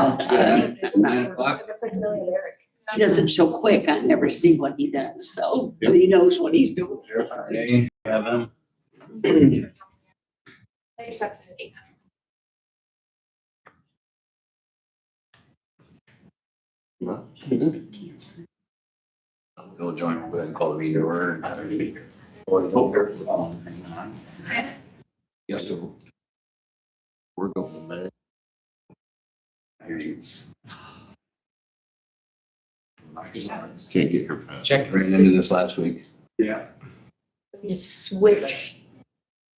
Well, 9 o'clock. That's like really Eric. he doesn't show quick. I never see what he does, so but he knows what he's doing. Friday, have them. Except We'll join, go ahead and call the meeting to order. Yes, sir. We're going to Can't get her fast. check right into this last week. Yeah. just switch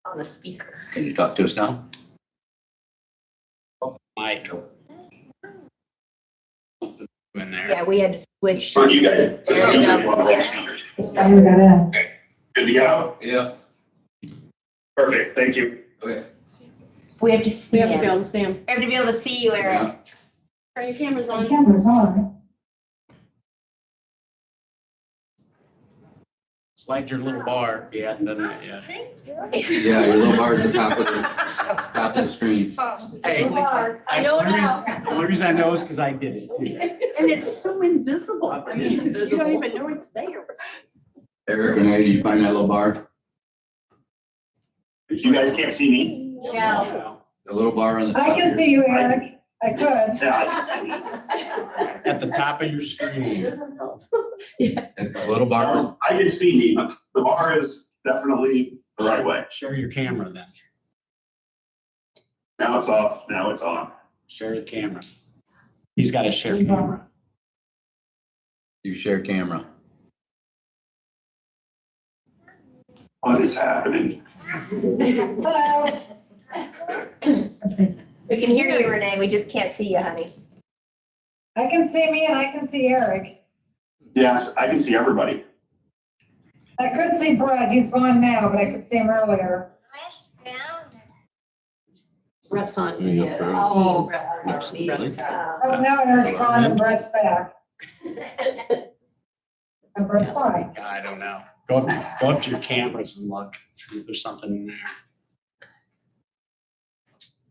on the speaker. Can you talk to us now? Mike. In there. Yeah, we had to switch. For you guys. There we go. Okay. Good to go? Yeah. Perfect, thank you. Okay. We have to see We have to be him. able to see him. We have to be able to see you, Eric. Are your cameras on? Slide your little bar if you hadn't done that yet. Yeah, your little bar at the top of the screen. Hey, I know now. The only reason I know is because I did it too. And it's so invisible. I mean, you don't even know it's there. Eric and I, did you find that little bar? You guys can't see me? No. The little bar on the top. I can here? see you, Eric. I could. Yeah, At the top of your screen. And the little bar. I can see me. The bar is definitely the right way. Share your camera then. Now it's off, now it's on. Share the camera. He's got to share camera. You share camera. What is happening? Hello. We can hear you, Renee. We just can't see you, honey. I can see me and I can see Eric. Yes, I can see everybody. I could see Brett. He's gone now, but I could see him earlier. Brett's on. Oh, Oh, now Eric's gone and Brett's back. And Brett's fine. I don't know. Go up to your cameras and look, see if there's something in there.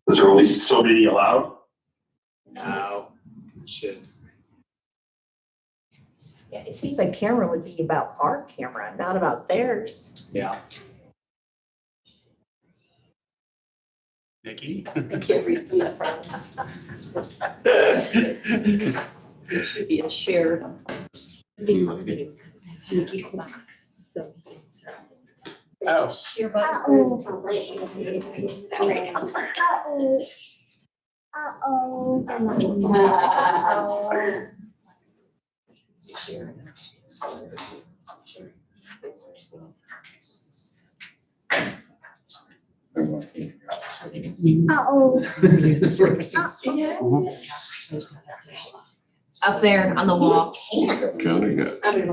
Is there only so many allowed? No, should. Yeah, it seems like camera would be about our camera, not about theirs. Yeah. Nikki? I can't read from that front. There should be a shared. It's an equal box. So. Oh. Share button. Up there on the wall. County got. I think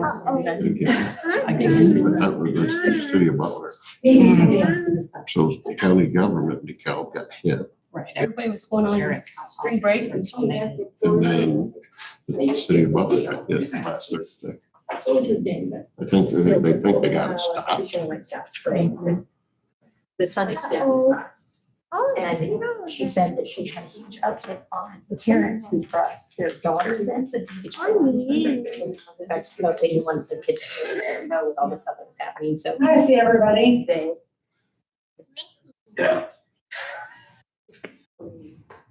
That was the city of Butler. So the county government, DeKalb got hit. Right, everybody was going on spring break and so And then the city of Butler got hit last Thursday. I think they got it stopped. The Sunday school spots. And she said that she had a huge uptick on the parents who brought their daughters into the beach. That's what they didn't want the kids to know with all the stuff that's happening, so I see everybody. they. Yeah.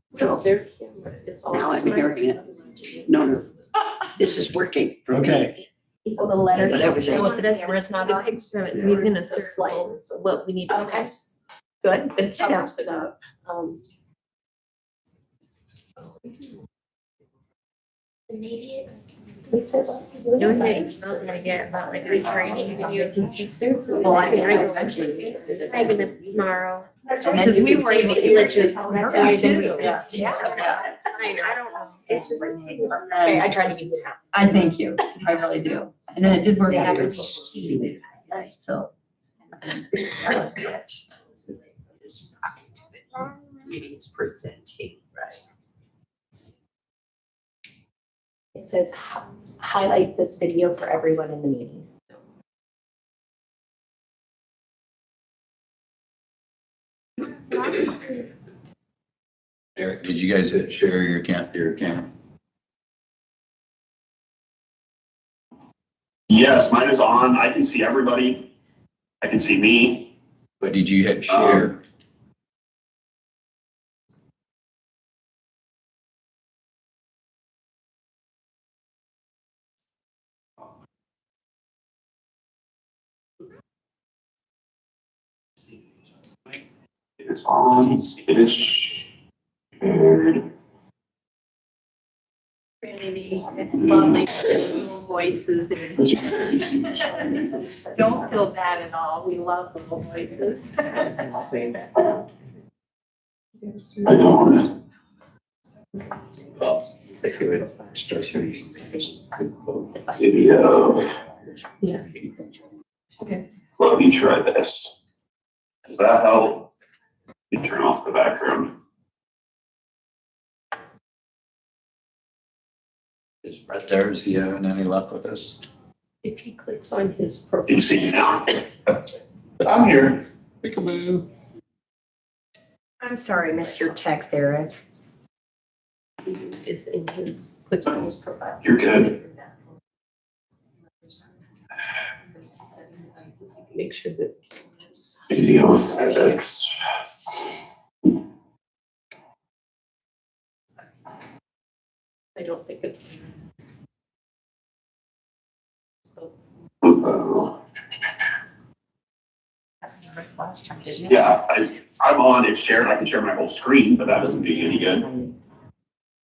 So their camera, it's all. Now I'm hearing it. No, this is working for me. Okay. People, the letters, Whatever show they- if the camera's not on. So we're gonna circle what we need to fix. Good, good to know. It up. Doing things, I was gonna get about like recreating videos and stuff. Well, I can eventually. I'm gonna tomorrow. And then you can save it. Glitches. Yeah. That's fine, I don't know. It's just. Okay, I try to keep it out. I thank you, I really do. And then it did work out. So. Meetings presenting, right? It says highlight this video for everyone in the meeting. Eric, did you guys share your camera? Yes, mine is on. I can see everybody. I can see me. But did you hit share? It is on. It is shared. It's lovely, little voices. Don't feel bad at all. We love little voices. I don't. Video. Yeah. Okay. Let me try this. Does that help? You turn off the background. Is Brett there? Is he having any luck with this? If he clicks on his Do profile. you see me now? I'm here. Pick 'em in. I'm sorry, missed your text, Eric. Is in his, clicks on his profile. You're good. Make sure that. Video effects. I don't think it's. Last time, didn't you? Yeah, I'm on. It's shared. I can share my whole screen, but that doesn't do you any good.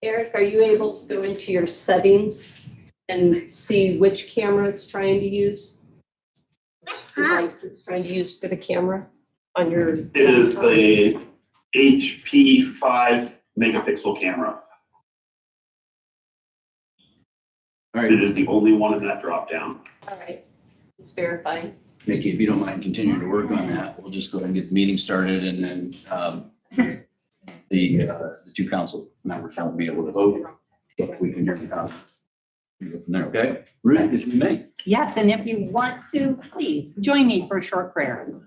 Eric, are you able to go into your settings and see which camera it's trying to use? Which device it's trying to use for the camera on your? It is the HP 5 megapixel camera. All It right, is the only one in that drop down. All right, it's verifying. Mickey, if you don't mind continuing to work on that, we'll just go ahead and get the meeting started and then the two council members will be able to vote. If we can hear the comments. We go from there, okay? Ruth, if you may. Yes, and if you want to, please join me for a short prayer.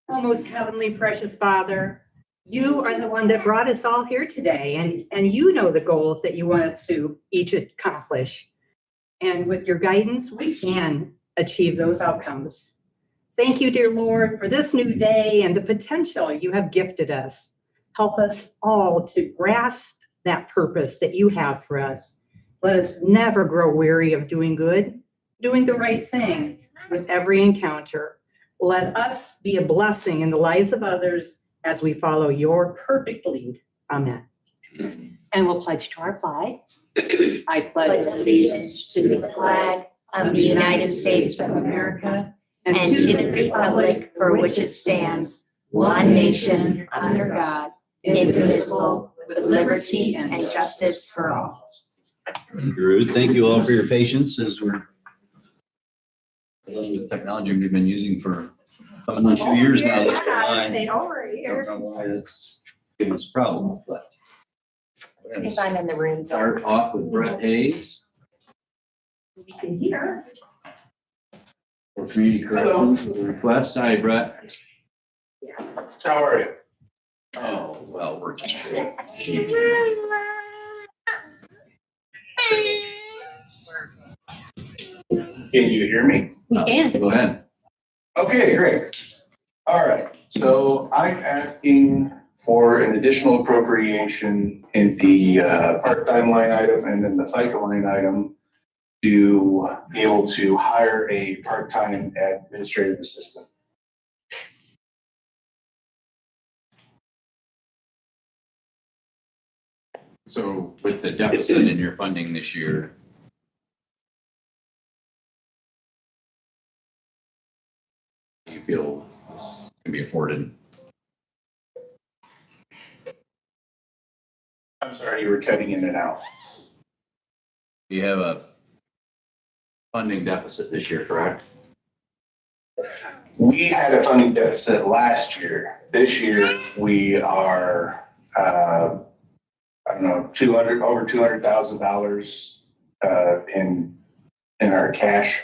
Oh, most heavenly precious Father, you are the one that brought us all here today, and you know the goals that you want us to each accomplish. And with your guidance, we can achieve those outcomes. Thank you, dear Lord, for this new day and the potential you have gifted us. Help us all to grasp that purpose that you have for us. Let us never grow weary of doing good, doing the right thing with every encounter. Let us be a blessing in the lives of others as we follow your perfect lead. Amen. And we'll pledge to our flag. I pledge allegiance to the flag of the United States of America and to the republic for which it stands, one nation, under God, indivisible, with liberty and justice for all. Ruth, thank you all for your patience as we're dealing with technology we've been using for coming on 2 years now. That's fine. They are here. Don't know why that's giving us a problem, but. Because I'm in the room. Start off with Brett Hayes. We can hear. For community corrections with a request. Hi, Brett. How are you? Oh, well, we're. Can you hear me? We can. Go ahead. Okay, great. All right, so I'm asking for an additional appropriation in the part-time line item and then the FICA line item to be able to hire a part-time administrative assistant. So with the deficit in your funding this year, do you feel this can be afforded? I'm sorry, you were cutting in and out. You have a funding deficit this year, correct? We had a funding deficit last year. This year, we are, I don't know, over $200,000 in our cash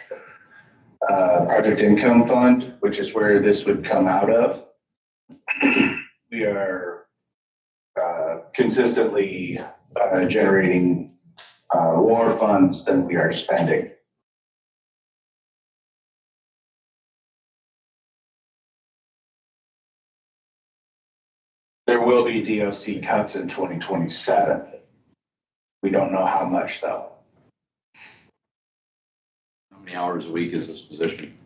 project income fund, which is where this would come out of. We are consistently generating more funds than we are spending. There will be DOC cuts in 2027. We don't know how much though. How many hours a week is this position?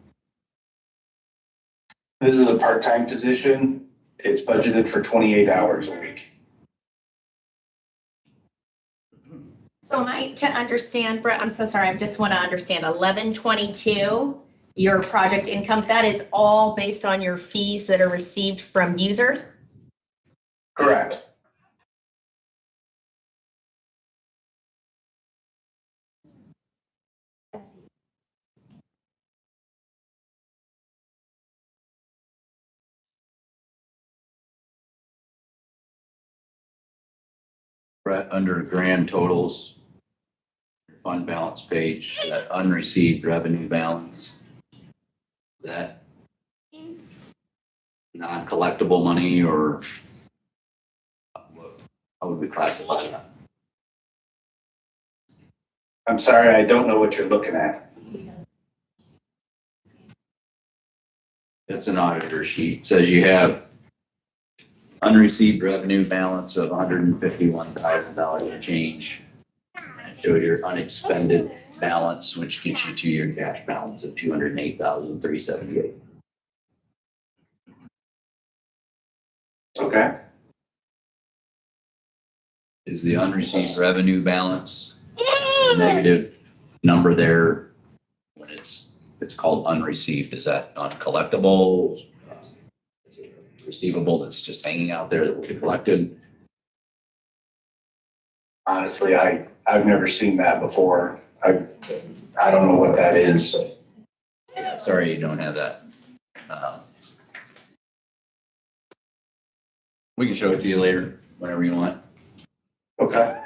This is a part-time position. It's budgeted for 28 hours a week. So am I to understand, Brett, I'm so sorry, I just want to understand, 1122, your project income, that is all based on your fees that are received from users? Correct. Brett, under grand totals, your fund balance page, that unreceived revenue balance, is that non-collectible money or how would we classify that? I'm sorry, I don't know what you're looking at. It's an auditor sheet. It says you have unreceived revenue balance of $151,000 and change. Show your unexpended balance, which gets you to your cash balance of $208,378. Okay. Is the unreceived revenue balance a negative number there when it's called unreceived? Is that uncollectible? Is it receivable that's just hanging out there that will be collected? Honestly, I've never seen that before. I don't know what that is. Yeah, sorry you don't have that. We can show it to you later, whenever you want. Okay.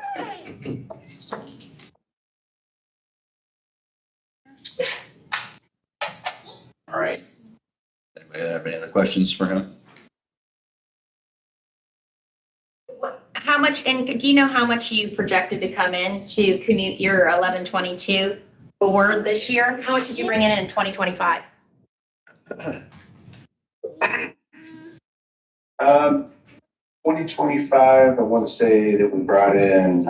All right. Anybody have any other questions for him? How much, and do you know how much you projected to come in to commute your 1122 for this year? How much did you bring in 2025? 2025, I want to say that we brought in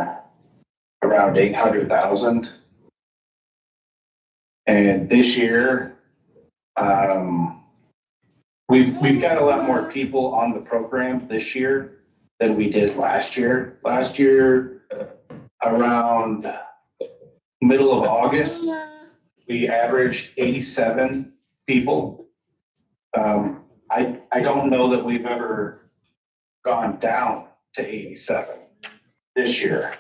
around 800,000. And this year, we've got a lot more people on the program this year than we did last year. Last year, around middle of August, we averaged 87 people. I don't know that we've ever gone down to 87 this year.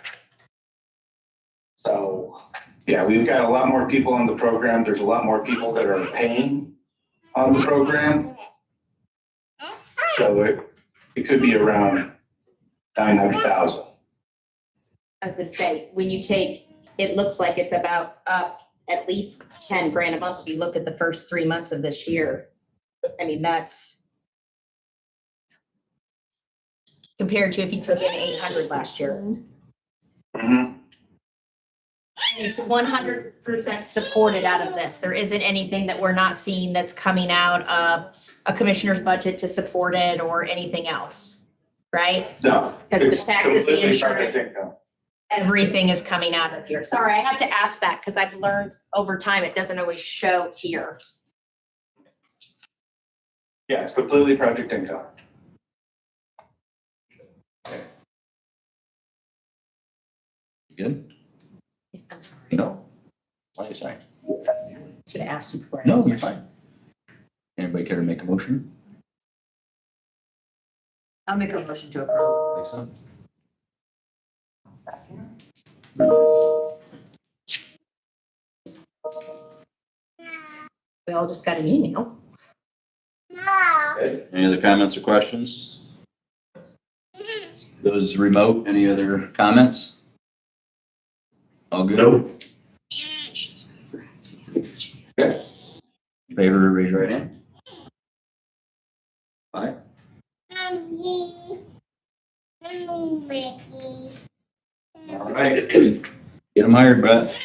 So, yeah, we've got a lot more people on the program. There's a lot more people that are paying on the program. So it could be around 900,000. I was gonna say, when you take, it looks like it's about up at least 10 grand a month if you look at the first 3 months of this year. I mean, that's compared to if you took in 800 last year. Mm-hmm. It's 100% supported out of this. There isn't anything that we're not seeing that's coming out of a commissioner's budget to support it or anything else, right? No. Because it's the taxes, the completely insurance, project income. everything is coming out of here. Sorry, I have to ask that because I've learned over time it doesn't always show here. Yeah, it's completely project income. You good? I'm sorry. No. Why are you sorry? Should have asked you before. No, you're fine. Anybody care to make a motion? I'll make a motion to approve. Lisa? We all just got an email. Any other comments or questions? Those remote, any other comments? All good? Nope. Okay. In favor, raise your right hand. Aye. All right. Get them hired, Brett.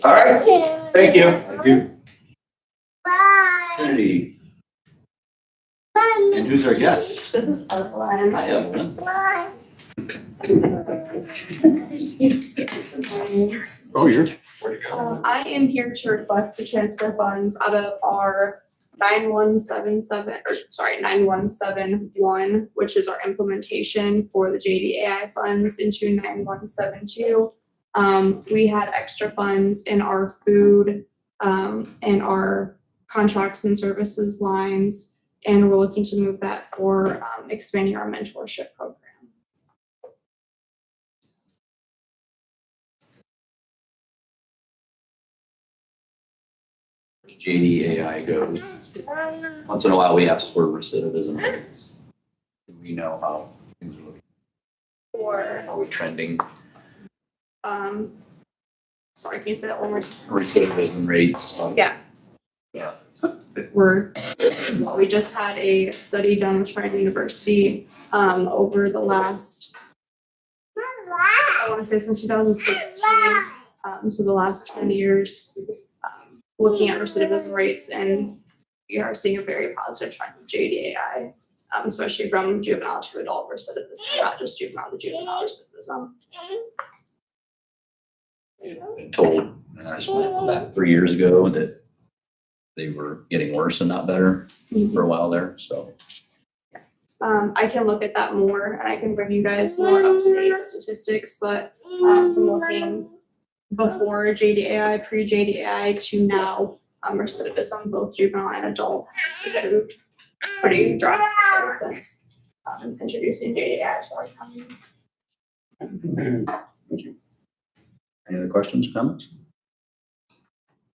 All right, thank you. Thank you. Hey. And who's our guest? This is Evelyn. Hi, Evelyn. Oh, you're. I am here to request to transfer funds out of our 9171, which is our implementation for the JDAI funds, into 9172. We had extra funds in our food, and our contracts and services lines, and we're looking to move that for expanding our mentorship program. JDAI goes. Once in a while, we ask for recidivism rates. Do we know how things are looking? Or, Are we trending? sorry, can you say that one more time? Recidivism rates? Yeah. We just had a study done with Trinity University, over the last, I want to say since 2016, so the last 10 years, looking at recidivism rates, and we are seeing a very positive trend with JDAI, especially from juvenile to adult recidivism, not just juvenile to juvenile recidivism. Been told, about 3 years ago, that they were getting worse and not better for a while there, so. I can look at that more, and I can bring you guys more up-to-date statistics, but from looking before JDAI, pre-JDAI to now, recidivism, both juvenile and adult, has improved pretty drastically since introducing JDAI to our county. Thank you. Any other questions, comments?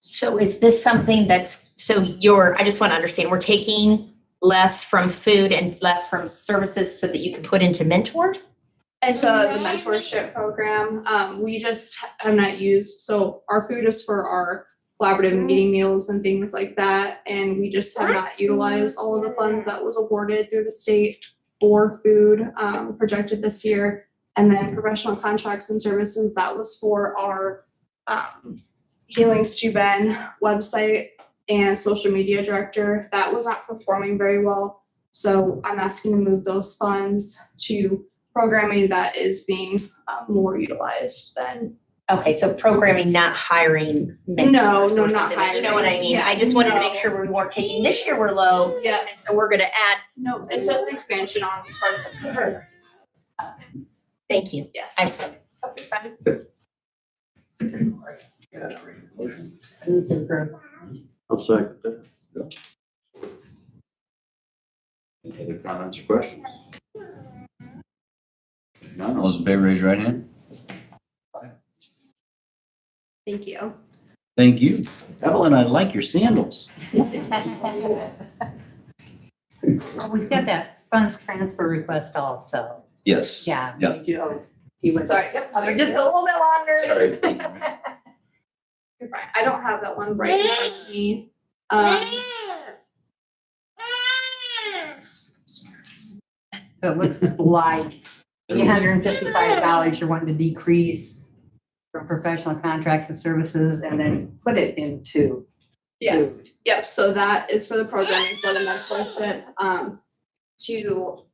So is this something that's, I just want to understand, we're taking less from food and less from services so that you can put into mentors? And so the mentorship program, we just have not used, so our food is for our collaborative meeting meals and things like that. And we just have not utilized all of the funds that was awarded through the state for food, projected this year. And then professional contracts and services, that was for our Healing Steuben website and social media director. That was not performing very well. So I'm asking to move those funds to programming that is being more utilized than. Okay, so programming, not hiring mentors No, or not something, hiring. you know what I mean? Yeah, I just wanted to no. make sure we weren't taking, this year we're low, Yeah, and so we're gonna add, no, it's just expansion on part of the program. thank you. Yes. I see. Okay, fine. I'll second that. Any other comments or questions? None, all those in favor, raise your right hand. Thank you. Thank you. Evelyn, I like your sandals. Well, we've got that funds transfer request also. Yes. Yeah. Yeah. We do. You went. Sorry, They're just a little bit longer. Sorry. You're fine. I don't have that one right in front of me. So it looks like $855 you're wanting to decrease from professional contracts and services and then put it into. Yes, yep, so that is for the programming for the mentorship, to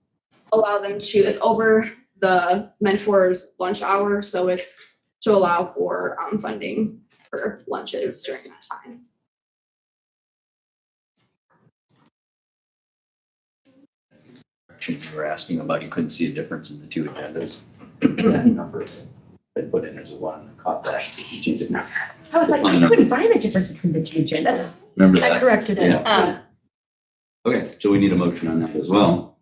allow them to, it's over the mentor's lunch hour, so it's to allow for, funding for lunches during that time. You were asking about, you couldn't see a difference in the two agendas. That number they put in as one, caught that. You didn't. I was like, I couldn't find the difference between the two agendas. Remember I that? corrected it. Yeah. Okay, so we need a motion on that as well.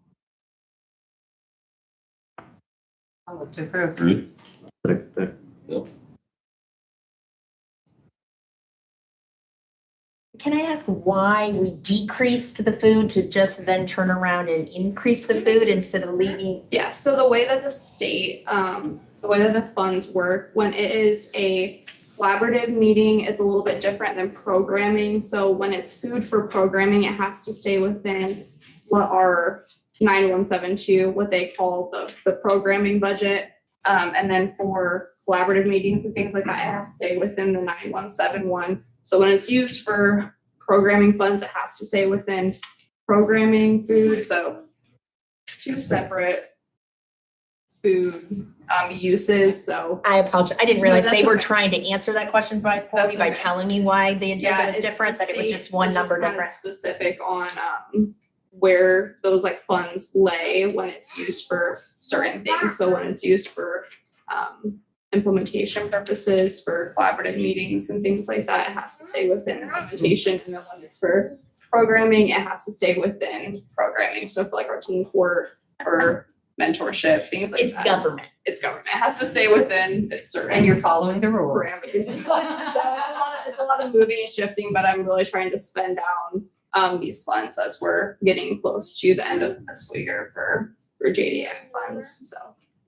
I'll look to approve. Bill? Can I ask why we decreased the food to just then turn around and increase the food instead of leaving? Yeah, so the way that the state, the way that the funds work, when it is a collaborative meeting, it's a little bit different than programming. So when it's food for programming, it has to stay within what our 9172, what they call the programming budget. And then for collaborative meetings and things like that, it has to stay within the 9171. So when it's used for programming funds, it has to stay within programming food. So two separate food uses. So I apologize. I didn't realize No, they that's were okay. trying to answer that question by That's by okay. telling me why the agenda yeah, was it's different, the that it was state- just one it's number kinda different. Specific on where those like funds lay when it's used for certain things. So when it's used for implementation purposes, for collaborative meetings and things like that, it has to stay within implementation. And then when it's for programming, it has to stay within programming. So for like our teen court or mentorship, things like It's that. government. It's government. It has to stay within its certain And you're following the rules. parameters. So it's a lot of moving and shifting, but I'm really trying to spend down these funds as we're getting close to the end of the fiscal year for JDA funds. So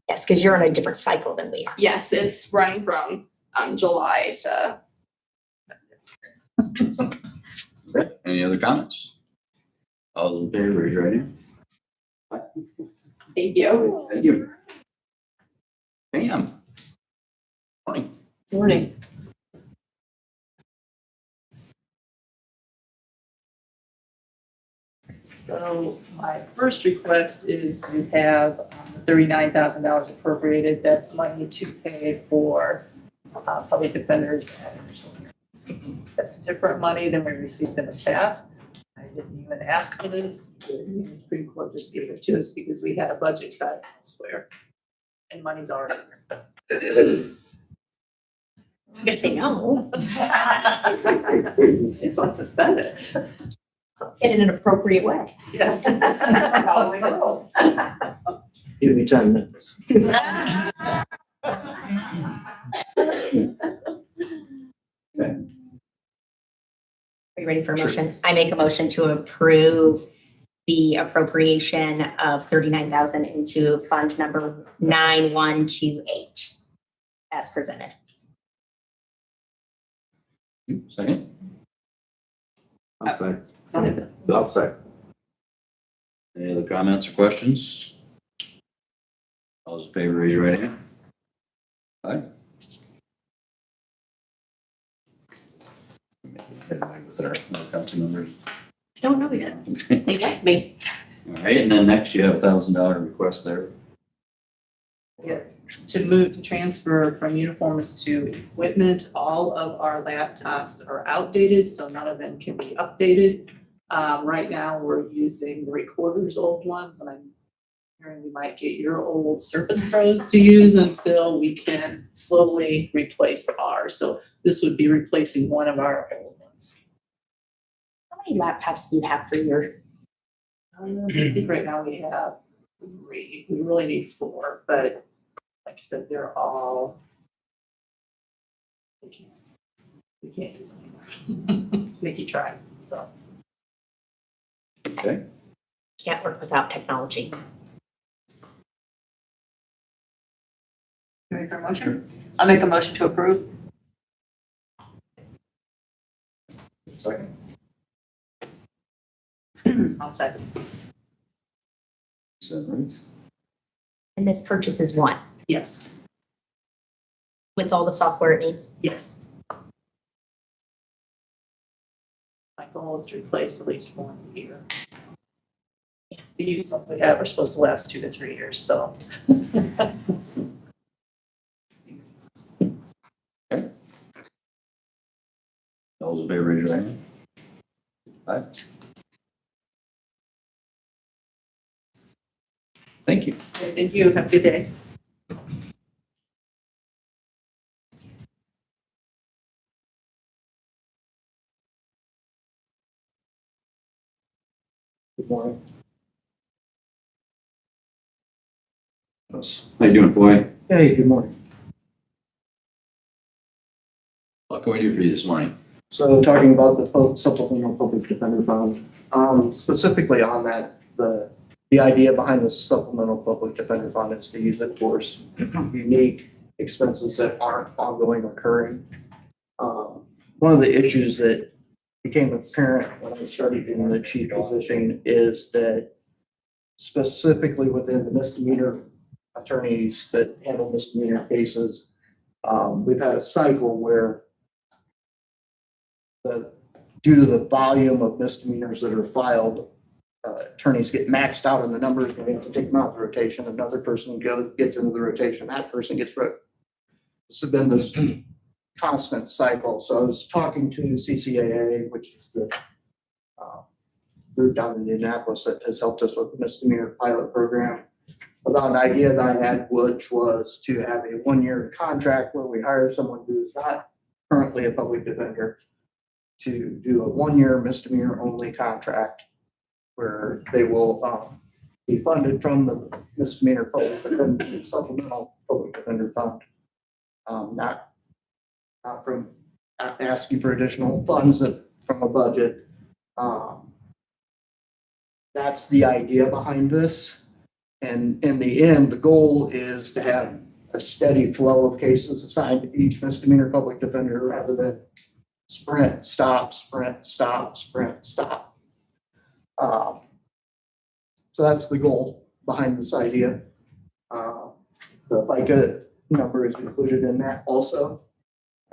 Yes, because you're on a different cycle than we are. yes, it's run from July to Okay, any other comments? All those in favor, raise your right hand. thank you. Thank you. Pam. Morning. Morning. So my first request is to have $39,000 appropriated. That's money to pay for public defenders and additional hearings. That's different money than we received in the past. I didn't even ask for this. The Supreme Court just gave it to us because we had a budget cut elsewhere. And money's already there. I'm gonna say no. It's on suspended. In an appropriate way. Yes. Give me 10 minutes. Are you ready for a Sure. motion? I make a motion to approve the appropriation of 39,000 into fund number 9128 as presented. Second? I'll say. Go ahead. I'll say. Any other comments or questions? All those in favor, raise your right hand. Aye. With our council members. I don't know yet. They left me. All right, and then next you have $1,000 request there. Yes, to move to transfer from uniforms to equipment. All of our laptops are outdated, so none of them can be updated. Right now, we're using the recorder's old ones, and I'm hearing we might get your old Surface Pros to use until we can slowly replace ours. So this would be replacing one of our old ones. How many laptops do you have for your? I think right now we have 3. We really need 4, but like I said, they're all. We can't use them anymore. Nikki tried, so. Okay. Can't work without technology. Ready for a motion? I'll make a motion to approve. Second. I'll second. So, right. And this purchase is one Yes, with all the software it needs. yes. My goal is to replace at least one a year. The use stuff we have are supposed to last 2 to 3 years, so. All those in favor, raise your right hand. Aye. Thank you. Thank you. Have a good day. Good morning. How you doing, Foy? Hey, good morning. What can we do for you this morning? So talking about the supplemental public defender fund, specifically on that, the idea behind the supplemental public defender fund is to use it for unique expenses that aren't ongoing or recurring. One of the issues that became apparent when I started in the chief position is that specifically within the misdemeanor attorneys that handle misdemeanor cases. We've had a cycle where due to the volume of misdemeanors that are filed, attorneys get maxed out on the numbers, and we have to take them out of the rotation. Another person gets into the rotation, that person gets rid. This has been this constant cycle. So I was talking to CCAA, which is the group down in Indianapolis that has helped us with the misdemeanor pilot program, about an idea that I had, which was to have a 1-year contract where we hire someone who's not currently a public defender to do a 1-year misdemeanor only contract where they will be funded from the misdemeanor public defender supplemental public defender fund. Not asking for additional funds from a budget. That's the idea behind this. And in the end, the goal is to have a steady flow of cases assigned to each misdemeanor public defender rather than sprint, stop, sprint, stop, sprint, stop. So that's the goal behind this idea. The FICA number is included in that also.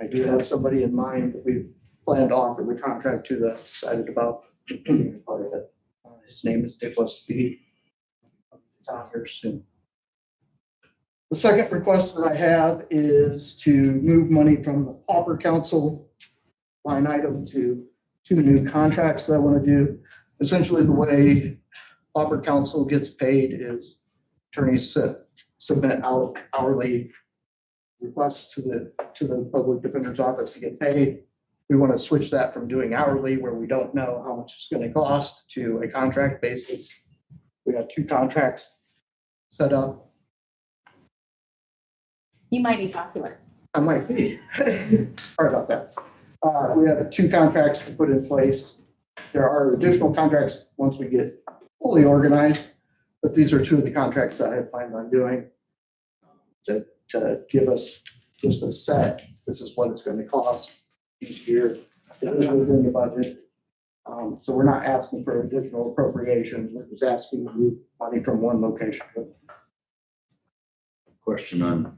I do have somebody in mind that we plan to offer the contract to, that's excited about part of it. His name is Nicholas Speed. It's on here soon. The second request that I have is to move money from the Pauper Council line item to 2 new contracts that I want to do. Essentially, the way Pauper Council gets paid is attorneys submit hourly requests to the public defender's office to get paid. We want to switch that from doing hourly, where we don't know how much it's going to cost, to a contract basis. We have 2 contracts set up. You might be popular. I might be. Sorry about that. We have 2 contracts to put in place. There are additional contracts once we get fully organized, but these are 2 of the contracts that I had planned on doing to give us just a set. This is what it's going to cost each year. It is within the budget. So we're not asking for additional appropriations. We're just asking to move money from one location to another. Question on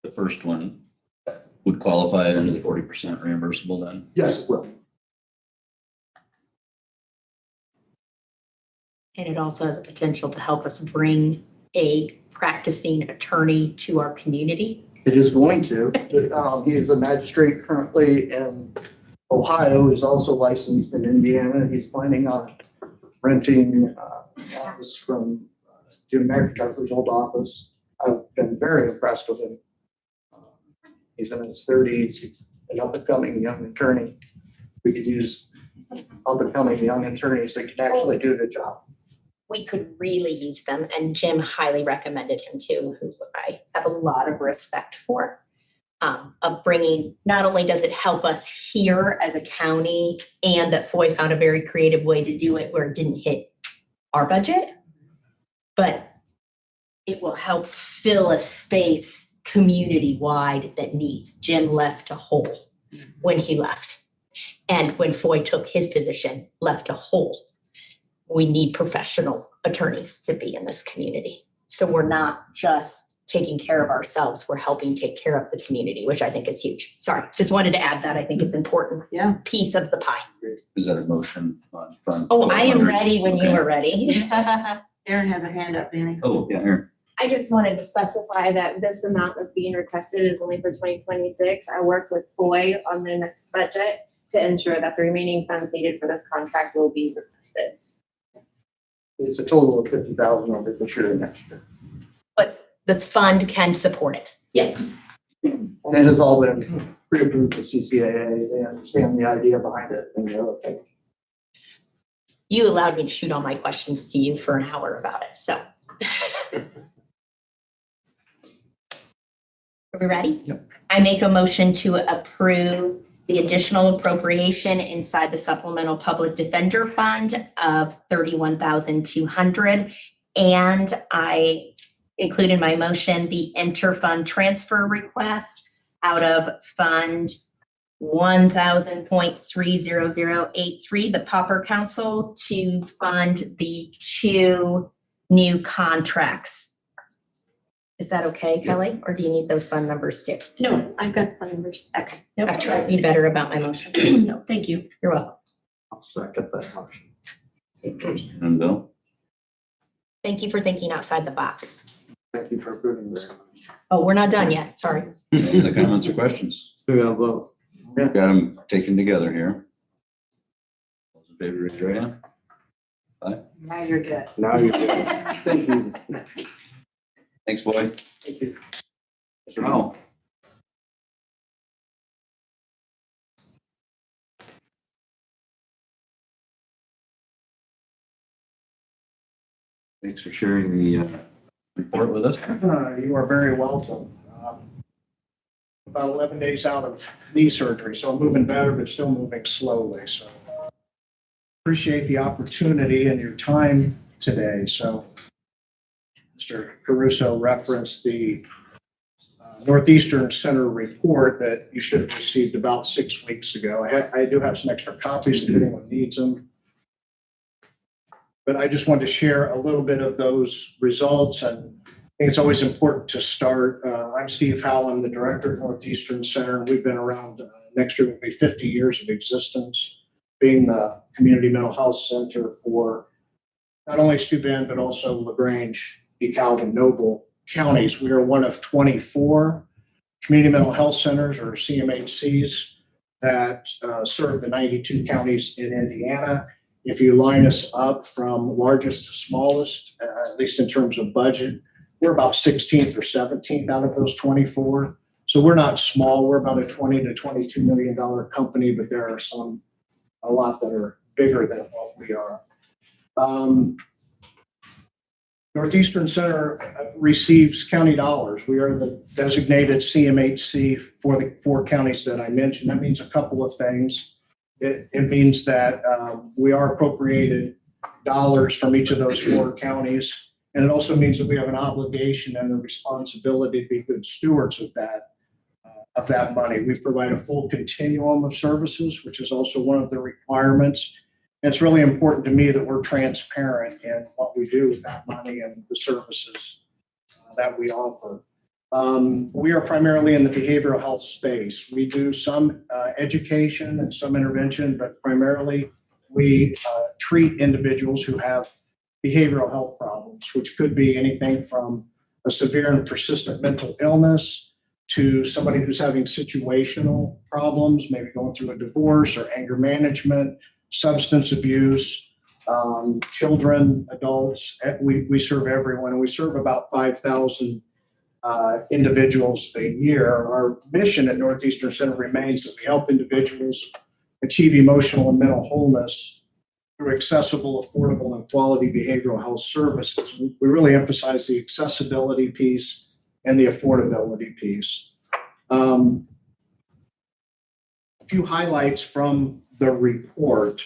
the first one, would qualify under the 40% reimbursable then? Yes, it will. And it also has a potential to help us bring a practicing attorney to our community. It is going to. He is a magistrate currently in Ohio. He's also licensed in Indiana. He's planning on renting an office from Jim McIntyre's old office. I've been very impressed with him. He's in his 30s. He's an up-and-coming young attorney. We could use up-and-coming young attorneys that can actually do the job. We could really use them, and Jim highly recommended him too, who I have a lot of respect for. Of bringing, not only does it help us here as a county, and that Foy found a very creative way to do it where it didn't hit our budget, but it will help fill a space community-wide that needs. Jim left a hole when he left. And when Foy took his position, left a hole. We need professional attorneys to be in this community. So we're not just taking care of ourselves, we're helping take care of the community, which I think is huge. Sorry, just wanted to add that. I think it's important. Yeah. Piece of the pie. Is that a motion on front? Oh, I am 1200? ready when you Okay. are ready. Aaron has a hand up, Danny. Oh, yeah, here. I just wanted to specify that this amount that's being requested is only for 2026. I worked with Foy on the next budget to ensure that the remaining funds needed for this contract will be requested. It's a total of $50,000 over this year and next year. But this fund can support it. Yes. And it has all been pre-approved with CCAA. They understand the idea behind it and they're okay. You allowed me to shoot all my questions to you for an hour about it, so. Are we ready? Yep. I make a motion to approve the additional appropriation inside the supplemental public defender fund of $31,200. And I include in my motion the inter-fund transfer request out of fund 1,000.30083, the Pauper Council, to fund the 2 new contracts. Is that okay, Kelly, or do you need those fund numbers too? No, I've got phone numbers. Okay, I've tried to be better about my motion. No, thank you. You're welcome. I'll second that motion. And Bill? Thank you for thinking outside the box. Thank you for approving this. Oh, we're not done yet, sorry. Any other comments or questions? Still gotta vote. Got them taken together here. Those in favor, raise your hand. Now you're good. Now you do. Thank you. Thanks, Boyd. Thank you. Mr. Howell. Thanks for sharing the report with us. You are very welcome. About 11 days out of knee surgery, so I'm moving better, but still moving slowly. So appreciate the opportunity and your time today. So Mr. Caruso referenced the Northeastern Center report that you should have received about 6 weeks ago. I do have some extra copies if anyone needs them. But I just wanted to share a little bit of those results, and I think it's always important to start. I'm Steve Howell, I'm the director of Northeastern Center, and we've been around, next year will be 50 years of existence, being the community mental health center for not only Steuben, but also LaGrange, DeKalb, and Noble counties. We are one of 24 community mental health centers, or CMHCs, that serve the 92 counties in Indiana. If you line us up from largest to smallest, at least in terms of budget, we're about 16th or 17th out of those 24. So we're not small. We're about a $20 to $22 million company, but there are a lot that are bigger than what we are. Northeastern Center receives county dollars. We are the designated CMHC for the 4 counties that I mentioned. That means a couple of things. It means that we are appropriated dollars from each of those 4 counties. And it also means that we have an obligation and a responsibility to be good stewards of that money. We provide a full continuum of services, which is also one of the requirements. And it's really important to me that we're transparent in what we do with that money and the services that we offer. We are primarily in the behavioral health space. We do some education and some intervention, but primarily we treat individuals who have behavioral health problems, which could be anything from a severe and persistent mental illness to somebody who's having situational problems, maybe going through a divorce or anger management, substance abuse, children, adults. We serve everyone, and we serve about 5,000 individuals a year. Our mission at Northeastern Center remains that we help individuals achieve emotional and mental wholeness through accessible, affordable, and quality behavioral health services. We really emphasize the accessibility piece and the affordability piece. A few highlights from the report.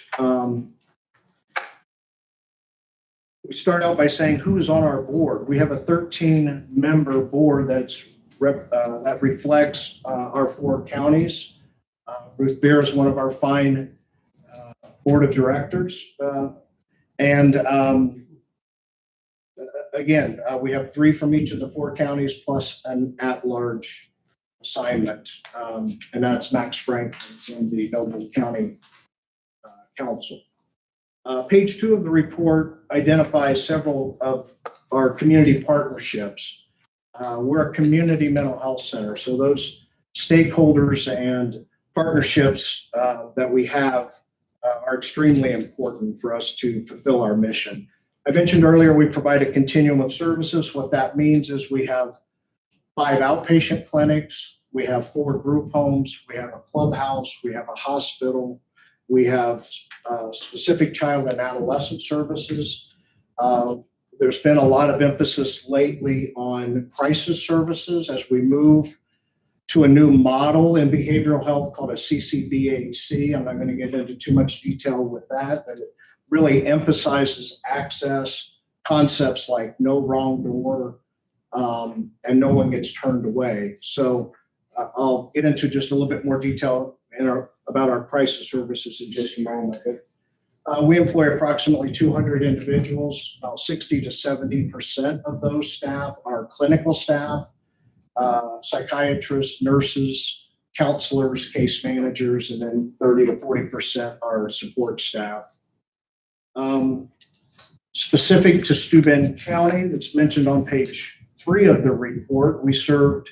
We start out by saying who is on our board. We have a 13-member board that reflects our 4 counties. Ruth Beer is one of our fine board of directors. Again, we have 3 from each of the 4 counties plus an at-large assignment. And that's Max Franklin from the Noble County Council. Page 2 of the report identifies several of our community partnerships. We're a community mental health center, so those stakeholders and partnerships that we have are extremely important for us to fulfill our mission. I mentioned earlier we provide a continuum of services. What that means is we have 5 outpatient clinics, we have 4 group homes, we have a clubhouse, we have a hospital, we have specific child and adolescent services. There's been a lot of emphasis lately on crisis services as we move to a new model in behavioral health called a CCBHC. I'm not going to get into too much detail with that, but it really emphasizes access, concepts like no wrong door, and no one gets turned away. So I'll get into just a little bit more detail about our crisis services in just a moment. We employ approximately 200 individuals. About 60 to 70% of those staff are clinical staff, psychiatrists, nurses, counselors, case managers, and then 30 to 40% are support staff. Specific to Steuben County, that's mentioned on page 3 of the report, we served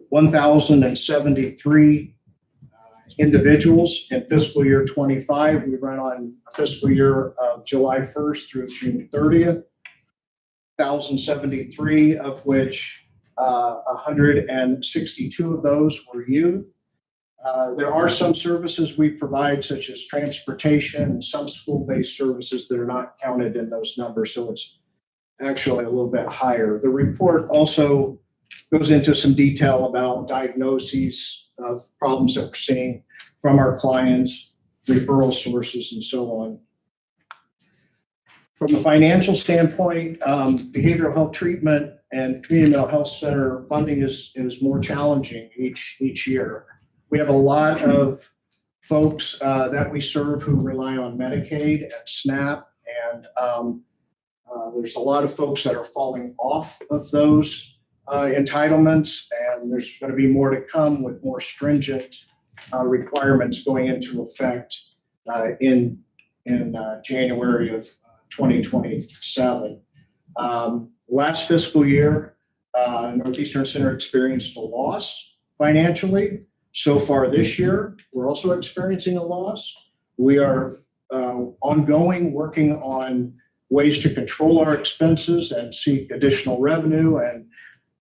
1,073 individuals in fiscal year 25. We run on a fiscal year of July 1st through June 30th. 1,073 of which 162 of those were youth. There are some services we provide, such as transportation and some school-based services that are not counted in those numbers, so it's actually a little bit higher. The report also goes into some detail about diagnoses of problems that we're seeing from our clients, referral sources, and so on. From a financial standpoint, behavioral health treatment and community mental health center funding is more challenging each year. We have a lot of folks that we serve who rely on Medicaid and SNAP, and there's a lot of folks that are falling off of those entitlements, and there's going to be more to come with more stringent requirements going into effect in January of 2027. Last fiscal year, Northeastern Center experienced a loss financially. So far this year, we're also experiencing a loss. We are ongoing working on ways to control our expenses and seek additional revenue, and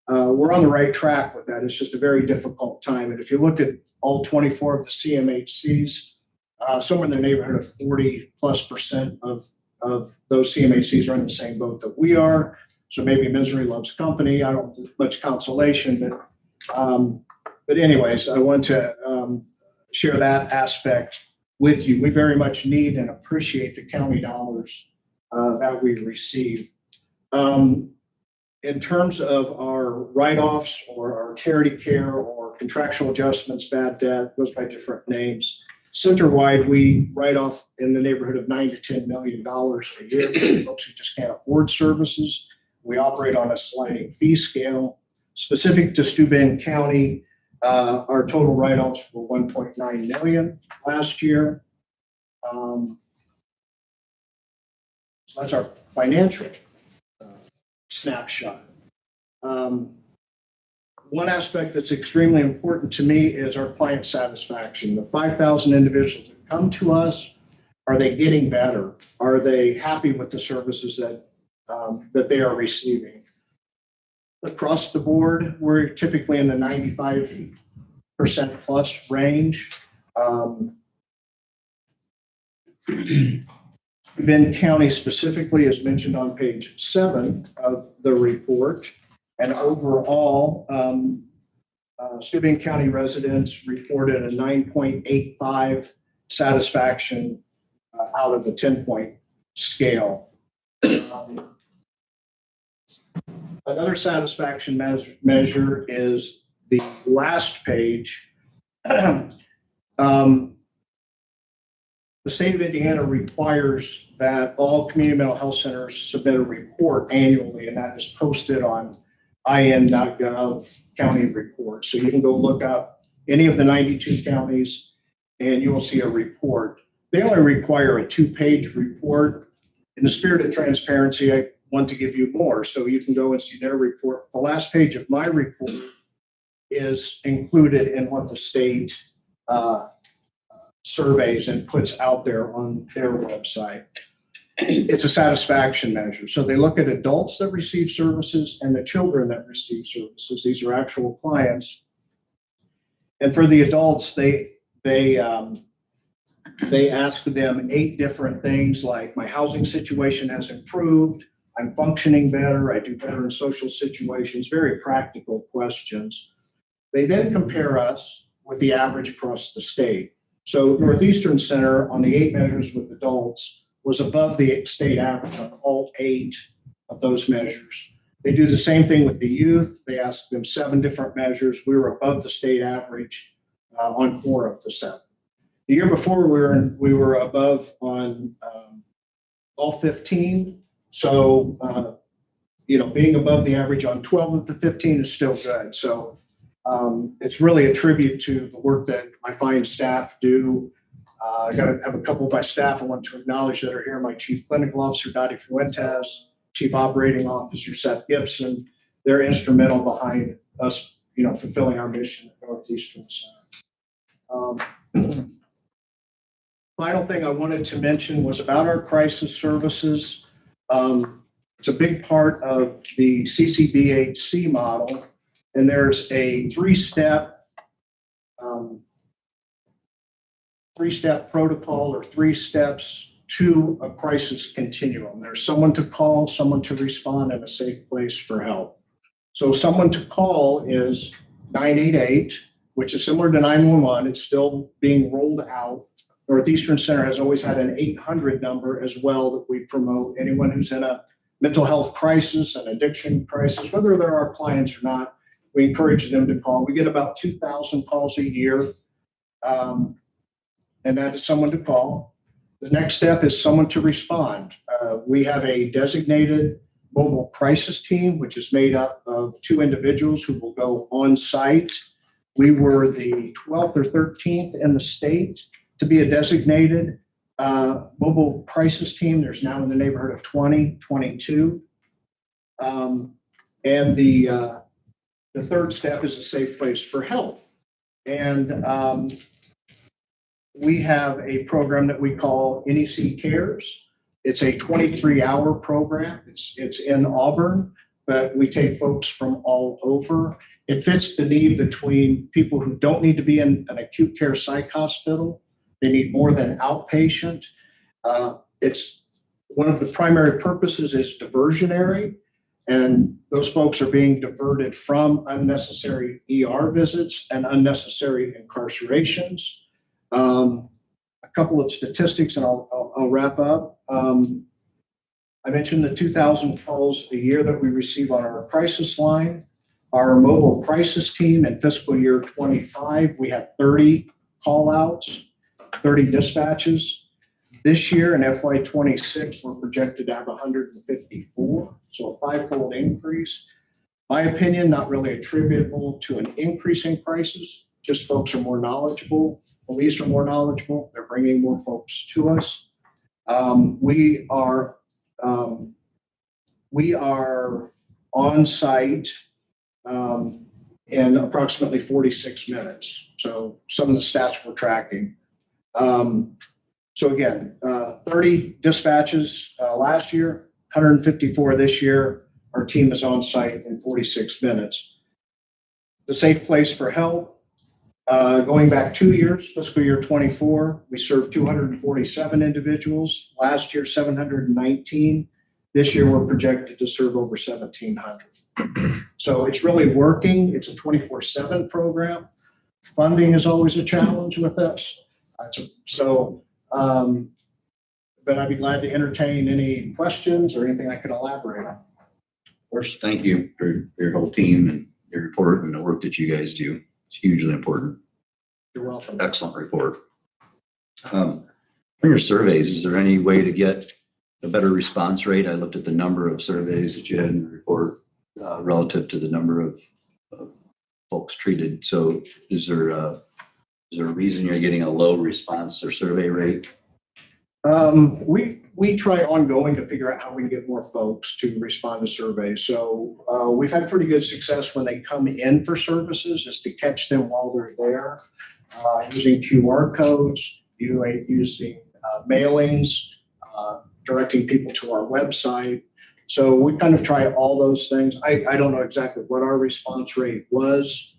we're on the right track with that. It's just a very difficult time. And if you look at all 24 of the CMHCs, somewhere in the neighborhood of 40+% of those CMHCs are in the same boat that we are. So maybe misery loves company. I don't have much consolation, but anyways, I want to share that aspect with you. We very much need and appreciate the county dollars that we receive. In terms of our write-offs or our charity care or contractual adjustments, bad debt, goes by different names. Center-wide, we write off in the neighborhood of $9 to $10 million a year for folks who just can't afford services. We operate on a sliding fee scale. Specific to Steuben County, our total write-offs were $1.9 million last year. So that's our financial snapshot. One aspect that's extremely important to me is our client satisfaction. The 5,000 individuals that come to us, are they getting better? Are they happy with the services that they are receiving? Across the board, we're typically in the 95% plus range. Steuben County specifically is mentioned on page 7 of the report. And overall, Steuben County residents reported a 9.85 satisfaction out of the 10-point scale. Another satisfaction measure is the last page. The state of Indiana requires that all community mental health centers submit a report annually, and that is posted on in.gov county report. So you can go look up any of the 92 counties and you will see a report. They only require a 2-page report. In the spirit of transparency, I want to give you more, so you can go and see their report. The last page of my report is included in what the state surveys and puts out there on their website. It's a satisfaction measure. So they look at adults that receive services and the children that receive services. These are actual clients. And for the adults, they ask them 8 different things like, my housing situation has improved, I'm functioning better, I do better in social situations, very practical questions. They then compare us with the average across the state. So Northeastern Center on the 8 measures with adults was above the state average on all 8 of those measures. They do the same thing with the youth. They ask them 7 different measures. We were above the state average on 4 of the 7. The year before, we were above on all 15. So, being above the average on 12 of the 15 is still good. So it's really a tribute to the work that my fine staff do. I got to have a couple of my staff I want to acknowledge that are here. My Chief Clinical Officer, Dottie Fuentes, Chief Operating Officer, Seth Gibson. They're instrumental behind us, fulfilling our mission at Northeastern Center. Final thing I wanted to mention was about our crisis services. It's a big part of the CCBHC model, and there's a three-step protocol or 3 steps to a crisis continuum. There's someone to call, someone to respond, and a safe place for help. So someone to call is 988, which is similar to 911. It's still being rolled out. Northeastern Center has always had an 800 number as well that we promote. Anyone who's in a mental health crisis, an addiction crisis, whether they're our clients or not, we encourage them to call. We get about 2,000 calls a year. And that is someone to call. The next step is someone to respond. We have a designated mobile crisis team, which is made up of 2 individuals who will go on site. We were the 12th or 13th in the state to be a designated mobile crisis team. There's now in the neighborhood of 20, 22. And the third step is a safe place for help. And we have a program that we call NEC Cares. It's a 23-hour program. It's in Auburn, but we take folks from all over. It fits the need between people who don't need to be in an acute care psych hospital. They need more than outpatient. It's one of the primary purposes is diversionary, and those folks are being diverted from unnecessary ER visits and unnecessary incarcerations. A couple of statistics, and I'll wrap up. I mentioned the 2,000 calls a year that we receive on our crisis line. Our mobile crisis team in fiscal year 25, we had 30 call outs, 30 dispatches. This year in FY 26, we're projected to have 154, so a 5-fold increase. My opinion, not really attributable to an increase in crisis, just folks are more knowledgeable. Police are more knowledgeable. They're bringing more folks to us. We are on site in approximately 46 minutes. So some of the stats we're tracking. So again, 30 dispatches last year, 154 this year. Our team is on site in 46 minutes. The safe place for help. Going back 2 years, fiscal year 24, we served 247 individuals. Last year, 719. This year, we're projected to serve over 1,700. So it's really working. It's a 24/7 program. Funding is always a challenge with us. But I'd be glad to entertain any questions or anything I could elaborate on. First, thank you for your whole team and your report and the work that you guys do. It's hugely important. You're welcome. Excellent report. For your surveys, is there any way to get a better response rate? I looked at the number of surveys that you had in the report relative to the number of folks treated. So is there a reason you're getting a low response or survey rate? We try ongoing to figure out how we can get more folks to respond to surveys. So we've had pretty good success when they come in for services, is to catch them while they're there, using QR codes, using mailings, directing people to our website. So we kind of try all those things. I don't know exactly what our response rate was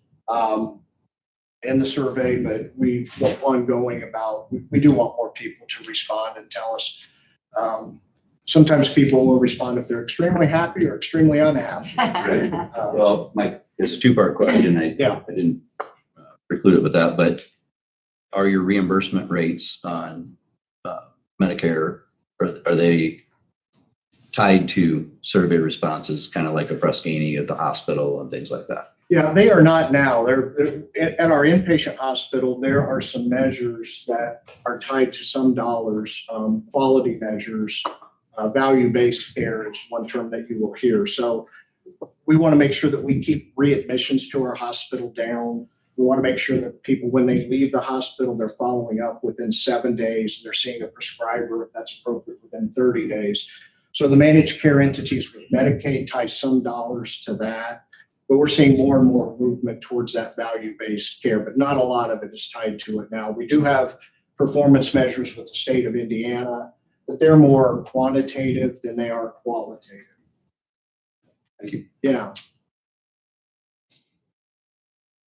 in the survey, but we look ongoing about, we do want more people to respond and tell us. Sometimes people will respond if they're extremely happy or extremely unhappy. Well, Mike, it's a 2-part question. I didn't preclude it with that, but are your reimbursement rates on Medicare, are they tied to survey responses, kind of like a Press-Ganey at the hospital and things like that? Yeah, they are not now. They're at our inpatient hospital. There are some measures that are tied to some dollars, quality measures, value-based care is one term that you will hear. So we want to make sure that we keep readmissions to our hospital down. We want to make sure that people, when they leave the hospital, they're following up within 7 days. They're seeing a prescriber if that's appropriate within 30 days. So the managed care entities with Medicaid tie some dollars to that, but we're seeing more and more movement towards that value-based care, but not a lot of it is tied to it now. We do have performance measures with the state of Indiana, but they're more quantitative than they are qualitative. Thank you. Yeah.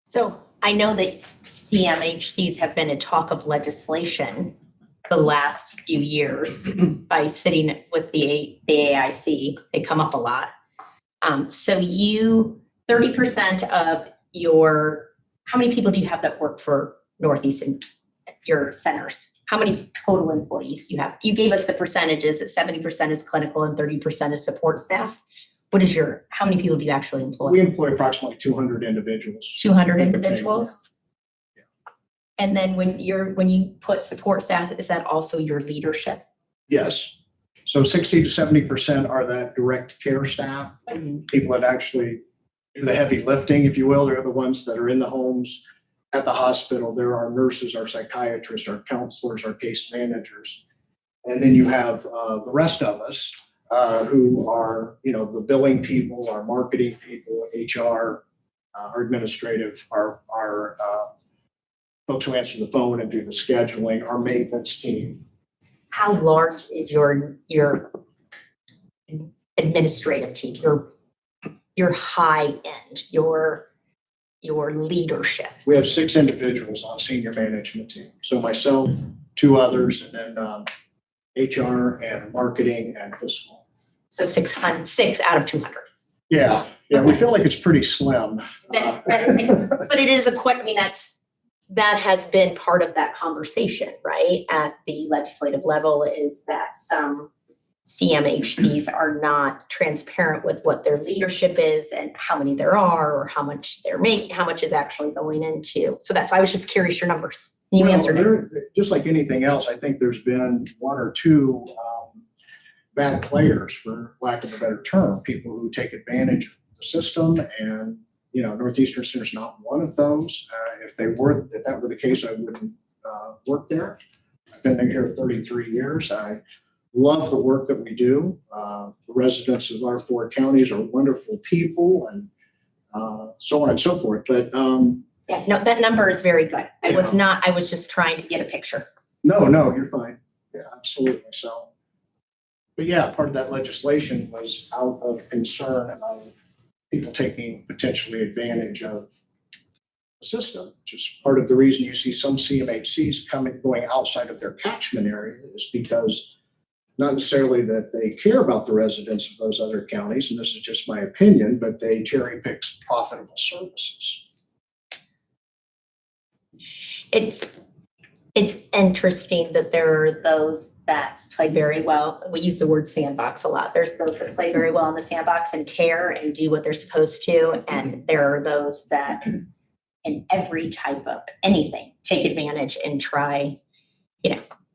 So I know that CMHCs have been a talk of legislation the last few years by sitting with the AIC. They come up a lot. So 30% of how many people do you have that work for Northeast and your centers? How many total employees you have? You gave us the percentages that 70% is clinical and 30% is support staff. How many people do you actually employ? We employ approximately 200 individuals. 200 individuals? Yeah. And then when you put support staff, is that also your leadership? Yes. So 60 to 70% are that direct care staff, people that actually do the heavy lifting, if you will. They're the ones that are in the homes, at the hospital. There are nurses, our psychiatrists, our counselors, our case managers. And then you have the rest of us who are, the billing people, our marketing people, HR, our administrative, our folks who answer the phone and do the scheduling, our maintenance team. How large is your administrative team, your high end, your leadership? We have 6 individuals on senior management team. So myself, 2 others, and then HR and marketing and fiscal. So 6 out of 200. Yeah, we feel like it's pretty slim. But it is that has been part of that conversation, right? At the legislative level, is that some CMHCs are not transparent with what their leadership is and how many there are or how much they're making, how much is actually going into. So that's why I was just curious your numbers. You answered it. Just like anything else, I think there's been 1 or 2 bad players, for lack of a better term, people who take advantage of the system, and Northeastern Center's not one of those. If that were the case, I wouldn't work there. I've been here 33 years. I love the work that we do. The residents of our 4 counties are wonderful people, and so on and so forth. But that number is very good. I was just trying to get a picture. No, you're fine. Yeah, absolutely. So, but part of that legislation was out of concern of people taking potentially advantage of the system, which is part of the reason you see some CMHCs going outside of their catchment area, is because not necessarily that they care about the residents of those other counties, and this is just my opinion, but they cherry pick profitable services. It's interesting that there are those that play very well. We use the word sandbox a lot. There's those that play very well in the sandbox and care and do what they're supposed to. And there are those that in every type of anything take advantage and try,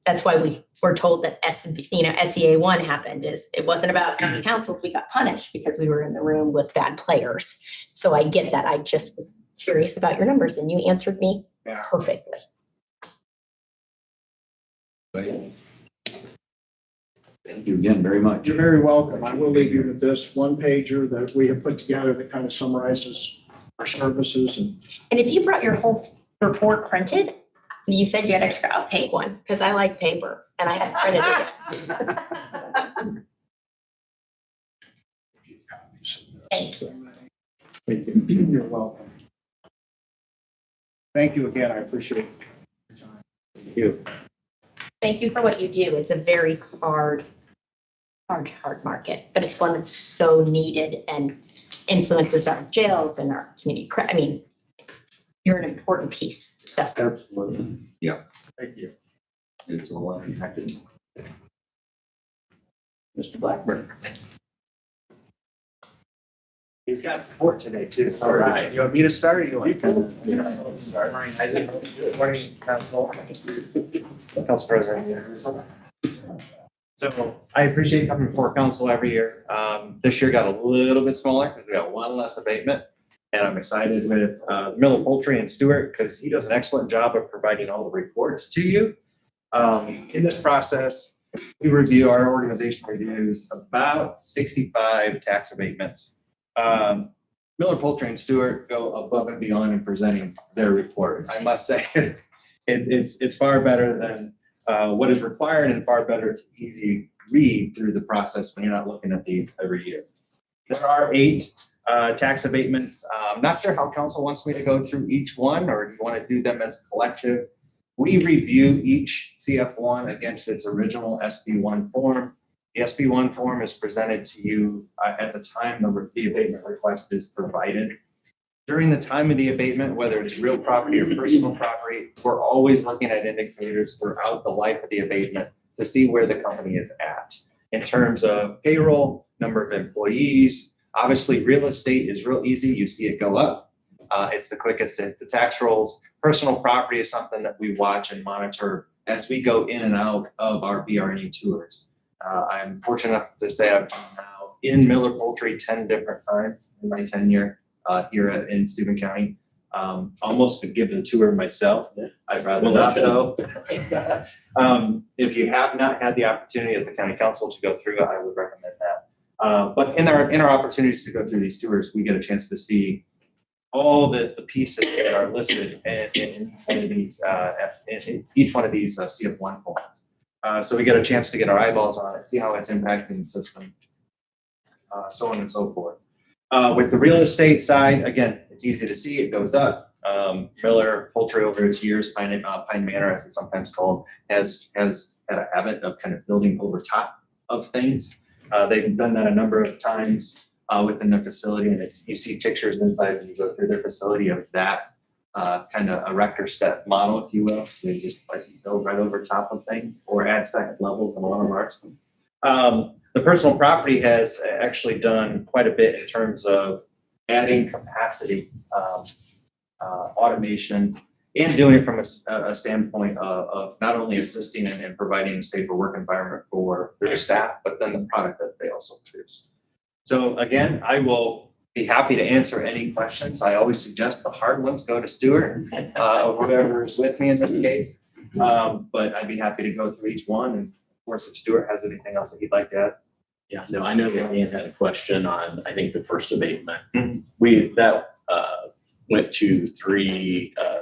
that's why we're told that SEA 1 happened. It wasn't about county councils. We got punished because we were in the room with bad players. So I get that. I just was curious about your numbers and you answered me perfectly. Thank you again very much. You're very welcome. I will leave you with this 1-pager that we have put together that kind of summarizes our services. And if you brought your whole report printed, you said you had extra, I'll take one because I like paper and I have printed it. Thank you. You're welcome. Thank you again. I appreciate your time. Thank you. Thank you for what you do. It's a very hard market, but it's one that's so needed and influences our jails and our community. You're an important piece. So absolutely. Yeah. Thank you. It is a lot impacted. Mr. Blackburn. He's got support today too. All right. You want me to start or you want to start? Morning, Council. Council President. So I appreciate coming before council every year. This year got a little bit smaller because we got one less abatement. And I'm excited with Miller Poultry and Stewart because he does an excellent job of providing all the reports to you. In this process, we review, our organization reviews about 65 tax abatements. Miller Poultry and Stewart go above and beyond in presenting their report. I must say, it's far better than what is required and far better to easy read through the process when you're not looking at these every year. There are 8 tax abatements. I'm not sure how council wants me to go through each one, or do you want to do them as a collective? We review each CF1 against its original SB1 form. The SB1 form is presented to you at the time the abatement request is provided. During the time of the abatement, whether it's real property or personal property, we're always looking at indicators throughout the life of the abatement to see where the company is at in terms of payroll, number of employees. Obviously, real estate is real easy. You see it go up. It's the quickest to hit the tax rolls. Personal property is something that we watch and monitor as we go in and out of our BRNE tours. I'm fortunate enough to say I've been now in Miller Poultry 10 different times in my tenure here in Steuben County. Almost to give the tour myself. I'd rather not though. If you have not had the opportunity at the county council to go through it, I would recommend that. But in our opportunities to go through these tours, we get a chance to see all the pieces that are listed in each one of these CF1 forms. So we get a chance to get our eyeballs on it, see how it's impacting the system, so on and so forth. With the real estate side, again, it's easy to see it goes up. Miller Poultry over its years, Pine Manor, as it's sometimes called, has had a habit of kind of building over top of things. They've done that a number of times within their facility, and you see pictures inside when you go through their facility of that kind of a rector step model, if you will. They just like build right over top of things or add second levels in a lot of arts. The personal property has actually done quite a bit in terms of adding capacity, automation, and doing it from a standpoint of not only assisting and providing a safer work environment for their staff, but then the product that they also produce. So again, I will be happy to answer any questions. I always suggest the hard ones go to Stuart or whoever is with me in this case. But I'd be happy to go through each one. And of course, if Stuart has anything else that he'd like to add. Yeah, no, I know that Ian had a question on, I think, the first abatement. That went to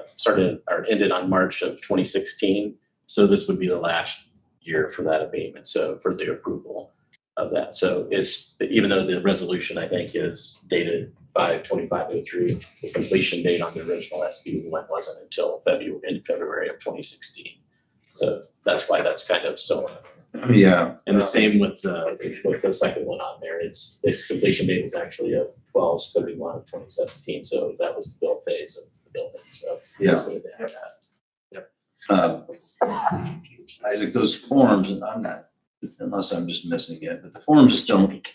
started or ended on March of 2016. So this would be the last year for that abatement. So for the approval of that. So it's, even though the resolution, I think, is dated 5/25/03, the completion date on the original SB wasn't until February of 2016. So that's why that's kind of so. Yeah. And the same with the second one on there. Its completion date is actually of 12/31/2017. So that was the build phase of the building. So yeah. that's what they had that. Isaac, those forms, and I'm not, unless I'm just missing it, but the forms don't,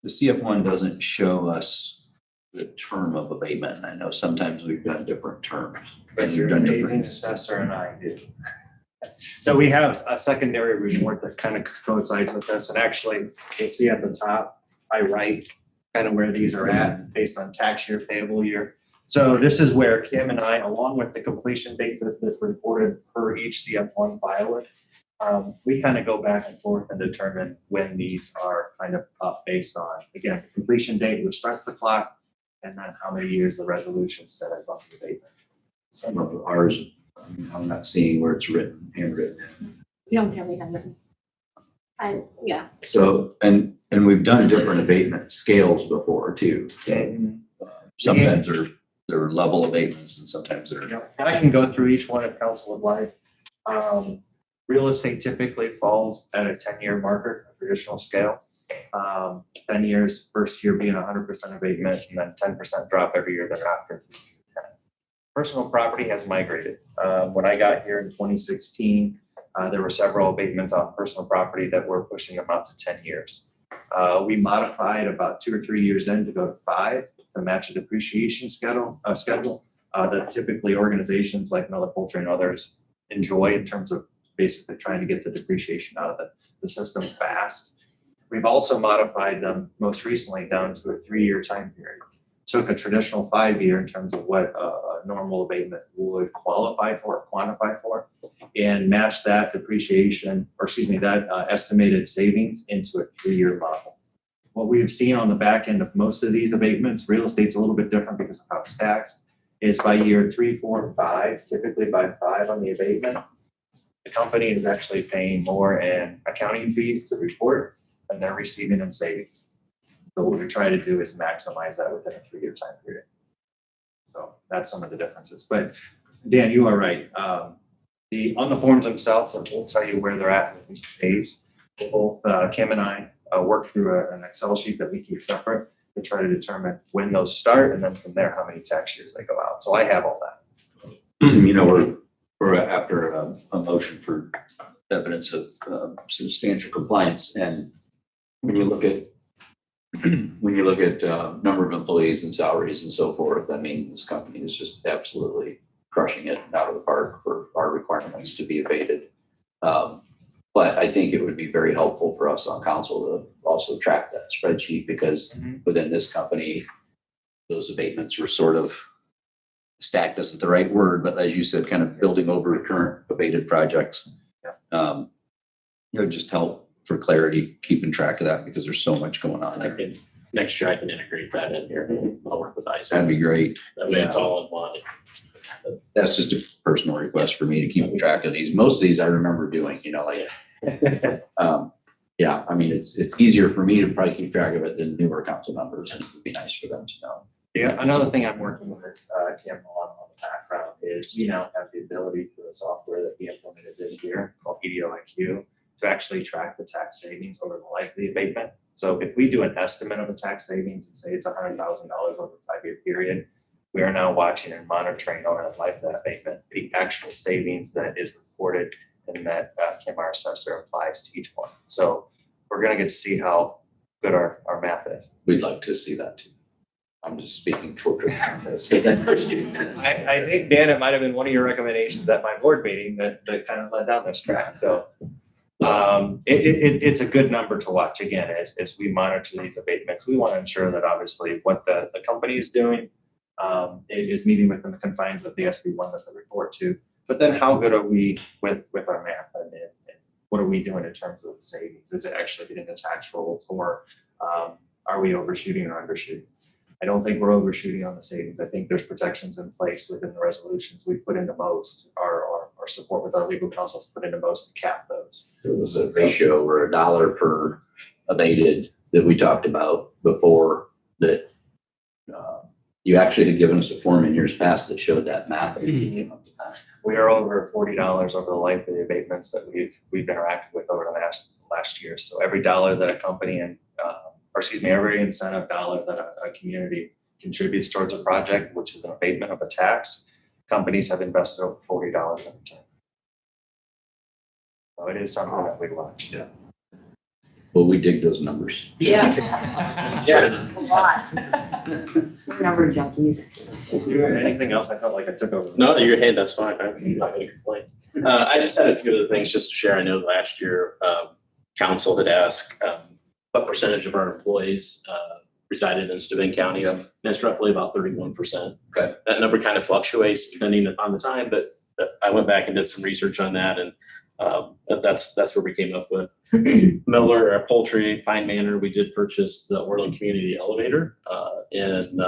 the CF1 doesn't show us the term of abatement. And I know sometimes we've done different terms. But you're an amazing assessor and I do. So we have a secondary report that kind of coincides with this. And actually, you'll see at the top, I write kind of where these are at based on tax year, payable year. So this is where Kim and I, along with the completion dates that's reported per each CF1 filer, we kind of go back and forth and determine when these are kind of up based on, again, the completion date, which starts the clock, and then how many years the resolution says on the abatement. Some of ours, I'm not seeing where it's handwritten. We don't have any handwritten. Yeah. So, and we've done different abatement scales before too. Sometimes they're level abatements and sometimes they're. And I can go through each one if council would like. Real estate typically falls at a 10-year marker, a traditional scale. 10 years, first year being 100% abatement, and then 10% drop every year thereafter. Personal property has migrated. When I got here in 2016, there were several abatements on personal property that were pushing them out to 10 years. We modified about 2 or 3 years in to go to 5 to match a depreciation schedule that typically organizations like Miller Poultry and others enjoy in terms of basically trying to get the depreciation out of the system fast. We've also modified them most recently down to a 3-year time period. Took a traditional 5-year in terms of what a normal abatement would qualify for, or quantify for, and matched that depreciation, or excuse me, that estimated savings into a 3-year model. What we've seen on the back end of most of these abatements, real estate's a little bit different because of how it's taxed, is by year 3, 4, and 5, typically by 5 on the abatement, the company is actually paying more in accounting fees to report than they're receiving in savings. So what we try to do is maximize that within a 3-year time period. So that's some of the differences. But Dan, you are right. On the forms themselves, we'll tell you where they're at with each page. Both Kim and I work through an Excel sheet that we keep separate to try to determine when those start, and then from there, how many tax years they go out. So I have all that. You know, we're after a motion for evidence of substantial compliance, and when you look at number of employees and salaries and so forth, I mean, this company is just absolutely crushing it out of the park for our requirements to be abated. But I think it would be very helpful for us on council to also track that spreadsheet, because within this company, those abatements were sort of stacked isn't the right word, but as you said, kind of building over current abated projects. It would just help for clarity, keeping track of that, because there's so much going on there. Next year I can integrate that in here. I'll work with Isaac. That'd be great. That way it's all in one. That's just a personal request for me to keep track of these. Most of these I remember doing, you know, like, yeah, I mean, it's easier for me to probably keep track of it than newer council members, and it would be nice for them to know. Yeah, another thing I'm working with Kim on the background is we now have the ability for the software that we implemented this year called EDOIQ to actually track the tax savings over the life of the abatement. So if we do an estimate of the tax savings and say it's $100,000 over a 5-year period, we are now watching and monitoring over the life of that abatement, the actual savings that is reported and that Kim, our assessor, applies to each one. So we're gonna get to see how good our math is. We'd like to see that too. I'm just speaking for. I think, Dan, it might have been one of your recommendations at my board meeting that kind of led down this track. So it's a good number to watch. Again, as we monitor these abatements, we want to ensure that obviously what the company is doing is meeting within the confines of the SB1 that they report to. But then how good are we with our math, and what are we doing in terms of the savings? Is it actually getting the tax rolls, or are we overshooting or undershooting? I don't think we're overshooting on the savings. I think there's protections in place within the resolutions we put into most, our support with our legal counsels put into most to cap those. There was a ratio or $1 per abated that we talked about before, that you actually had given us a form in years past that showed that math. We are over $40 over the life of the abatements that we've interacted with over the last year. So every dollar that a company every incentive dollar that a community contributes towards a project, which is an abatement of a tax, companies have invested over $40 in return. So it is something that we watch. Yeah. Well, we dig those numbers. Yes. Yeah. A lot. We're number junkies. Anything else? I felt like I took over. No, your hand, that's fine. I'm not gonna complain. I just had a few other things just to share. I know last year, council had asked what percentage of our employees resided in Steuben County, and it's roughly about 31%. Okay. That number kind of fluctuates depending on the time, but I went back and did some research on that, and that's where we came up with. Miller, Poultry, Pine Manor, we did purchase the Orland Community Elevator in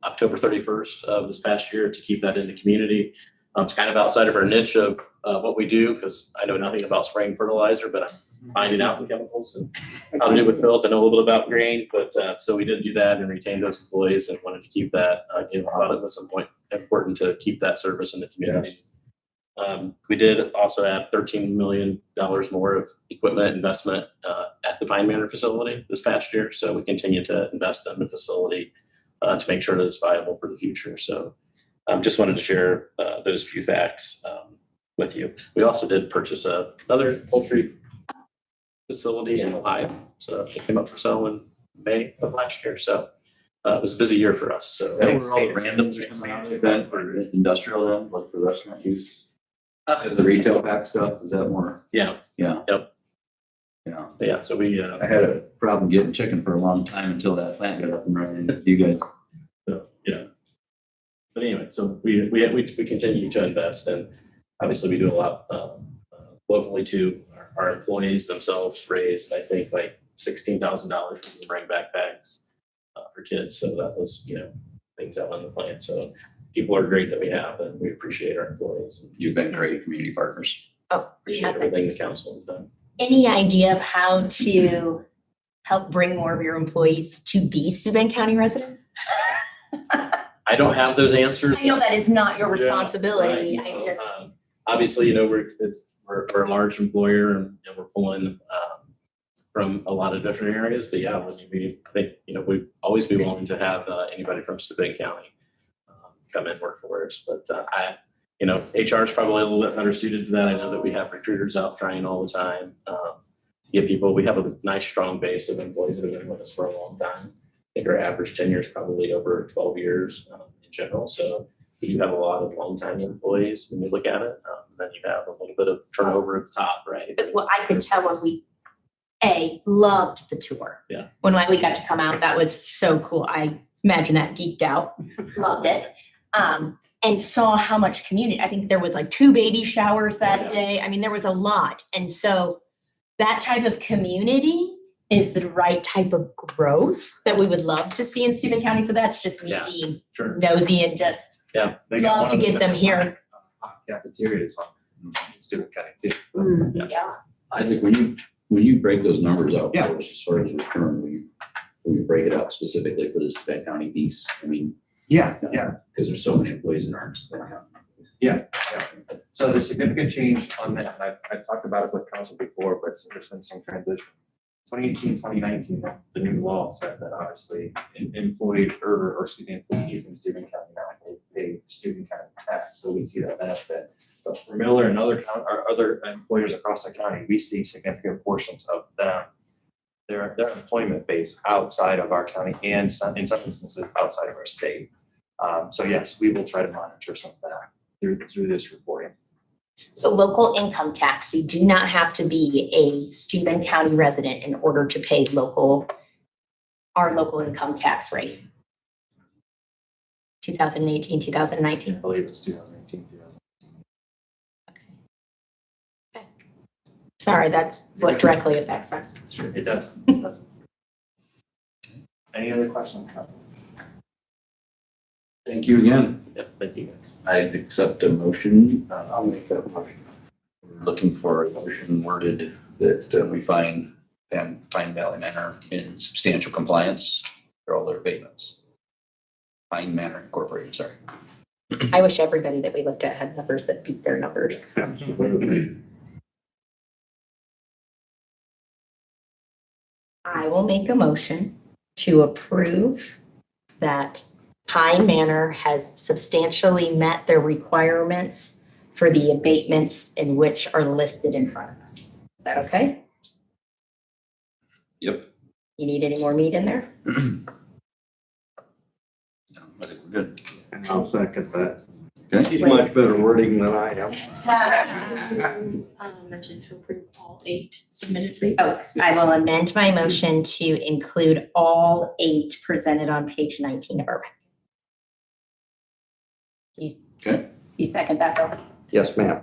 October 31st of this past year to keep that in the community. It's kind of outside of our niche of what we do, because I know nothing about spraying fertilizer, but I'm finding out the chemicals and how to do it with built. I know a little bit about grain, but so we did do that and retain those employees and wanted to keep that. I thought it was important to keep that service in the community. Yes. We did also add $13 million more of equipment investment at the Pine Manor facility this past year. So we continue to invest in the facility to make sure that it's viable for the future. So just wanted to share those few facts with you. We also did purchase another poultry facility in Ohio. So it came up for sale in May of last year. So it was a busy year for us. So That were all random then for industrial then, like for restaurant use? The retail pack stuff, is that more? Yeah, Yeah. Yep. Yeah. yeah, so we, I had a problem getting chicken for a long time until that plant got up and running. You guys, so, yeah. But anyway, so we continue to invest, and obviously we do a lot locally too. Our employees themselves raised, I think, like $16,000 from the bring back bags for kids. So that was, things out on the plant. So people are great that we have, and we appreciate our employees. you've been great community partners. Oh, Appreciate everything the council has done. any idea of how to help bring more of your employees to be Steuben County residents? I don't have those answers. I know that is not your responsibility. Right. I just, Obviously, we're a large employer, and we're pulling from a lot of different areas. But yeah, I think we'd always be willing to have anybody from Steuben County come and work for us. But HR is probably a little bit better suited to that. I know that we have recruiters out trying all the time to get people. We have a nice, strong base of employees that have been with us for a long time. I think our average tenure is probably over 12 years in general. So you have a lot of long-time employees when you look at it. Then you have a little bit of turnover at the top, right? well, I could tell when we, loved the tour. Yeah. When we got to come out, that was so cool. I imagine that geeked out, loved it. And saw how much community, I think there was like 2 baby showers that day. I mean, there was a lot. And so that type of community is the right type of growth that we would love to see in Steuben County. So that's just me being nosy and just love to get them here. Cafeterias in Steuben County too. Yeah. I think when you break those numbers out, for us, as far as return, when you break it out specifically for this Steuben County piece, I mean. Yeah. Because there's so many employees that aren't. Yeah. So the significant change on that, I've talked about it with council before, but there's been some transition. 2018, 2019, the new law said that obviously employees in Steuben County now pay Steuben County tax. So we see that benefit. But for Miller and other employers across the county, we see significant portions of them, their employment base outside of our county and in some instances outside of our state. So yes, we will try to monitor some of that through this reporting. So local income tax, you do not have to be a Steuben County resident in order to pay our local income tax rate. 2018, 2019. I believe it's 2018, 2019. Okay. Sorry, that's what directly affects us. Sure, it does. Any other questions? Thank you again. Yep, thank you. I accept a motion. I'll make that motion. We're looking for a motion worded that we find Pine Valley Manor in substantial compliance for all their abatements. Pine Manor Incorporated, sorry. I wish everybody that we looked at had numbers that beat their numbers. I will make a motion to approve that Pine Manor has substantially met their requirements for the abatements in which are listed in front of us. Is that okay? Yep. You need any more meat in there? No, I think we're good. I'll second that. Okay. Much better wording than I am. Mention to approve all 8 submitted. Oh, I will amend my motion to include all 8 presented on page 19 of our packet. Okay. You second that, Bill? Yes, ma'am.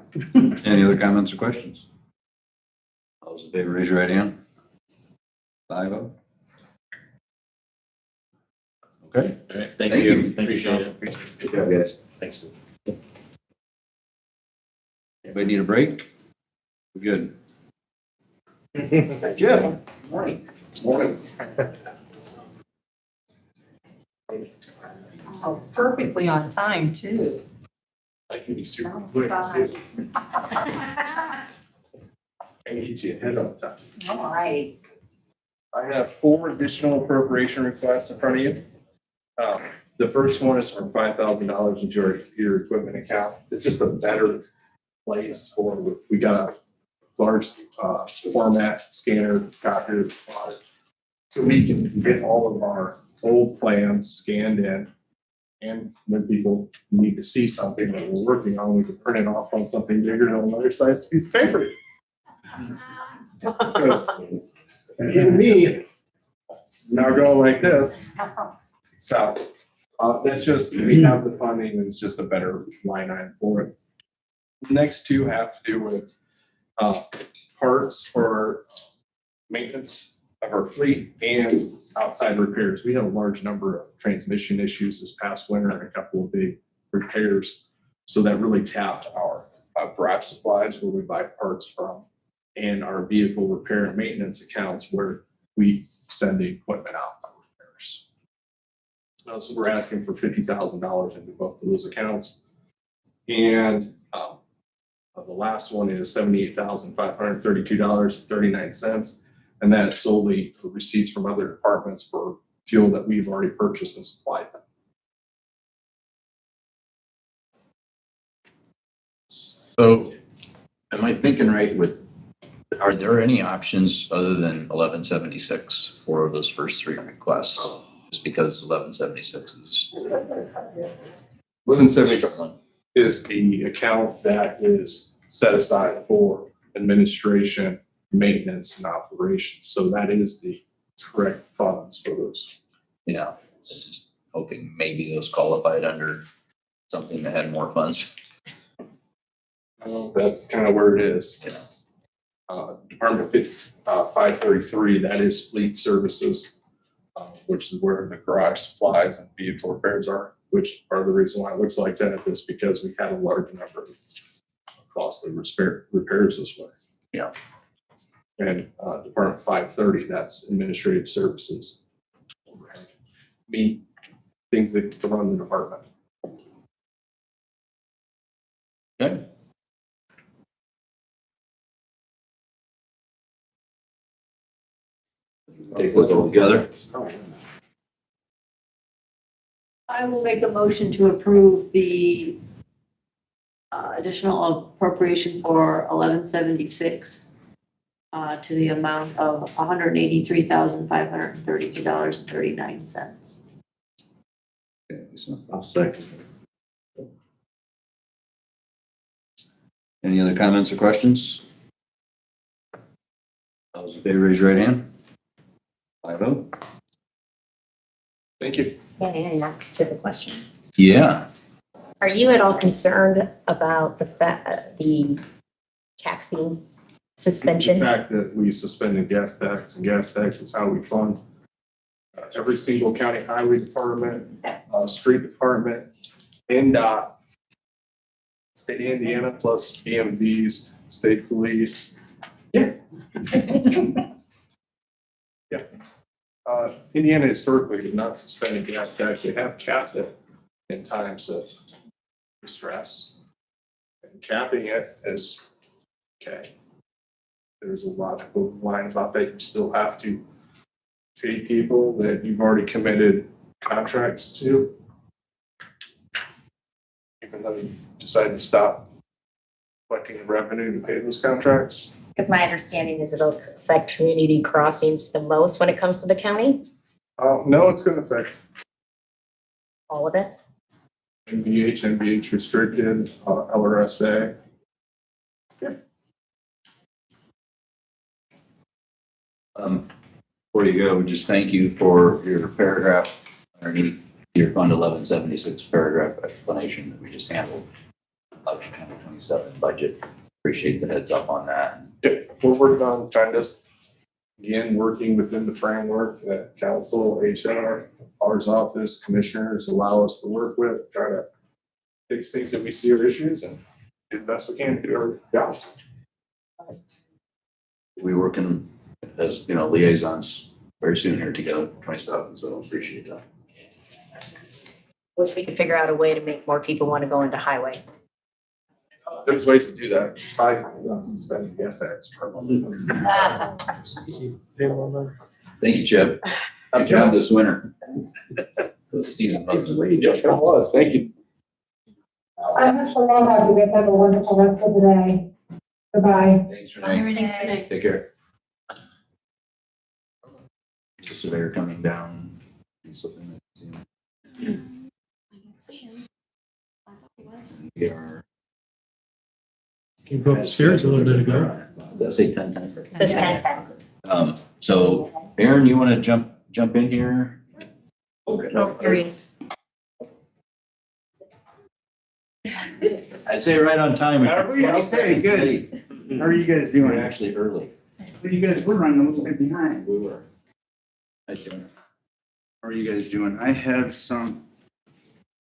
Any other comments or questions? All those in favor, raise your right hand. 5-0. Okay. All right, thank Thank you. you. Appreciate it. Good job, guys. Thanks. Anybody need a break? We're good. Jim. Morning. Morning. Oh, perfectly on time too. I can be super quick. Bye. I need you ahead of time. All right. I have 4 additional appropriation requests in front of you. The first one is for $5,000 into our computer equipment account. It's just a better place for, we got a large format scanner, copier, so we can get all of our old plans scanned in And when people need to see something that we're working on, we can print it off on something bigger than another size piece of paper. Because even me, now go like this. So, that's just, we have the funding, and it's just a better line item for it. The next two have to do with, parts for maintenance of our fleet and outside repairs. We had a large number of transmission issues this past winter and a couple of big repairs. So that really tapped our garage supplies where we buy parts from, and our vehicle repair and maintenance accounts where we send the equipment out for repairs. So we're asking for $50,000 into both of those accounts. And the last one is $78,532.39. And that is solely for receipts from other departments for fuel that we've already purchased and supplied them. So am I thinking right with, are there any options other than 1176 for those first three requests? Just because 1176 is. 1176 is the account that is set aside for administration, maintenance, and operations. So that is the correct funds for those. Yeah, just hoping maybe those qualified under something that had more funds. That's kind of where it is. It's Department 533, that is fleet services, which is where the garage supplies and vehicle repairs are, which are the reason why it looks like that is because we had a large number of costly repairs this way. Yeah. And Department 530, that's administrative services. Things that run the department. Okay. Take those all together. I will make a motion to approve the additional appropriation for 1176 to the amount of $183,532.39. Okay, so I'll second. Any other comments or questions? Those in favor, raise your right hand. 5-0. Thank you. May I ask you the question? Yeah. Are you at all concerned about the taxing suspension? The fact that we suspended gas tax, and gas tax is how we fund every single county highway department, street department, NDOT, state of Indiana, plus BMVs, state police. Yeah. Yeah. Indiana historically did not suspend gas tax. They have capped it in times of distress. And capping it is okay. There's a logical line about that. You still have to pay people that you've already committed contracts to, even though you decide to stop collecting the revenue to pay those contracts. Because my understanding is it'll affect community crossings the most when it comes to the county, No, it's going to affect all of it. NVH restricted, LRSA. Before you go, just thank you for your paragraph underneath your Fund 1176 paragraph explanation that we just handled. Election 2027 budget. Appreciate the heads up on that. Yep, we're working on trying to, again, working within the framework that council, HR, ours office, commissioners allow us to work with, try to fix things that we see are issues and do the best we can to do our job. We working as, liaisons very soon here together, 27, so appreciate that. Wish we could figure out a way to make more people want to go into highway. There's ways to do that. Probably not suspending gas tax. Thank you, Chip. Good job this winter. The season was. It was, thank you. I have to log out. You guys have a wonderful rest of the day. Goodbye. Thanks, Renee. Take care. Is the surveyor coming down? We are. Came up the stairs a little bit ago. Let's say 10:10. Says 10:10. So Aaron, you want to jump in here? Oh, here he is. I'd say right on time. Are we? Okay, good. How are you guys doing? We're actually early. Well, you guys were running a little bit behind. We were. I don't. How are you guys doing? I have some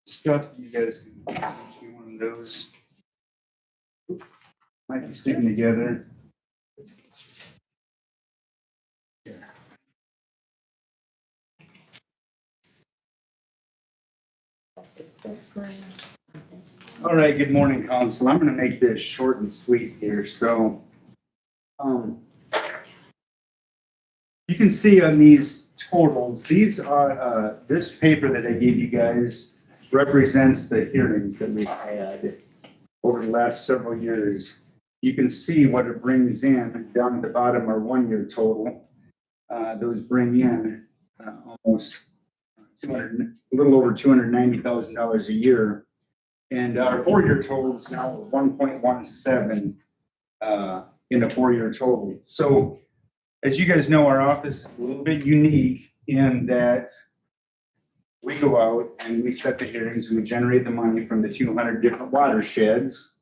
stuff you guys can do one of those. Might be sticking together. It's this one. This. All right, good morning, council. I'm gonna make this short and sweet here, so. You can see on these totals, these are, this paper that I gave you guys represents the hearings that we've had over the last several years. You can see what it brings in down at the bottom, our 1-year total. Those bring in almost a little over $290,000 a year. And our 4-year total is now 1.17 in a 4-year total. So as you guys know, our office is a little bit unique in that we go out and we set the hearings, we generate the money from the 200 different watersheds.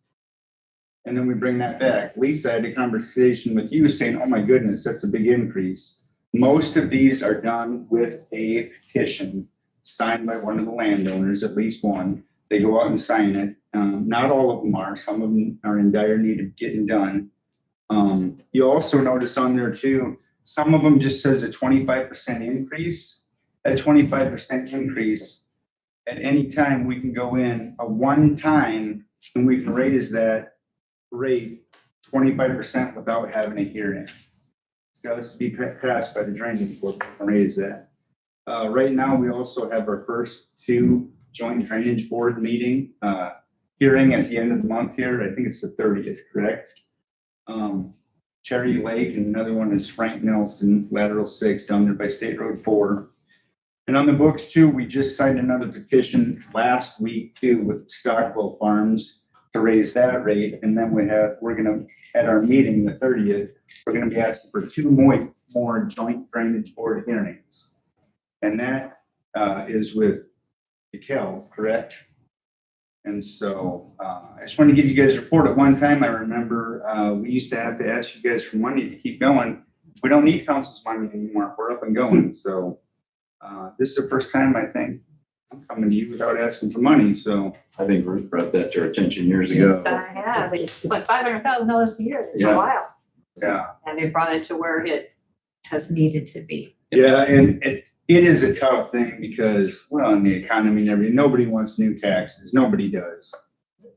And then we bring that back. Lisa had a conversation with you saying, oh my goodness, that's a big increase. Most of these are done with a petition signed by one of the landowners, at least one. They go out and sign it. Not all of them are. Some of them are in dire need of getting done. You'll also notice on there too, some of them just says a 25% increase. At 25% increase, at any time we can go in a one time and we can raise that rate 25% without having a hearing. It's got to be passed by the drainage board to raise that. Right now, we also have our first 2 joint drainage board meeting hearing at the end of the month here. I think it's the 30th, correct? Cherry Lake, and another one is Frank Nelson, lateral 6 down there by State Road 4. And on the books too, we just signed another petition last week too with Stockwell Farms to raise that rate. And then we're gonna, at our meeting, the 30th, we're gonna be asking for 2 more joint drainage board hearings. And that is with the Cal, correct? And so I just want to give you guys a report. At one time, I remember we used to have to ask you guys for money to keep going. We don't need council's money anymore. We're up and going. So this is the first time I think I'm coming to you without asking for money. So I think Ruth brought that to our attention years ago. Yes, I have. It's like $500,000 a year. It's a Yeah. while. yeah. And they brought it to where it has needed to be. Yeah, and it is a tough thing because, well, in the economy and everything, nobody wants new taxes. Nobody does.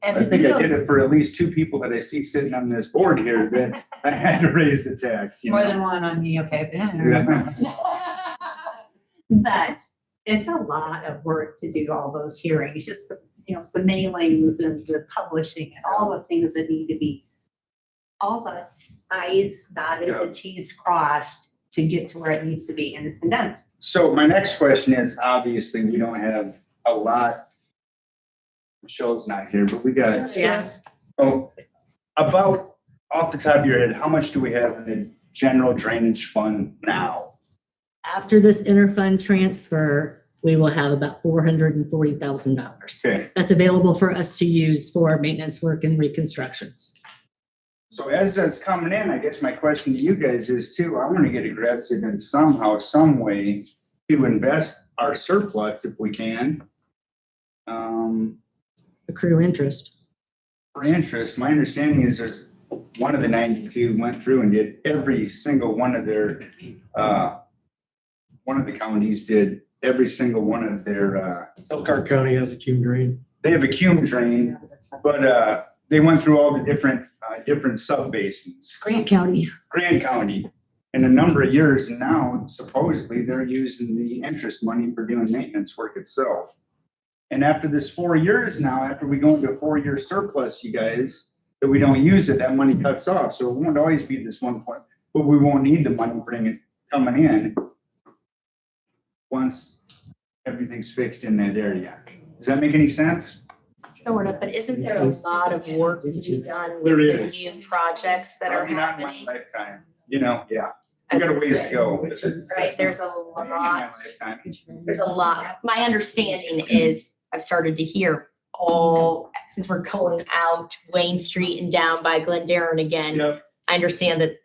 And I think I did it for at least 2 people that I see sitting on this board here that I had to raise the tax. You More know? than one on me, okay. Yeah. But it's a lot of work to do all those hearings, just, the mailings and the publishing and all the things that need to be, all the i's dotted, Yeah. the t's crossed to get to where it needs to be, and it's been done. So my next question is, obviously, we don't have a lot. Michelle's not here, but we got, Yes. oh, about off the top of your head, how much do we have in the general drainage fund now? After this interfund transfer, we will have about $440,000. Okay, That's available for us to use for maintenance work and reconstructions. so as that's coming in, I guess my question to you guys is too, I want to get aggressive in somehow, some way to invest our surplus if we can. Accrue interest. For interest, my understanding is there's one of the 92 went through and did every single one of their, one of the counties did every single one of their, Elkhart County has a cume drain. they have a cume drain, but they went through all the different sub-basins. Grant County. Grand County in a number of years, and now supposedly they're using the interest money for doing maintenance work itself. And after this 4 years now, after we go into a 4-year surplus, you guys, that we don't use it, that money cuts off. So it won't always be this 1 point, but we won't need the money coming in once everything's fixed in that area. Does that make any sense? Sort of, but isn't there a lot of work to be done There with the is. new projects that are Probably not in my happening? lifetime, you know, yeah. We got a ways to go. Right, there's a lot, there's a lot. My understanding is, I've started to hear since we're going out Wayne Street and down by Glendarren again. Yep. I understand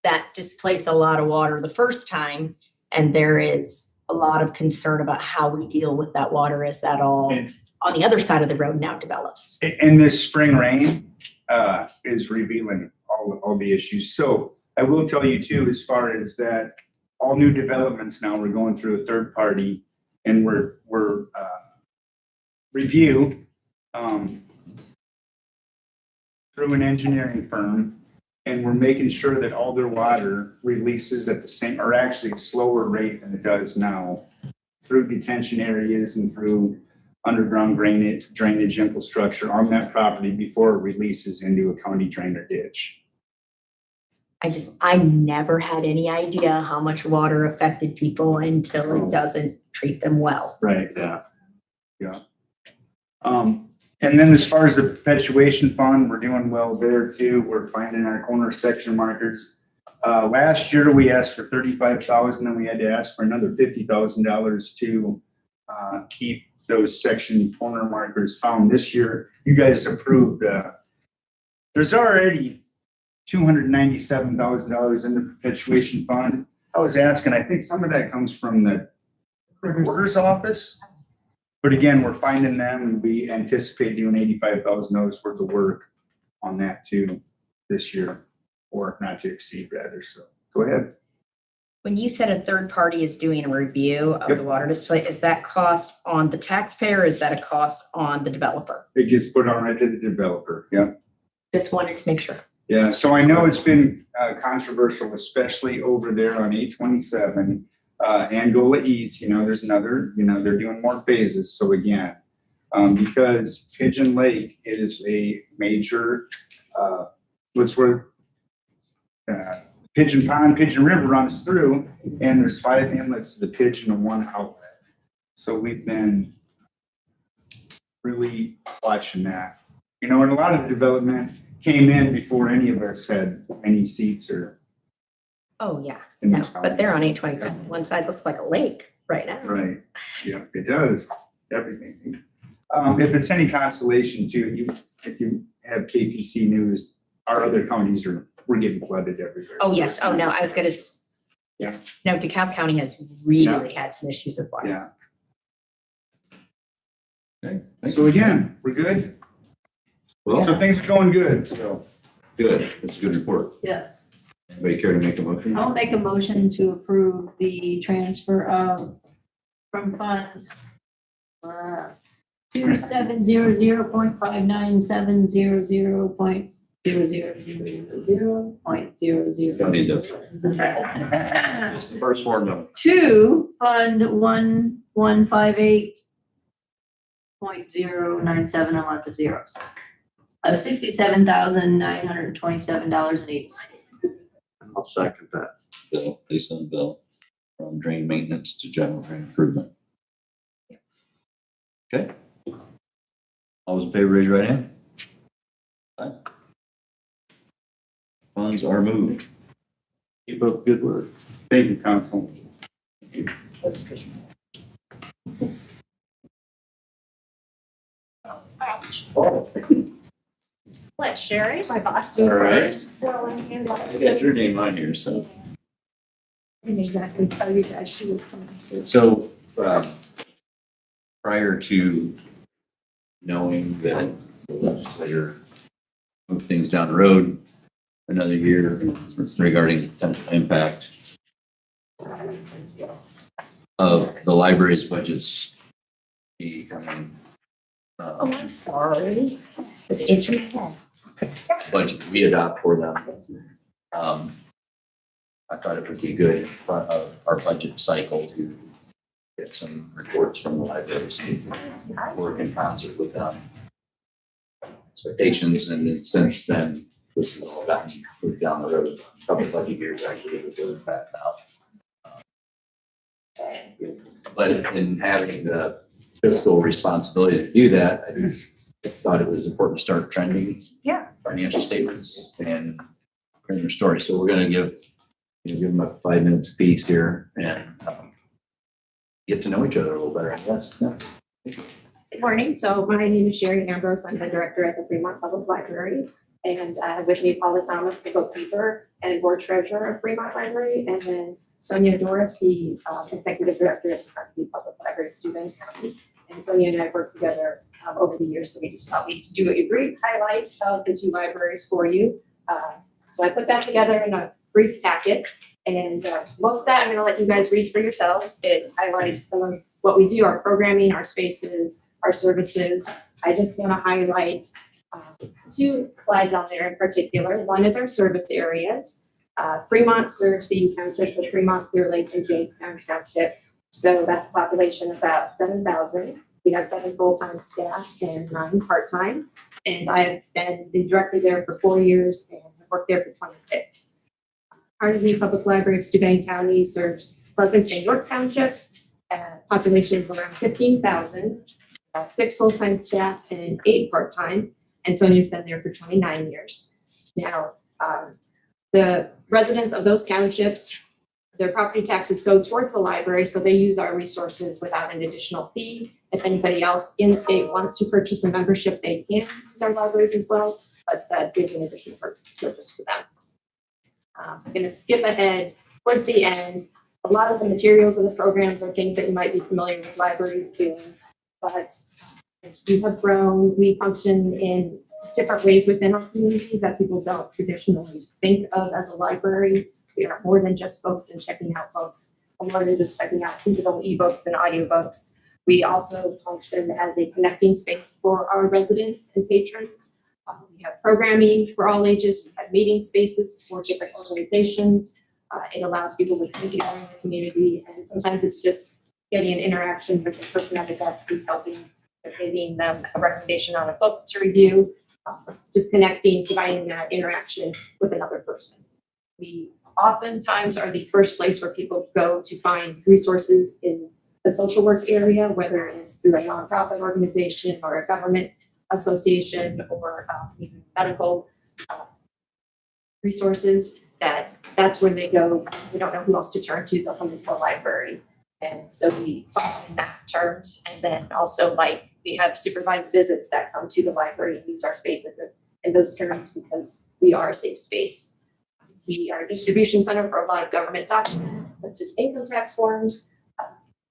that displaced a lot of water the first time, and there is a lot of concern about how we deal with that water as that all on the other side of the road now develops. And this spring rain is revealing all the issues. So I will tell you too, as far as that, all new developments now, we're going through a third party and we're review through an engineering firm. And we're making sure that all their water releases at the same, or actually a slower rate than it does now, through detention areas and through underground drainage infrastructure on that property before it releases into a county drain or ditch. I never had any idea how much water affected people until it doesn't treat them well. Right, yeah. Yeah. And then as far as the perpetuation fund, we're doing well there too. We're finding our corner section markers. Last year we asked for 35,000 and we had to ask for another $50,000 to keep those section corner markers found. This year, you guys approved, there's already $297,000 in the perpetuation fund. I was asking, I think some of that comes from the recorder's office. But again, we're finding them and we anticipate doing $85,000 worth of work on that too this year, or not to exceed rather. So go ahead. When you said a third party is doing a review of the water display, is that cost on the taxpayer or is that a cost on the developer? It gets put on right to the developer. Yeah. Just wanted to make sure. Yeah. So I know it's been controversial, especially over there on 827. Angola East, there's another, they're doing more phases. So again, because Pigeon Lake is a major, Pigeon Pond, Pigeon River runs through, and there's 5 inlets to the Pigeon and 1 outlet. So we've been really watching that. And a lot of the development came in before any of us had any seats or. Oh, yeah, no, but they're on 827. One side looks like a lake right now. Right, yeah, it does, everything. If it's any consolation too, if you have KPC News, our other counties we're getting flooded everywhere. Oh, yes, oh, no, I was gonna, yes, no, DeKalb County has really had some issues with water. Yeah. Okay. So again, we're good? Well, So things are going good, so. good. That's a good report. Yes. Anybody care to make a motion? I'll make a motion to approve the transfer from funds 2700.597000.0000.00. Don't need those. It's the first one, no. To fund 1158.097 and lots of zeros of $67,927.80. I'll second that. Bill, based on bill, from drain maintenance to general drain improvement. Okay. All those in favor, raise your right hand. Aye. Funds are moved. Keep up good work. Thank you, Council. What, Sherry, my boss? All right. Well, I got your name on here, so. I didn't exactly tell you guys she was coming to. So, prior to knowing that the legislature moved things down the road another year regarding potential impact of the library's budgets becoming Oh, I'm sorry. It's itchy head. budget we adopt for them. I thought it would be good in front of our budget cycle to get some reports from the libraries, work in concert with them. Expectations, and then since then, this has all gotten moved down the road. A couple of budget years actually, it goes back now. But in having the fiscal responsibility to do that, I just thought it was important to start trending. Yeah. Financial statements and bring their story. So we're gonna give them a 5 minutes apiece here and get to know each other a little better, I guess. Yeah. Good morning. So my name is Sherry Ambrose. I'm the director at the Fremont Public Library. And with me, Paula Thomas, the bookkeeper and board treasurer of Fremont Library. And then Sonia Doris, the executive director at the Kentucky Public Library of Steuben County. And Sonia and I have worked together over the years. So we just thought we'd do a brief highlight of the two libraries for you. So I put that together in a brief packet. And most of that, I'm going to let you guys read for yourselves. It highlights some of what we do, our programming, our spaces, our services. I just want to highlight two slides on there in particular. One is our service areas. Fremont serves the townships of Fremont, Clear Lake, and Jamestown Township. So that's a population of about 7,000. We have 7 full-time staff and 9 part-time. And I have been the director there for 4 years and worked there for 26. Carnegie Public Library of Steuben County serves Pleasant and York Townships, population of around 15,000, 6 full-time staff and 8 part-time. And Sonia's been there for 29 years. Now, the residents of those townships, their property taxes go towards the library, so they use our resources without an additional fee. If anybody else in the state wants to purchase a membership, they can use our libraries as well, but that gives an additional purchase for them. I'm going to skip ahead towards the end. A lot of the materials of the programs are things that you might be familiar with libraries doing, but as we have grown, we function in different ways within our communities that people don't traditionally think of as a library. We are more than just books and checking out books, more than just checking out digital ebooks and audiobooks. We also function as a connecting space for our residents and patrons. We have programming for all ages. We have meeting spaces for different organizations. It allows people to come together in the community, and sometimes it's just getting an interaction with the person at the desk who's helping, giving them a recommendation on a book to review, just connecting, providing that interaction with another person. We oftentimes are the first place where people go to find resources in the social work area, whether it's through a nonprofit organization or a government association or even medical resources. That's where they go. We don't know who else to turn to. They'll come into the library. And so we follow in that terms. And then also, like, we have supervised visits that come to the library and use our space in those terms because we are a safe space. We are a distribution center for a lot of government documents, such as income tax forms,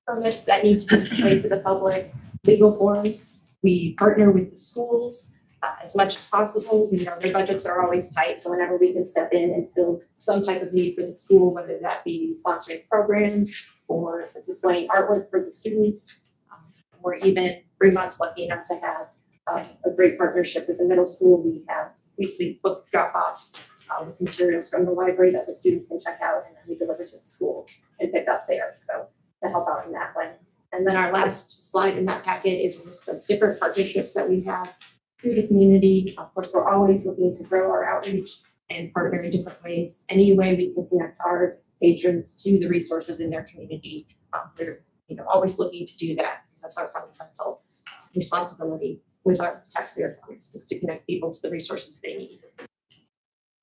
permits that need to be displayed to the public, legal forms. We partner with the schools as much as possible. We know their budgets are always tight, so whenever we can step in and fill some type of need for the school, whether that be sponsoring programs or displaying artwork for the students, or even Fremont's lucky enough to have a great partnership with the middle school. We have weekly book drop-offs with materials from the library that the students can check out, and then we deliver to the schools and pick up there. So to help out in that way. And then our last slide in that packet is the different partnerships that we have through the community. Of course, we're always looking to grow our outreach and partner in different ways. Any way we can connect our patrons to the resources in their community, we're always looking to do that because that's our fundamental responsibility with our taxpayer funds, is to connect people to the resources they need.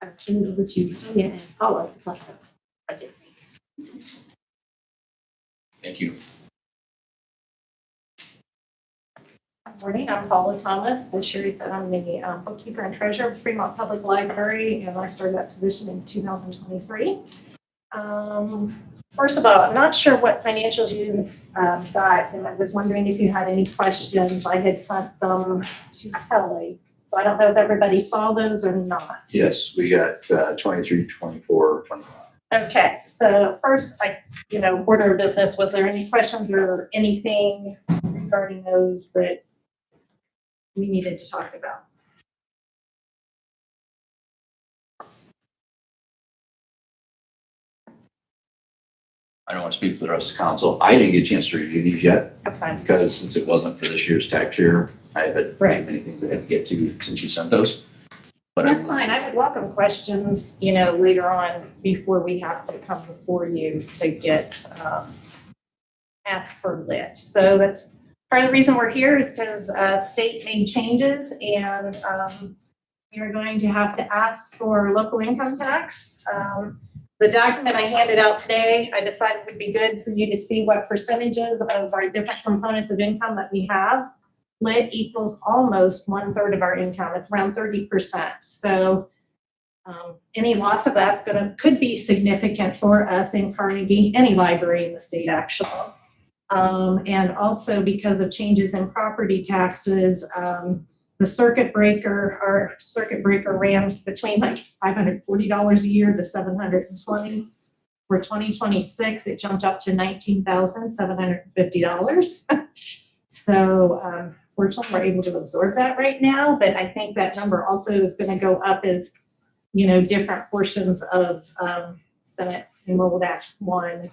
I'm turning it over to Sonia and Paula to talk about budgets. Thank you. Good morning, I'm Paula Thomas. As Sherry said, I'm the bookkeeper and treasurer of Fremont Public Library, and I started that position in 2023. First of all, I'm not sure what financials you got, and I was wondering if you had any questions. I had sent them to Kelly, so I don't know if everybody saw those or not. Yes, we got 23, 24, 25. Okay, so first, order of business, was there any questions or anything regarding those that we needed to talk about? I don't want to speak for the rest of the council. I didn't get a chance to review these yet. Okay. Because since it wasn't for this year's tax year, I had many things I had to get to since you sent those. But That's fine. I would welcome questions, later on before we have to come before you to get asked for lit. So that's Part of the reason we're here is because state made changes and we are going to have to ask for local income tax. The document I handed out today, I decided would be good for you to see what percentages of our different components of income that we have. Lit equals almost 1/3 of our income. It's around 30%. So any loss of that's could be significant for us in Carnegie, any library in the state actually. And also because of changes in property taxes, the circuit breaker, our circuit breaker ran between like $540 a year to $720. For 2026, it jumped up to $19,750. So fortunately, we're able to absorb that right now, but I think that number also is going to go up as, you know, different portions of Senate Enrolled Act 1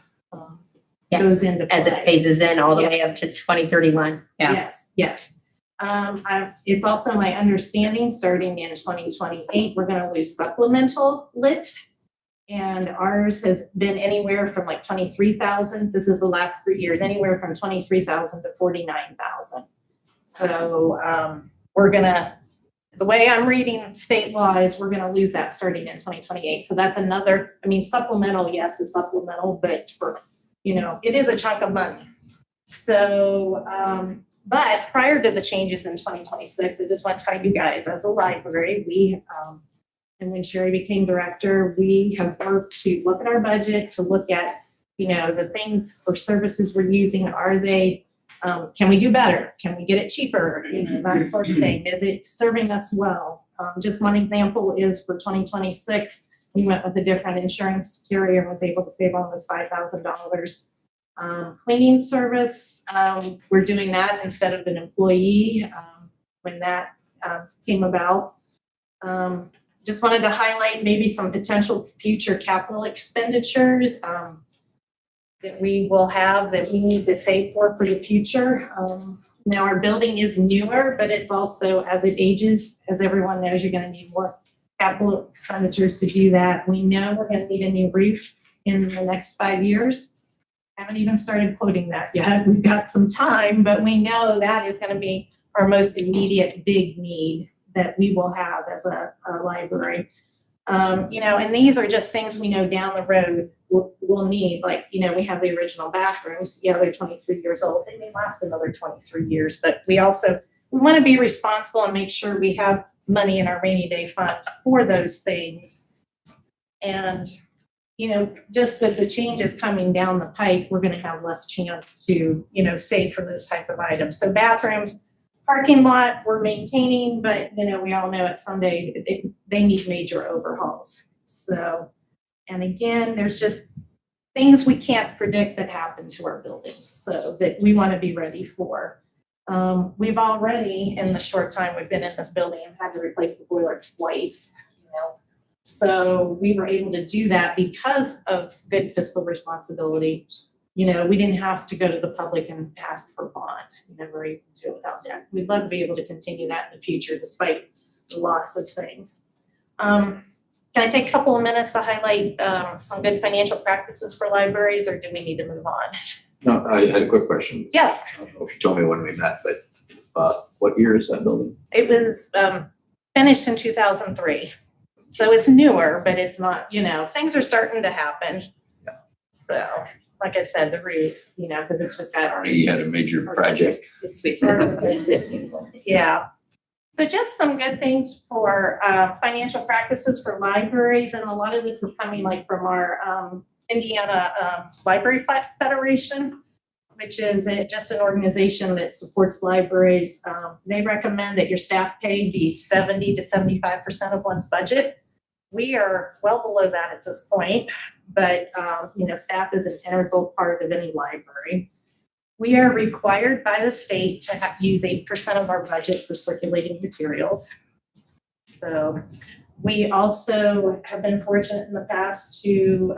goes into play. As it phases in all the way up to 2031. Yeah. Yes. It's also my understanding, starting in 2028, we're going to lose supplemental lit. And ours has been anywhere from like 23,000. This is the last 3 years, anywhere from 23,000 to 49,000. So the way I'm reading state law is we're going to lose that starting in 2028. So that's another, I mean, supplemental, yes, is supplemental, but for, you know, it is a chunk of money. So, but prior to the changes in 2026, I just want to tell you guys, as a library, and when Sherry became director, we have worked to look at our budget, to look at, you know, the things or services we're using. Are they, can we do better? Can we get it cheaper? You know, that sort of thing. Is it serving us well? Just one example is for 2026, we went with a different insurance carrier and was able to save almost $5,000. Cleaning service, we're doing that instead of an employee when that came about. Just wanted to highlight maybe some potential future capital expenditures that we will have that we need to save for the future. Now our building is newer, but it's also, as it ages, as everyone knows, you're going to need more capital expenditures to do that. We know we're going to need a new roof in the next 5 years. Haven't even started quoting that yet. We've got some time, but we know that is going to be our most immediate big need that we will have as a library. You know, and these are just things we know down the road we'll need. Like, you know, we have the original bathrooms. Yeah, they're 23 years old. They may last another 23 years, but we want to be responsible and make sure we have money in our rainy day fund for those things. And you know, just with the changes coming down the pike, we're going to have less chance to, you know, save for those type of items. So bathrooms, parking lot, we're maintaining, but, you know, we all know it someday they need major overhauls. So, and again, there's just things we can't predict that happen to our buildings, so that we want to be ready for. We've already, in the short time we've been in this building, had to replace the boiler twice, you know. So we were able to do that because of good fiscal responsibility. You know, we didn't have to go to the public and ask for bond. We never even do it without that. We'd love to be able to continue that in the future despite the loss of things. Can I take a couple of minutes to highlight some good financial practices for libraries, or do we need to move on? No, I had a quick question. Yes. I don't know if you told me when we met, but what year is that building? It was finished in 2003. So it's newer, but it's not, you know, things are starting to happen. Yeah. So, like I said, the roof, you know, because it's just got. You had a major project. Yeah. So just some good things for financial practices for libraries, and a lot of this is coming like from our Indiana Library Federation, which is just an organization that supports libraries. They recommend that your staff pay be 70 to 75% of one's budget. We are well below that at this point, but you know, staff is an integral part of any library. We are required by the state to use 8% of our budget for circulating materials. So we also have been fortunate in the past to,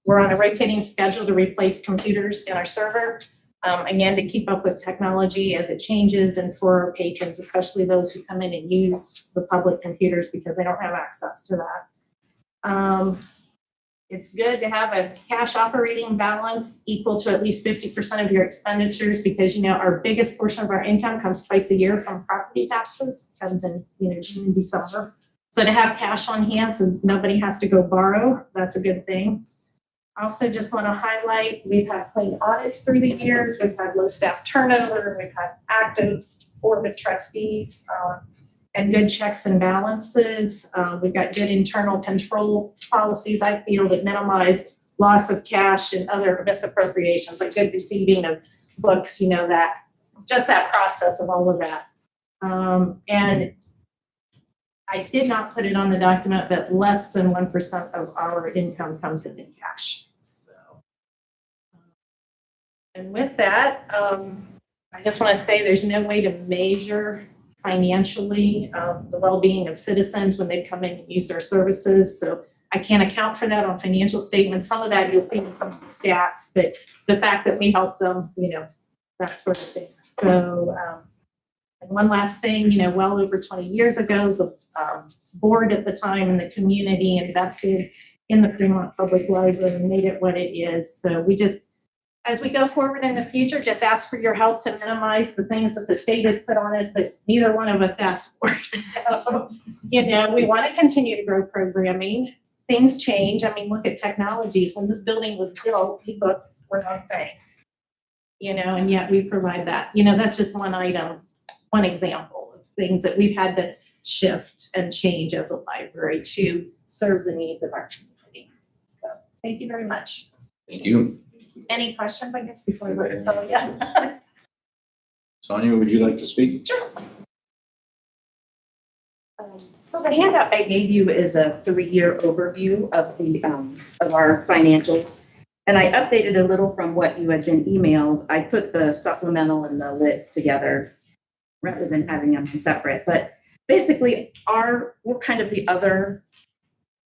we're on a rotating schedule to replace computers in our server. Again, to keep up with technology as it changes, and for our patrons, especially those who come in and use the public computers because they don't have access to that. It's good to have a cash operating balance equal to at least 50% of your expenditures because, you know, our biggest portion of our income comes twice a year from property taxes, comes in, you know, June and December. So to have cash on hand so nobody has to go borrow, that's a good thing. I also just want to highlight, we've had clean audits through the years, we've had low staff turnover, we've had active board of trustees, and good checks and balances. We've got good internal control policies, I feel, that minimize loss of cash and other misappropriations, like good receiving of books, you know, that, just that process of all of that. And I did not put it on the document, but less than 1% of our income comes in cash. So, and with that, I just want to say there's no way to measure financially the well-being of citizens when they come in and use their services. So I can't account for that on financial statements. Some of that you'll see in some of the stats, but the fact that we helped them, you know, that sort of thing. So, and one last thing, you know, well over 20 years ago, the board at the time and the community invested in the Fremont Public Library and made it what it is. So we just, as we go forward in the future, just ask for your help to minimize the things that the state has put on us that neither one of us asked for. So, you know, we want to continue to grow programming. Things change. I mean, look at technology. When this building was built, ebooks were no thing. You know, and yet we provide that. You know, that's just one item, one example of things that we've had to shift and change as a library to serve the needs of our community. So thank you very much. Thank you. Any questions, I guess, before we go? So, yeah. Sonia, would you like to speak? Sure. So the handout I gave you is a 3-year overview of the of our financials. And I updated a little from what you had been emailed. I put the supplemental and the lit together rather than having them separate. But basically, we're kind of the other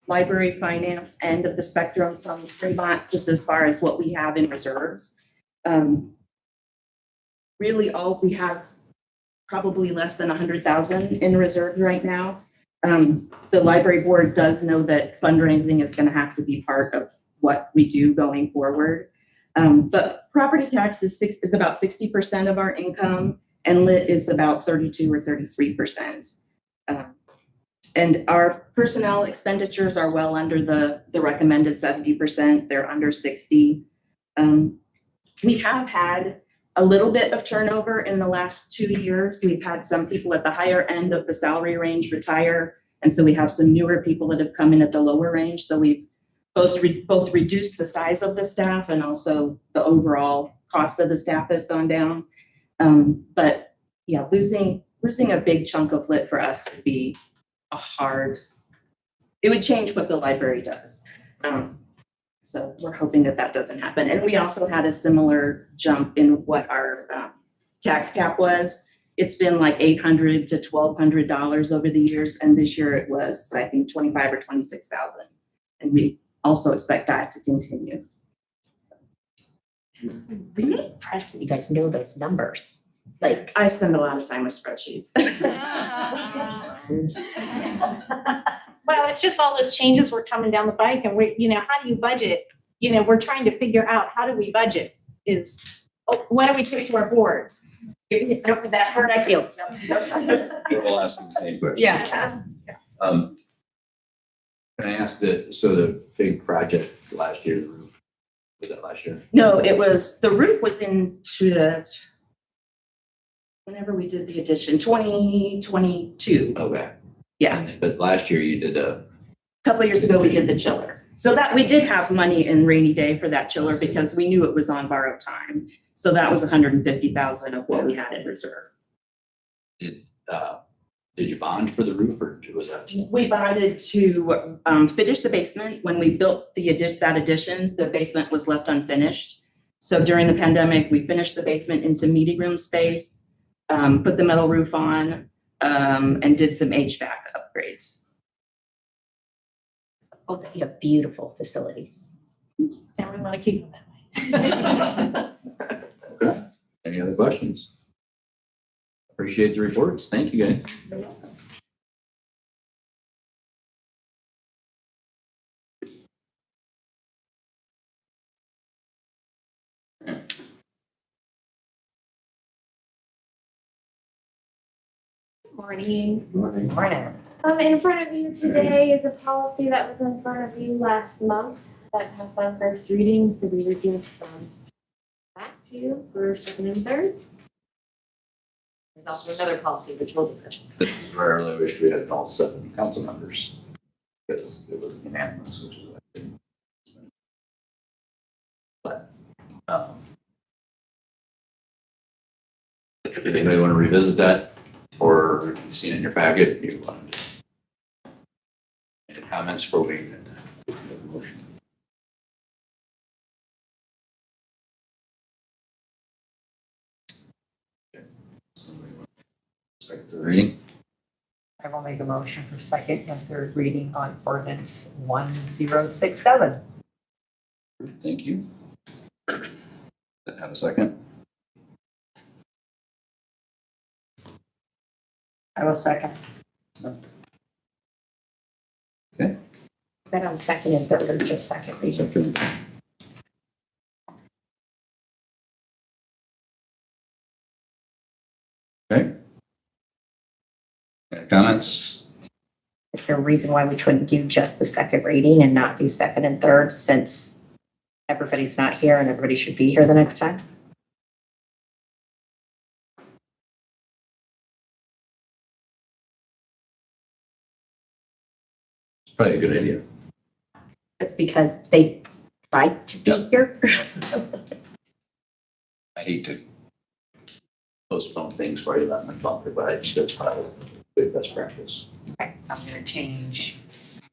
library finance end of the spectrum from Fremont, just as far as what we have in reserves. Really, all we have probably less than 100,000 in reserves right now. The library board does know that fundraising is going to have to be part of what we do going forward. But property tax is about 60% of our income, and lit is about 32 or 33%. And our personnel expenditures are well under the recommended 70%. They're under 60. We have had a little bit of turnover in the last 2 years. We've had some people at the higher end of the salary range retire. And so we have some newer people that have come in at the lower range. So we've both reduced the size of the staff and also the overall cost of the staff has gone down. But yeah, losing a big chunk of lit for us would be it would change what the library does. So we're hoping that doesn't happen. And we also had a similar jump in what our tax cap was. It's been like $800 to $1,200 over the years. And this year it was, I think, 25 or 26,000. And we also expect that to continue. So. I'm really impressed that you guys know those numbers. Like, I spend a lot of time with spreadsheets. Well, it's just all those changes were coming down the pike and we, you know, how do you budget? You know, we're trying to figure out how do we budget what do we do to our boards? That hurt, I feel. We're all asking the same question. Yeah. Can I ask the big project last year, the roof, was that last year? No, the roof was whenever we did the addition, 2022. Okay. Yeah. But last year you did a couple of years ago, we did the chiller. So that we did have money in rainy day for that chiller because we knew it was on borrowed time. So that was 150,000 of what we had in reserve. Did you bond for the roof or was that? We bonded to finish the basement. When we built that addition, the basement was left unfinished. So during the pandemic, we finished the basement into meeting room space, put the metal roof on, and did some HVAC upgrades. Both of you have beautiful facilities. And we want to keep them that way. Okay. Any other questions? Appreciate the reports. Thank you, guys. Morning. Morning. In front of you today is a policy that was in front of you last month that passed on first reading, so we would give back to you for second and third. There's also another policy which we'll discuss. This is where I really wish we had all 7 council members. Because it was unanimous, which is what I think. But, if anybody want to revisit that, or you've seen it in your packet, you want to any comments before we make the motion? Okay. Somebody want to start the reading? I will make a motion for second and third reading on ordinance 1067. Thank you. Have a second? I will second. Okay. Said on second and third, or just second reading? Second. Okay. Any comments? Is there a reason why we couldn't do just the second reading and not do second and third, since everybody's not here and everybody should be here the next time? It's probably a good idea. It's because they tried to be here. I hate to postpone things for you, let them bump it, but I just, that's probably good best practice. Okay, so I'm gonna change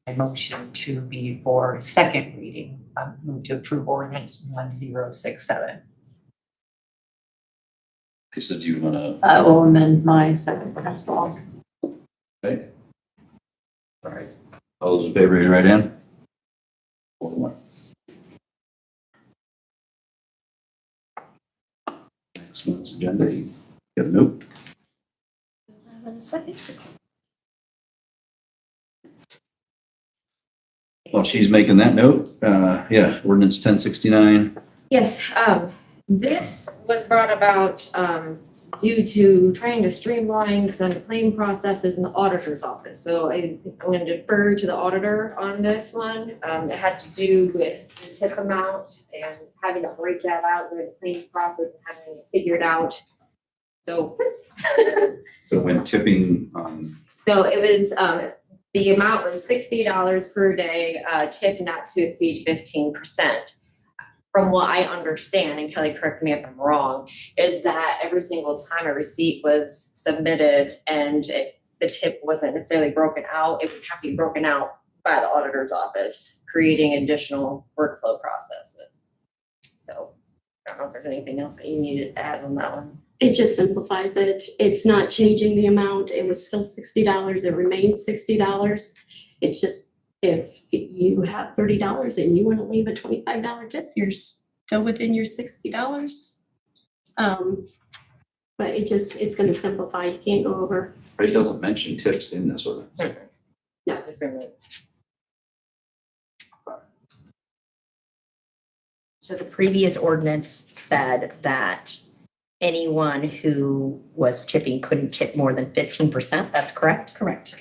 my motion to be for second reading. Move to approve ordinance 1067. So do you want to? I will amend my second as well. Okay. All right. All those in favor, raise your right hand. 4-1. Next month's agenda, you got a note? Have a second. While she's making that note, yeah, ordinance 1069. Yes, this was brought about, due to trying to streamline some claim processes in the auditor's office. So I'm going to defer to the auditor on this one. It had to do with the tip amount and having to break that out with the claims process and having it figured out. So. So when tipping, So it was, the amount was $60 per day, tip not to exceed 15%. From what I understand, and Kelly, correct me if I'm wrong, is that every single time a receipt was submitted and the tip wasn't necessarily broken out, it would have to be broken out by the auditor's office, creating additional workflow processes. So I don't know if there's anything else that you needed to add on that one. It just simplifies it. It's not changing the amount. It was still $60. It remains $60. It's just if you have $30 and you want to leave a $25 tip, you're still within your $60. But it's going to simplify. You can't go over. but it doesn't mention tips in this ordinance. No, just remove. So the previous ordinance said that anyone who was tipping couldn't tip more than 15%, that's correct? Correct.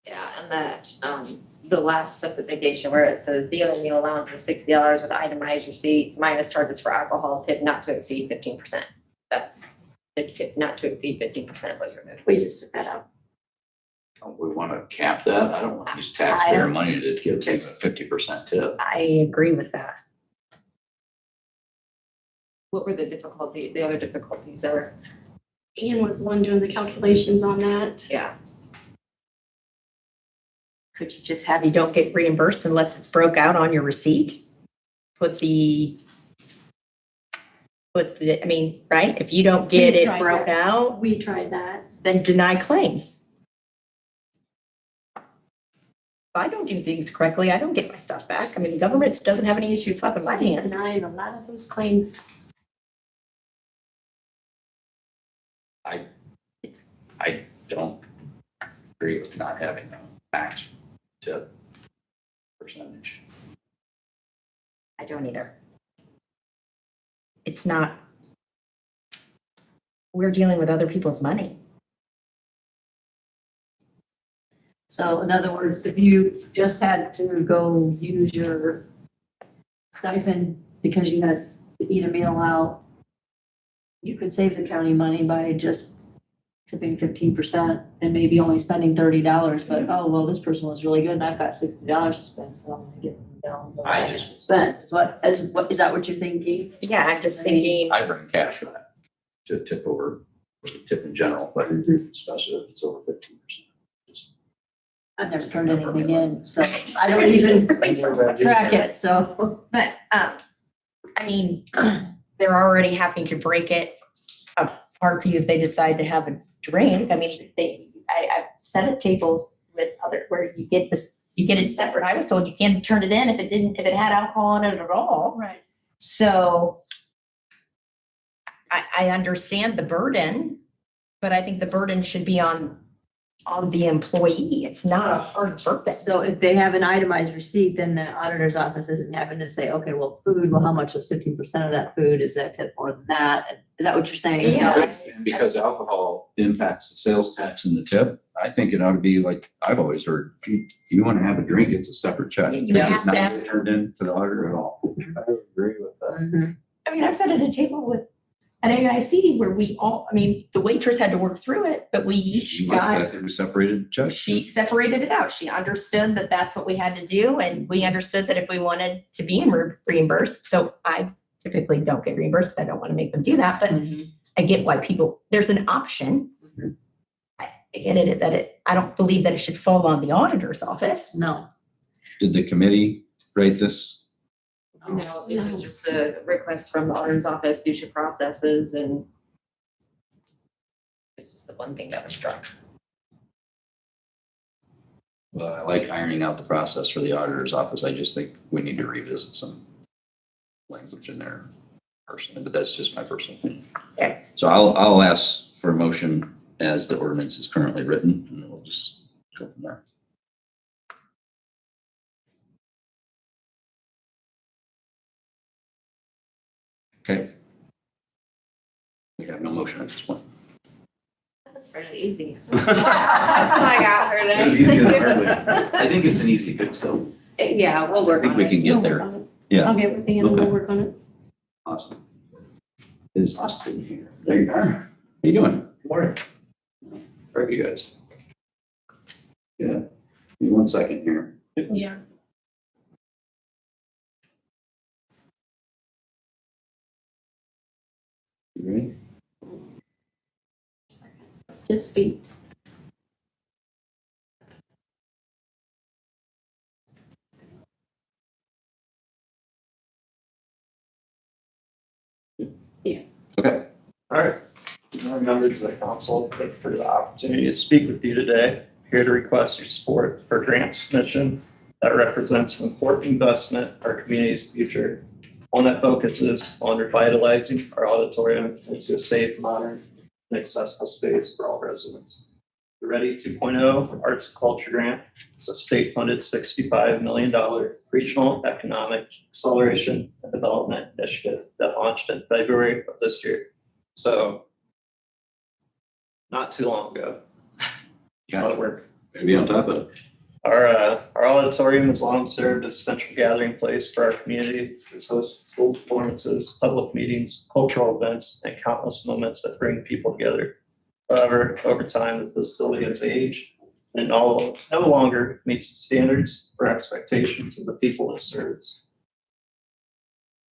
Yeah, and that, the last specification where it says the other meal allowance is $60 with itemized receipts minus charges for alcohol, tip not to exceed 15%. That's the tip not to exceed 15% was removed. We just took that out. Don't we want to cap that? I don't want to use taxpayer money to give you a 50% tip. I agree with that. What were the other difficulties there? Ian was the one doing the calculations on that. Yeah. Could you just have you don't get reimbursed unless it's broke out on your receipt? I mean, right? If you don't get We it tried broke that. out, We tried that. then deny claims. If I don't do things correctly, I don't get my stuff back. I mean, the government doesn't have any issues slapping my hand. Denying a lot of those claims. I don't agree with not having a max tip percentage. I don't either. It's not, we're dealing with other people's money. So in other words, if you just had to go use your stipend because you had to eat a meal out, you could save the county money by just tipping 15% and maybe only spending $30, but oh, well, this person was really good and I've got $60 to spend, so I'm gonna give them the balance of what I just spent. Is that what you're thinking? Yeah, I'm just thinking. I bring cash for that to tip over, tip in general, but especially if it's over 15%. I've never turned anything in, so I don't even track it, so. But, I mean, they're already having to break it apart for you if they decide to have a drink. I mean, I've set at tables with other, where you get it separate. I was told you can't turn it in if it had alcohol in it at all. Right. So I understand the burden, but I think the burden should be on the employee. It's not a hard burden. So if they have an itemized receipt, then the auditor's office isn't having to say, okay, well, food, well, how much was 15% of that food? Is that tip more than that? Is that what you're saying? Yeah. And because alcohol impacts the sales tax and the tip, I think it ought to be like, I've always heard, if you want to have a drink, it's a separate check. You It have does to not ask. get turned in to the auditor at all. I agree with that. Mhm. I mean, I've sat at a table with an AIC where the waitress had to work through it, but we each She likes got, that every separated check. she separated it out. She understood that that's what we had to do. And we understood that if we wanted to be reimbursed, so I typically don't get reimbursed because I don't want to make them do that, but I get why there's an option. I get it, I don't believe that it should fall on the auditor's office. No. Did the committee write this? No, it was just a request from the auditor's office due to processes, and it's just the one thing that was struck. Well, I like ironing out the process for the auditor's office. I just think we need to revisit some language in there personally, but that's just my personal opinion. Okay. So I'll ask for a motion as the ordinance is currently written, and we'll just go from there. Okay. We have no motion at this point. That's really easy. That's what I got for It's easy and hard, this. but I think it's an easy fix though. Yeah, we'll work I on it. think we can get We'll there. work on it. Yeah. I'll get with Ian and we'll Okay. work on it. Awesome. Is Austin here? There you are. How you doing? Morning. Where are you guys? Yeah. Give me 1 second here. Yeah. You ready? Just speak. Okay. All right. Members of the council, thank you for the opportunity to speak with you today. Here to request your support for grant submission that represents an important investment in our community's future. One that focuses on revitalizing our auditorium into a safe, modern, and accessible space for all residents. The Ready 2.0 Arts and Culture Grant is a state-funded $65 million regional economic acceleration and development initiative that launched in February of this year. So not too long ago. A lot of work. Maybe on top of it. Our auditorium has long served as a central gathering place for our community. It hosts school performances, public meetings, cultural events, and countless moments that bring people together. However, over time, as the facility has aged and no longer meets the standards or expectations of the people it serves.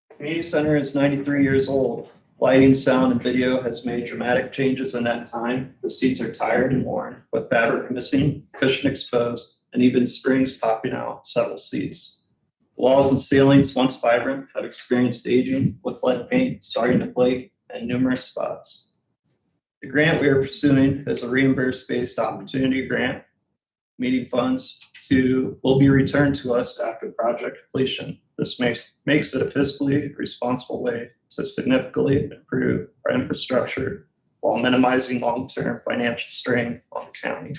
The community center is 93 years old. Lighting, sound, and video has made dramatic changes in that time. The seats are tired and worn, with fabric missing, cushion exposed, and even springs popping out several seats. The walls and ceilings, once vibrant, have experienced aging, with lead paint starting to flake and numerous spots. The grant we are pursuing is a reimbursed-based opportunity grant. Meeting funds will be returned to us after project completion. This makes it a fiscally responsible way to significantly improve our infrastructure while minimizing long-term financial strain on the county.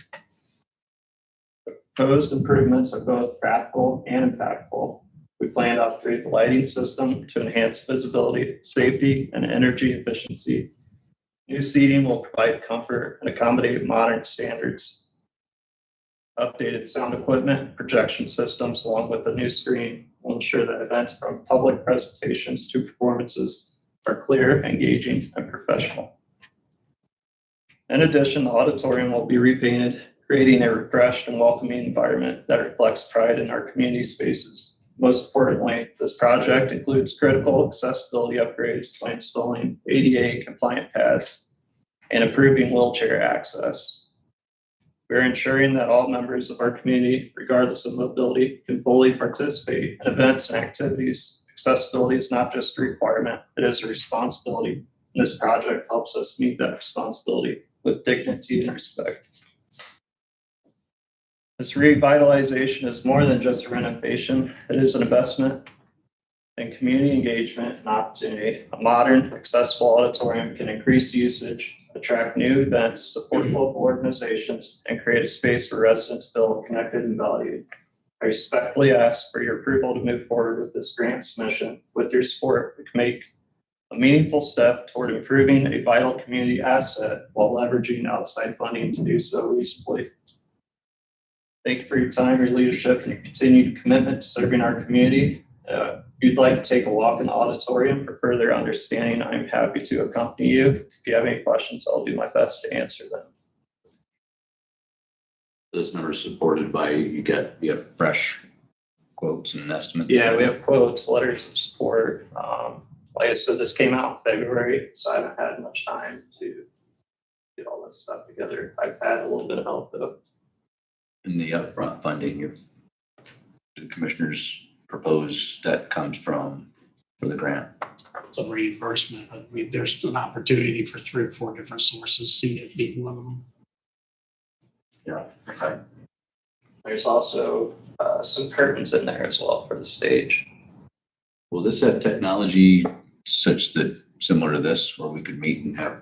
The proposed improvements are both practical and impactful. We plan to upgrade the lighting system to enhance visibility, safety, and energy efficiency. New seating will provide comfort and accommodate modern standards. Updated sound equipment, projection systems, along with the new screen will ensure that events from public presentations to performances are clear, engaging, and professional. In addition, the auditorium will be repainted, creating a refreshed and welcoming environment that reflects pride in our community spaces. Most importantly, this project includes critical accessibility upgrades by installing ADA compliant pads and improving wheelchair access. We're ensuring that all members of our community, regardless of mobility, can fully participate in events and activities. Accessibility is not just a requirement, it is a responsibility. And this project helps us meet that responsibility with dignity and respect. This revitalization is more than just a renovation. It is an investment in community engagement and opportunity. A modern, accessible auditorium can increase usage, attract new events, support local organizations, and create a space where residents feel connected and valued. I respectfully ask for your approval to move forward with this grant submission. With your support, we can make a meaningful step toward improving a vital community asset while leveraging outside funding to do so reasonably. Thank you for your time, your leadership, and your continued commitment to serving our community. If you'd like to take a walk in the auditorium for further understanding, I'm happy to accompany you. If you have any questions, I'll do my best to answer them. Those numbers supported by, you have fresh quotes and estimates? Yeah, we have quotes, letters of support. Like I said, this came out in February, so I haven't had much time to get all this stuff together. I've had a little bit of help though. In the upfront funding, the commissioners propose that comes from for the grant? It's a reimbursement, but there's an opportunity for 3 or 4 different sources, seed being one of them. Yeah, okay. There's also some curtains in there as well for the stage. Will this have technology such that similar to this, where we could meet and have?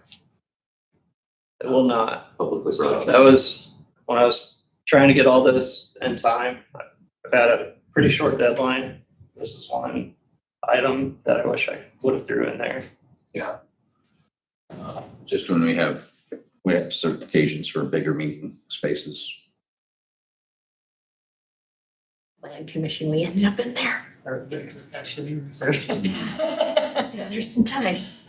It will not. Publicly So broadcast? that was when I was trying to get all this in time. I've had a pretty short deadline. This is one item that I wish I would have threw in there. Yeah. Just when we have certifications for bigger meeting spaces. Land commission, we ended up in there. Or big discussions or. Yeah, there's some times.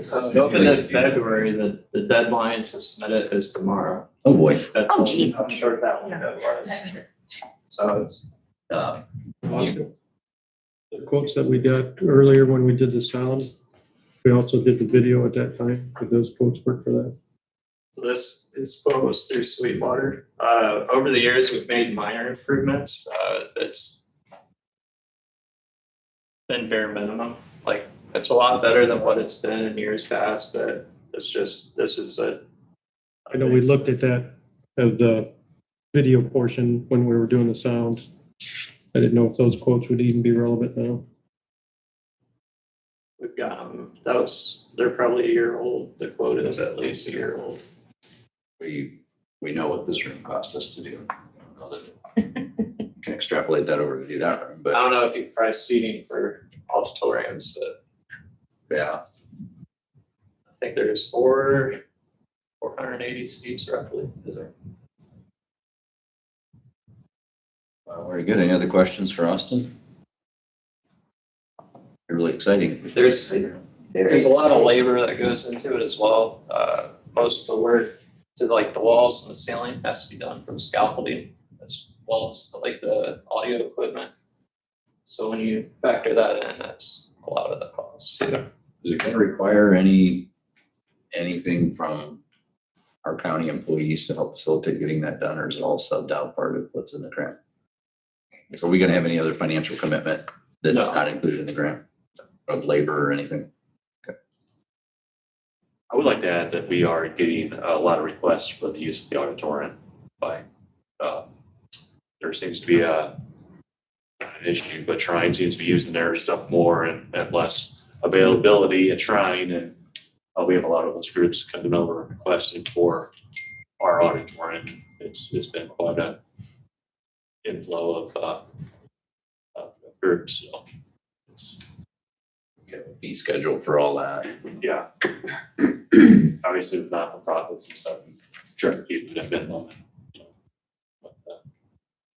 So it opened in February, the deadline to submit it is tomorrow. Oh, boy. Oh, geez. How short that window was. So it's, The quotes that we got earlier when we did the sound, we also did the video at that time. Did those quotes work for that? this is goes through Sweetwater. Over the years, we've made minor improvements. It's been bare minimum. Like, it's a lot better than what it's been in years past, but it's just, this is a. I know we looked at that as the video portion when we were doing the sound. I didn't know if those quotes would even be relevant now. We've got them, they're probably a year old. The quote is at least a year old. We know what this room cost us to do. I don't know that can extrapolate that over to do that room, but I don't know if you price seating for auditoriums, but yeah. I think there's 480 seats roughly. Is there? Very good. Any other questions for Austin? Really exciting. There's a lot of labor that goes into it as well. Most of the work to like the walls and the ceiling has to be done from scaffolding as well as like the audio equipment. So when you factor that in, that's a lot of the cost too. Is it going to require anything from our county employees to help facilitate getting that done, or is it all subbed out part of what's in the grant? So are we going to have any other financial commitment that's No. not included in the grant of labor or anything? I would like to add that we are getting a lot of requests for the use of the auditorium by, there seems to be not an issue, but Shrine seems to be using their stuff more and less availability at Shrine. And we have a lot of those groups coming over and requesting for our auditorium. It's been quite a inflow of groups. So it's, We have a fee schedule for all that. yeah. obviously with not-for-profits and stuff, try to keep it at minimum. But,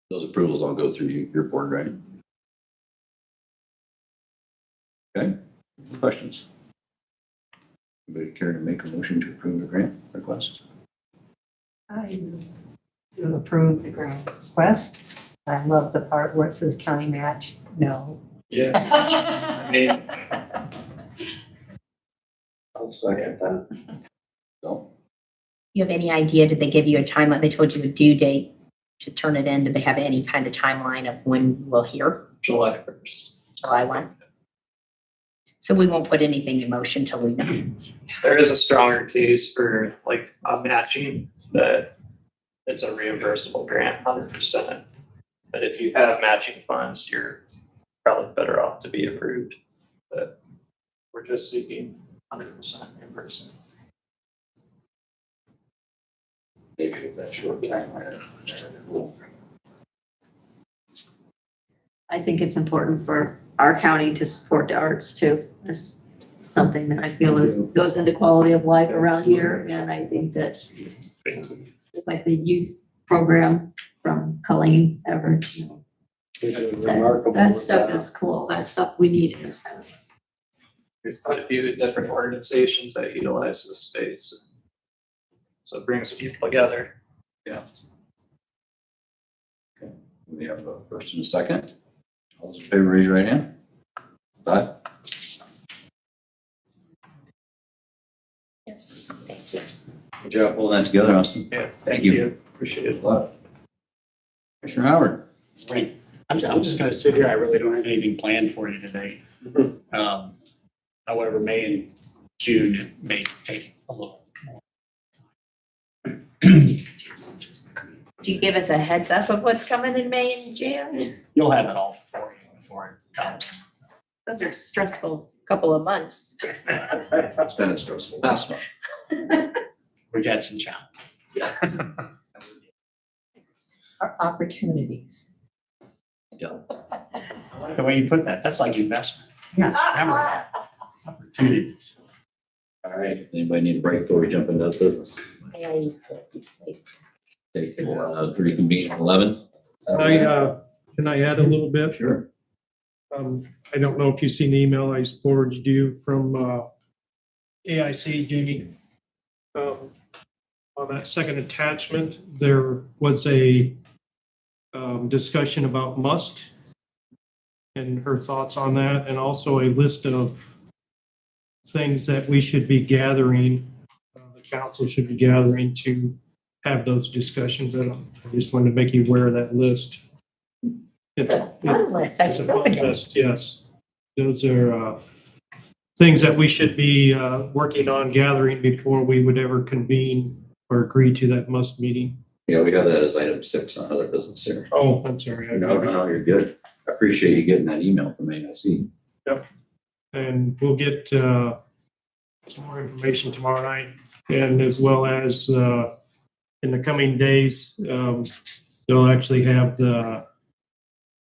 Those approvals all go through your board, right? Okay, questions? Anybody care to make a motion to approve the grant request? I do approve the grant request. I love the part where it says county match, no. Yeah. I mean, I'll second that. No? You have any idea, did they give you a timeline? They told you a due date to turn it in. Did they have any kind of timeline of when we'll hear? July 1st. July 1? So we won't put anything in motion till we know. There is a stronger case for like a matching that it's a reimbursable grant, 100%. But if you have matching funds, you're probably better off to be approved. But we're just seeking 100% reimbursement. Maybe with that short time. I think it's important for our county to support the arts too. That's something that I feel goes into quality of life around here, and I think that it's like the youth program from Colleen Everett, you know. That stuff is cool. That stuff we need in this county. There's quite a few different organizations that utilize this space. So it brings people together. Yeah. Okay, we have a first and a second. All those in favor, raise your right hand. Aye. Yes, thank you. Good job pulling that together, Austin. Yeah, Thank you. Appreciate it. Commissioner Howard. Right. I'm just gonna sit here. I really don't have anything planned for you today. However, May and June it may take a little more. Do you give us a heads up of what's coming in May and June? You'll have it all before it comes. Those are stressful couple of months. That's been a stressful last month. We've had some challenges. Our opportunities. Yeah. I like the way you put that. That's like investment. Remember that. Opportunities. All right, anybody need a break before we jump into the business? I used to wait. Take reconvene at 11. Can I add a little bit? Sure. I don't know if you've seen the email I forwarded you from AIC, Jamie. On that second attachment, there was a discussion about must and her thoughts on that, and also a list of things that we should be gathering, the council should be gathering to have those discussions. I just wanted to make you aware of that list. It's a fun list. I It's a just fun opened it. list, yes. Those are things that we should be working on gathering before we would ever convene or agree to that must meeting. Yeah, we have that as item 6 on other business here. Oh, I'm sorry. No, you're good. I appreciate you getting that email from AIC. Yep. And we'll get some more information tomorrow night, and as well as in the coming days, they'll actually have the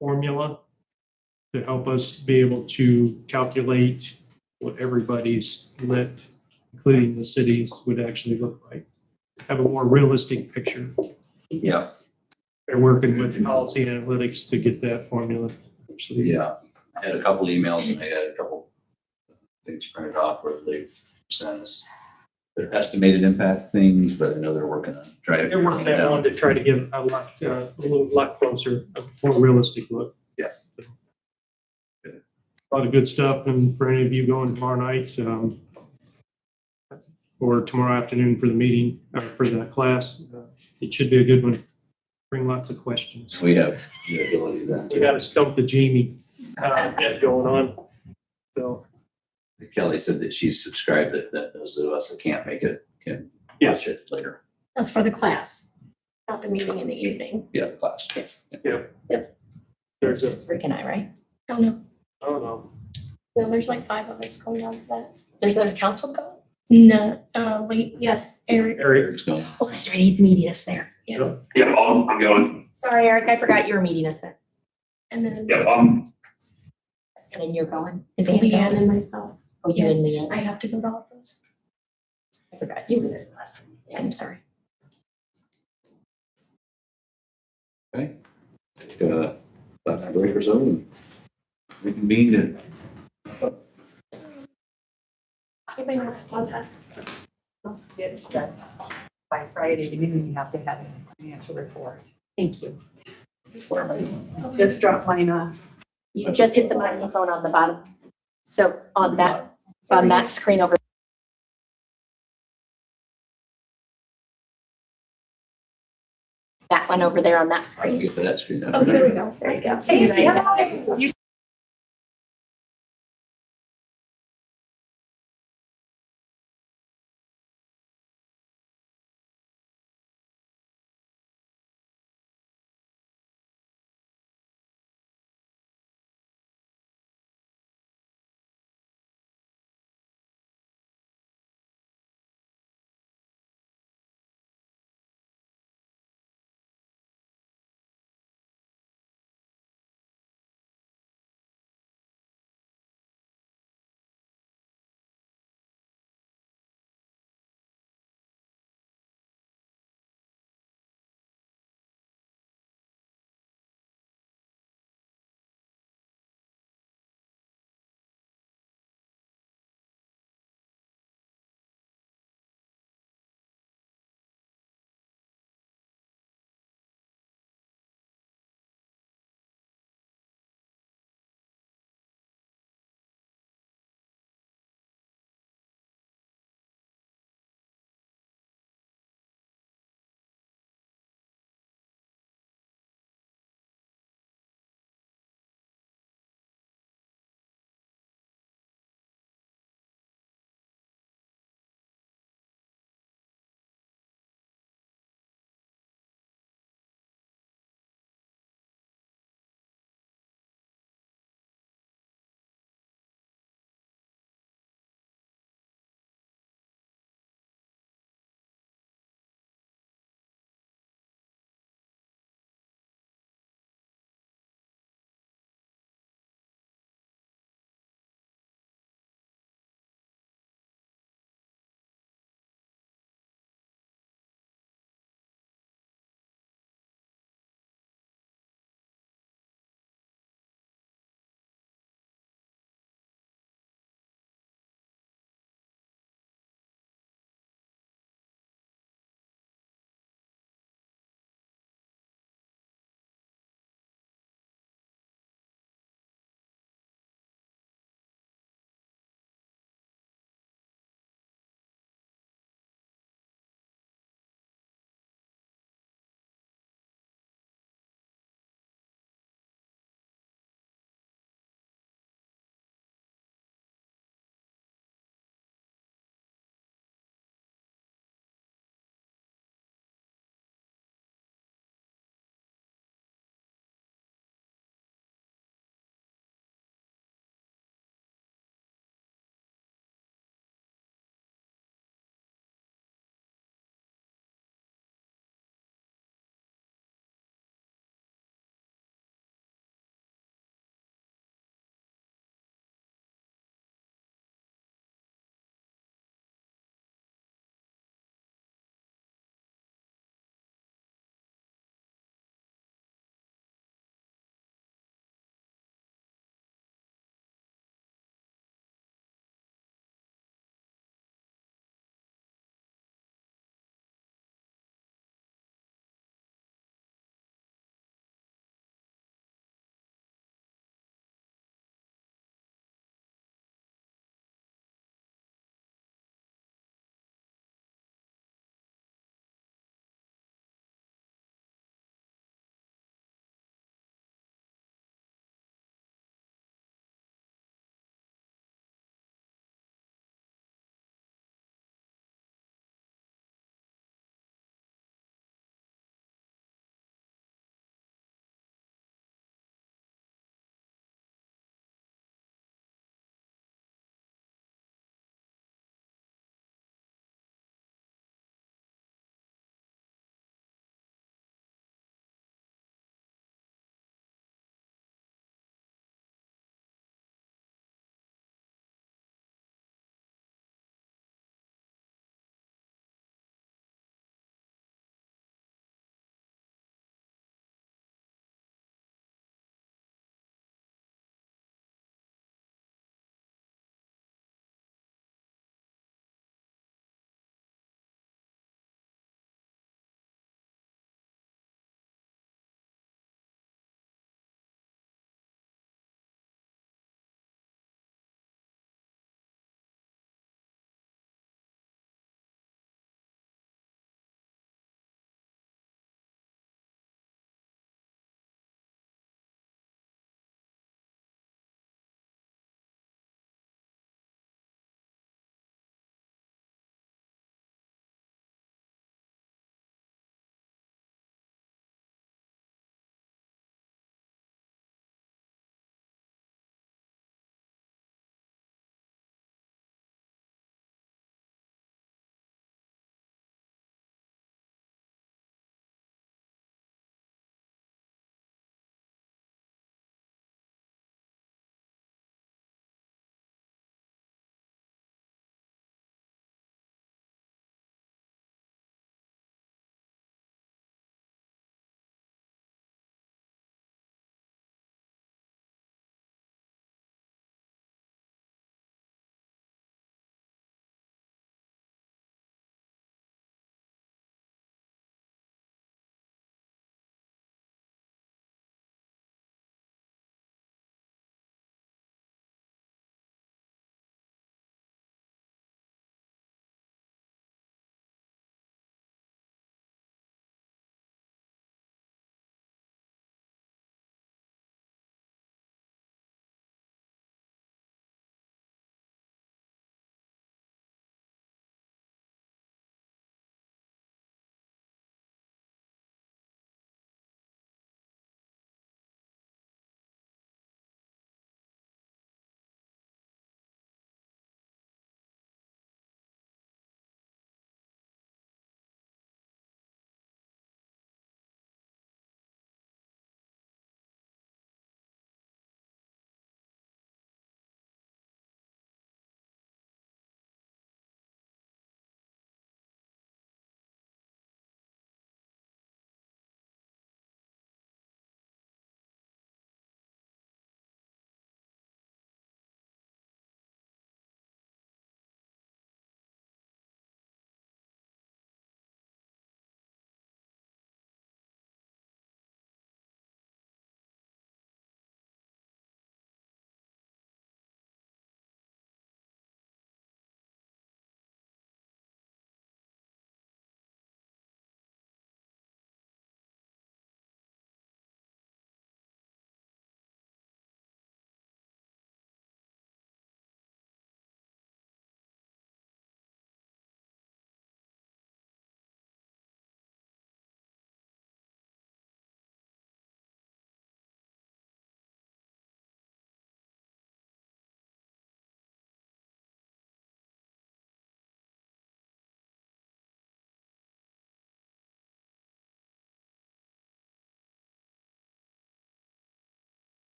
formula to help us be able to calculate what everybody's lit, including the cities, would actually look like. Have a more realistic picture. Yeah. They're working with policy analytics to get that formula. Yeah. I had a couple emails and they had a couple things printed off where they sent us their estimated impact things, but I know they're working on trying. They're working that one to try to get a little lot closer, a more realistic look. Yeah. A lot of good stuff, and for any of you going tomorrow night, or tomorrow afternoon for the meeting, for the class, it should be a good one. Bring lots of questions. We have the ability then You gotta stump the Jamie, going on, so. Kelly said that she's subscribed, that those of us that can't make it can watch it later. That's for the class, not the meeting in the evening. Yeah, the class. Yes. There's a, Just Rick and I, right? Oh, no. oh no, No, there's like 5 of us going on for that. There's a council going? No, wait, yes, Eric. Eric's going. Oh, that's right, he's meeting us there. Yeah. Yeah, I'm going. Sorry, Eric, I forgot you were meeting us there. And then Yeah, And then you're going? Is Ann Leanne going? and myself. Oh, you and Leanne? I have to go to all those. I forgot, you were there last time. Yeah, I'm sorry. Okay. Take a 5-minute break or so and reconvene and Anybody else wants that? By Friday evening, you have to have a financial report. Thank you. Just drop mine off. You just hit the microphone on the bottom. So on that screen over. That one over there on that I can screen. get to that screen now. Oh, there we go. There you go. You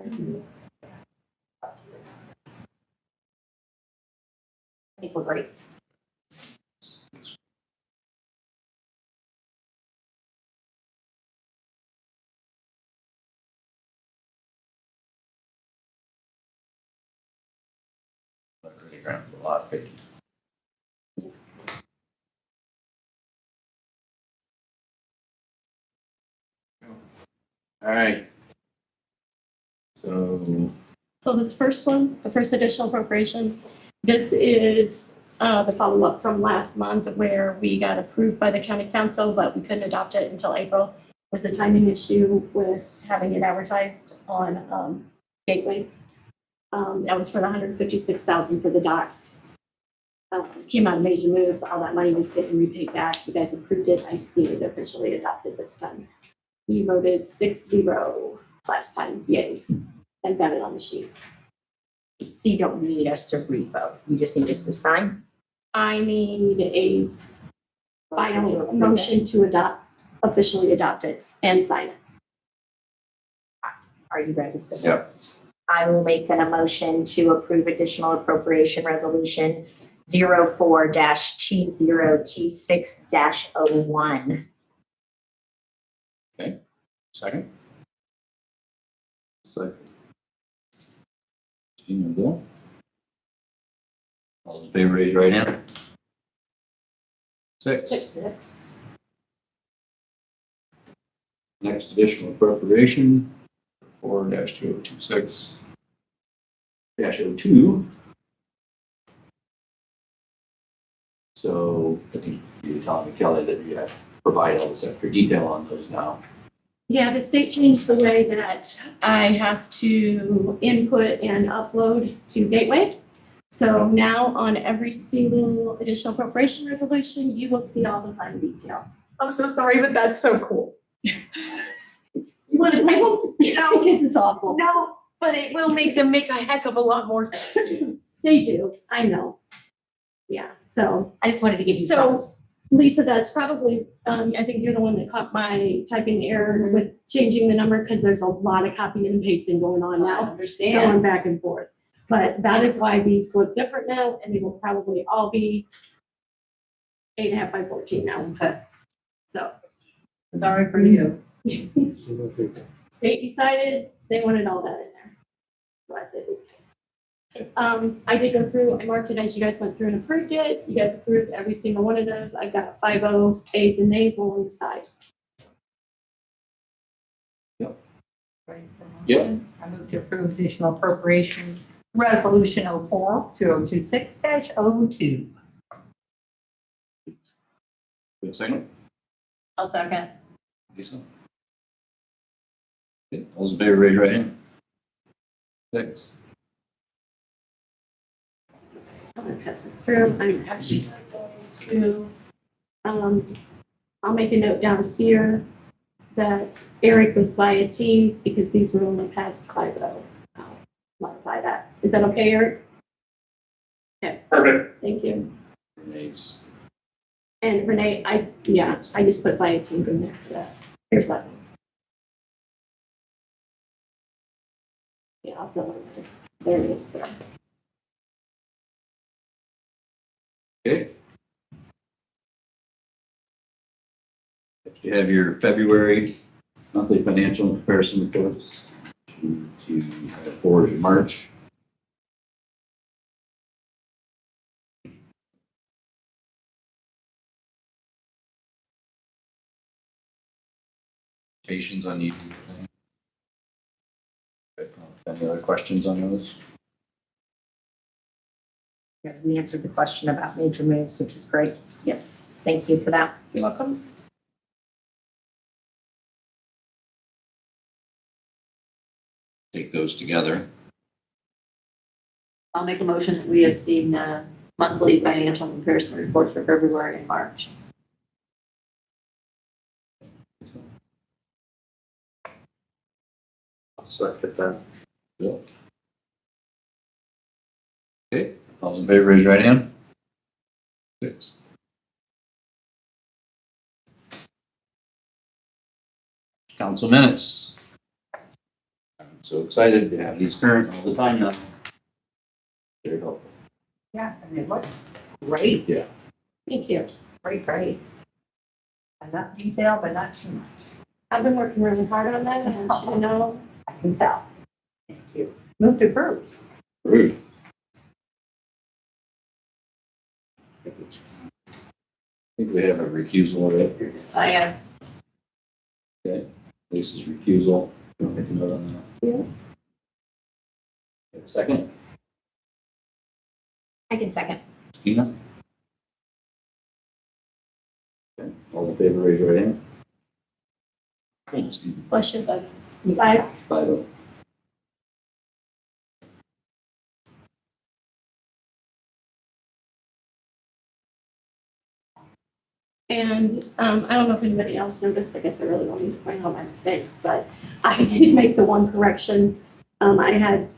I think we're great. A lot of pages. All right. So, So this first one, the first additional appropriation, this is the follow-up from last month where we got approved by the county council, but we couldn't adopt it until April. Was a timing issue with having it advertised on Gateway. That was for the $156,000 for the docks. Came out of major moves, all that money was getting repaid back. You guys approved it. I just needed it officially adopted this time. We voted 6-0 last time, yes, and got it on the sheet. So you don't need us to revote, you just need us to sign? I need a final motion to adopt, officially adopt it and sign it. Are you ready for that? Yep. I will make a motion to approve additional appropriation resolution 04-2026-01. okay, second. Second. Christine and Bill. All those in favor, raise your right hand. 6. 6. Next additional appropriation, 4-2026-02. So I think you were telling me, Kelly, that you have to provide all this extra detail on those now. Yeah, the state changed the way that I have to input and upload to Gateway. So now on every single additional appropriation resolution, you will see all the fine detail. I'm so sorry, but that's so cool. You want to type them? No, kids, it's awful. No, but it will make them make a heck of a lot more sense. They do, I know. Yeah, so. I just wanted to give you So props. Lisa, that's probably, I think you're the one that caught my typing error with changing the number because there's a lot of copying and pasting going on I now, going understand. back and forth. But that is why these look different now, and they will probably all be 8.5 by 14 now. Okay, So sorry for you. state decided they wanted all that in there. So I said, okay. I did go through, I marked it as you guys went through and approved it. You guys approved every single one of those. I've got 5 A's and A's along the side. Yep. I move to approve additional appropriation resolution 04-2026-02. Good second, I'll second. Lisa. Okay, all those in favor, raise your right hand. 6. I'm gonna pass this through. I'm actually going to, I'll make a note down here that Eric was via Teams because these were only passed 5-0. I'll modify that. Is that okay, Eric? Okay, Perfect. thank you. Renee's. And Renee, I just put via Teams in there for that. Here's that one. Yeah, I'll fill it in. There it is there. Okay. Next, you have your February monthly financial comparison reports to forward in March. Patients on you. Any other questions on those? Yeah, we answered the question about major moves, which is great. Yes. Thank you for that. You're welcome. Take those together. I'll make a motion that we have seen monthly financial comparison reports for February and March. Second that. Bill. Okay, all in favor, raise your right hand. 6. Council minutes. so excited to have these current all the time now. Very helpful. Yeah, and it looks great. Yeah. Thank you. Great. Enough detail, but not too much. I've been working really hard on that, I want you to know. I can tell. Thank you. Move to approve. Ruth. I think we have a recusal of it. I am. Okay, Lisa's recusal. You want to make a note on that? Yeah. Have a second? I can second. Tina? Okay, all in favor, raise your right hand. Okay, Stephen. Bless you, bud. 5. 5-0. And I don't know if anybody else noticed, I guess I really don't need to point out my mistakes, but I did make the one correction. I had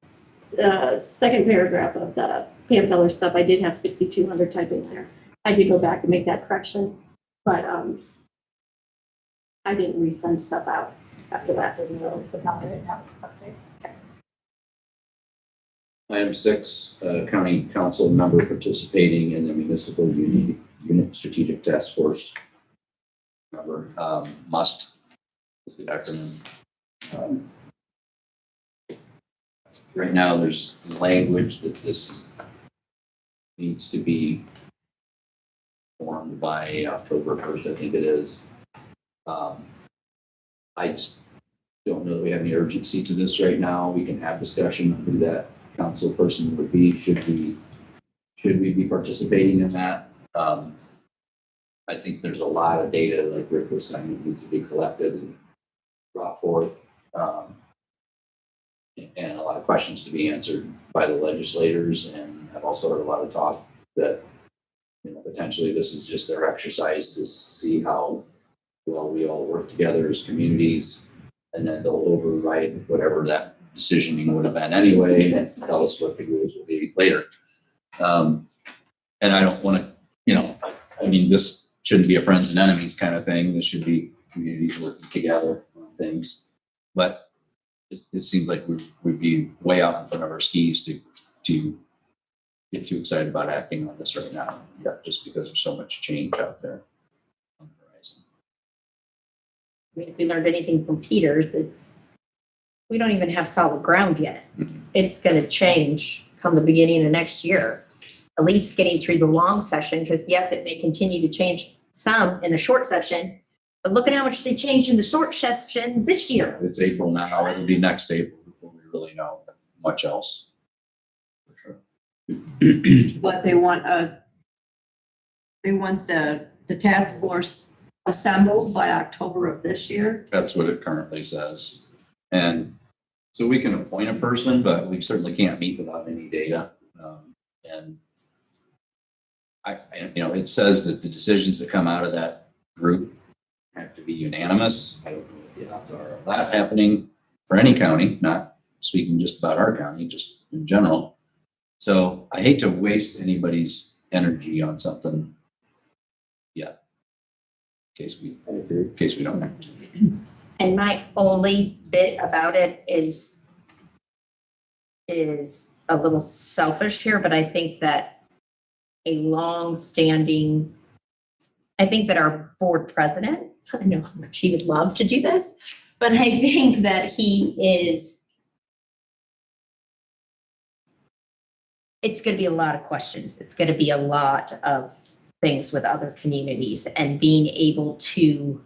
second paragraph of the Pam Feller stuff, I did have 6,200 type in there. I did go back and make that correction, but I didn't resend stuff out after that. Didn't notice about it. Item 6, county council member participating in the municipal unit strategic task force. Member, must is the acronym. Right now, there's language that this needs to be formed by October 1st, I think it is. I just don't know that we have any urgency to this right now. We can have discussion on who that council person would be. Should we be participating in that? I think there's a lot of data, like Rick was saying, that needs to be collected and brought forth. And a lot of questions to be answered by the legislators. And I've also heard a lot of talk that, potentially this is just their exercise to see how well we all work together as communities. And then they'll override whatever that decisioning would have been anyway, and tell us what the rules will be later. And I don't want to, this shouldn't be a friends and enemies kind of thing. This should be communities working together on things. But it seems like we'd be way out in front of our skis to get too excited about acting on this right now. Yeah, just because there's so much change out there on the horizon. I mean, if we learned anything from Peters, we don't even have solid ground yet. It's going to change come the beginning of next year, at least getting through the long session, because yes, it may continue to change some in the short session, but look at how much they changed in the short session this year. It's April now. It'll be next April before we really know much else. For sure. What they want the task force assembled by October of this year. That's what it currently says. And so we can appoint a person, but we certainly can't meet without any data. And it says that the decisions that come out of that group have to be unanimous. I don't know what the odds are of that happening for any county, not speaking just about our county, just in general. So I hate to waste anybody's energy on something yet, in case we don't. And my only bit about it is a little selfish here, but I think that I think that our board president, I know how much he would love to do this, but I think that it's going to be a lot of questions. It's going to be a lot of things with other communities, and being able to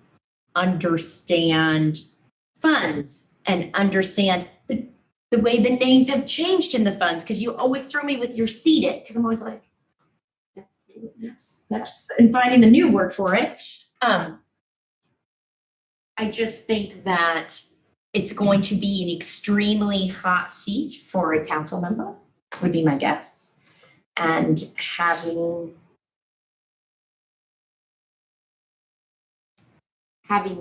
understand funds and understand the way the names have changed in the funds, because you always throw me with your seated, because I'm always like, that's and finding the new word for it. I just think that it's going to be an extremely hot seat for a council member, would be my guess. And having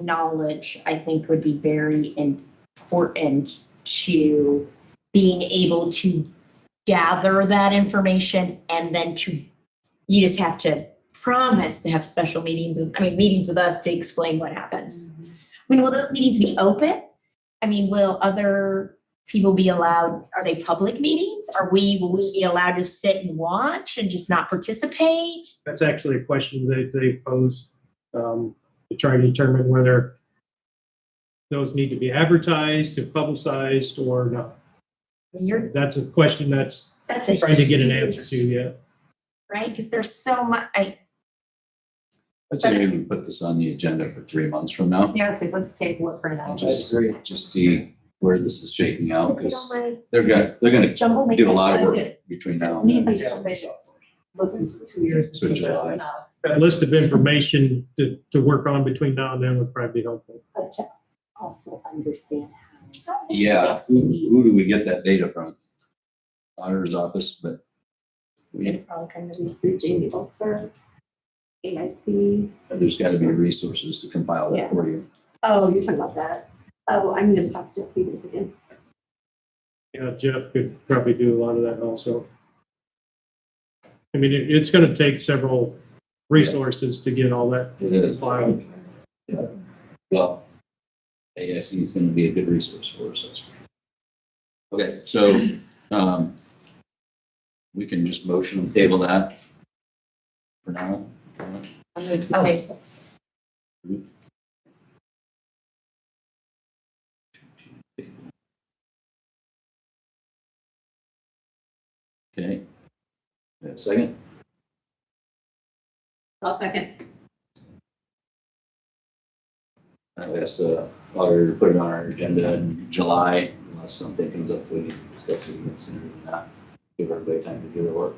knowledge, I think, would be very important to being able to gather that information, and then you just have to promise to have special meetings with us to explain what happens. I mean, will those meetings be open? I mean, will other people be allowed, are they public meetings? Will we be allowed to sit and watch and just not participate? That's actually a question that they posed, to try to determine whether those need to be advertised or publicized or not. That's a question that's That's a trying to get an huge- answer to yet. Right, because there's so much, I'd say maybe put this on the agenda for 3 months from now. yeah, so let's table it for now. Just see where this is shaking out, If you because don't mind. they're gonna Jumbo makes do a lot of it work good. between now and then. Listen to 2 years. So July. That list of information to work on between now and then would probably be helpful. But to also understand how. Yeah, who do we get that data from? Auditor's office, but It'd probably kind of be through Jamie Bolser, AIC. there's gotta be resources to compile that for you. Oh, you're talking about that. Oh, I'm gonna talk to Peters again. Yeah, Jeff could probably do a lot of that also. I mean, it's gonna take several resources to get all that It is. filed. Yeah. Well, ASC is gonna be a good resource for us. Okay, so, we can just motion and table that for now. Okay. Okay. We have a second? I'll second. I guess, auditor put it on our agenda in July, unless something comes up, we can discuss it even sooner than that. Give everybody time to do their work.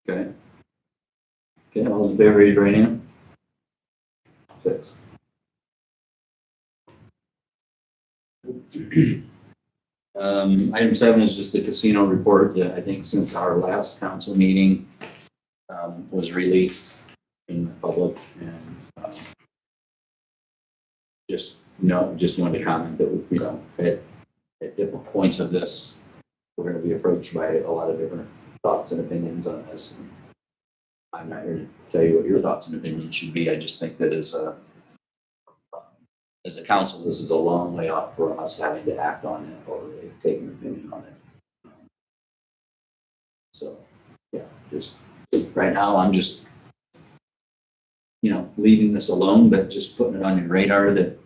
Okay. Okay, all those in favor, raise your right hand. 6. Item 7 is just a casino report that I think since our last council meeting, was released in the public, and, just wanted to comment that, at different points of this, we're gonna be approached by a lot of different thoughts and opinions on this. I'm not here to tell you what your thoughts and opinions should be. I just think that as a council, this is a long way off for us having to act on it or take an opinion on it. So, yeah, just right now, I'm just, leaving this alone, but just putting it on your radar that,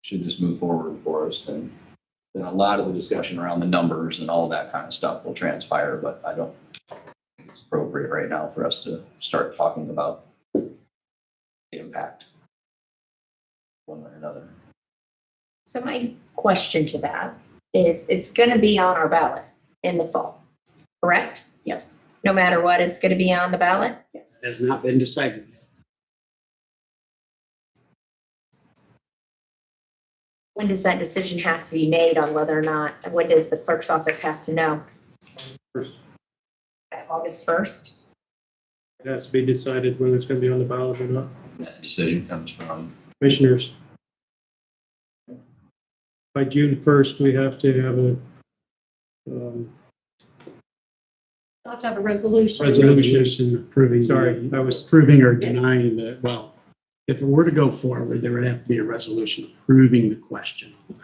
should just move forward for us. And then a lot of the discussion around the numbers and all that kind of stuff will transpire, but I don't think it's appropriate right now for us to start talking about the impact one way or another. So my question to that is, it's gonna be on our ballot in the fall, correct? Yes. No matter what, it's gonna be on the ballot? Yes. Has not been decided. When does that decision have to be made on whether or not, and when does the clerk's office have to know? First, August 1st? it has to be decided whether it's gonna be on the ballot or not. That decision comes from, Commissioners. By June 1st, we have to have a, I'll have to have a resolution. Resolution approving. Sorry, I was- Approving or denying the, well, if it were to go forward, there would have to be a resolution approving the question on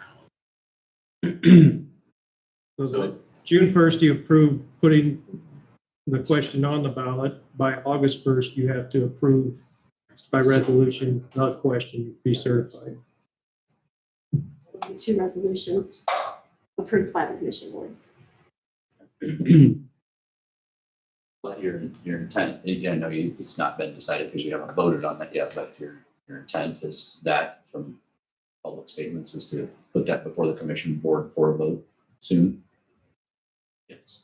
the ballot. So June 1st, you approve putting the question on the ballot. By August 1st, you have to approve by resolution, not question, be certified. 2 resolutions approved by the commission board. but your intent, again, I know it's not been decided because you haven't voted on that yet, but your intent is that from public statements is to put that before the commission board for a vote soon? Yes.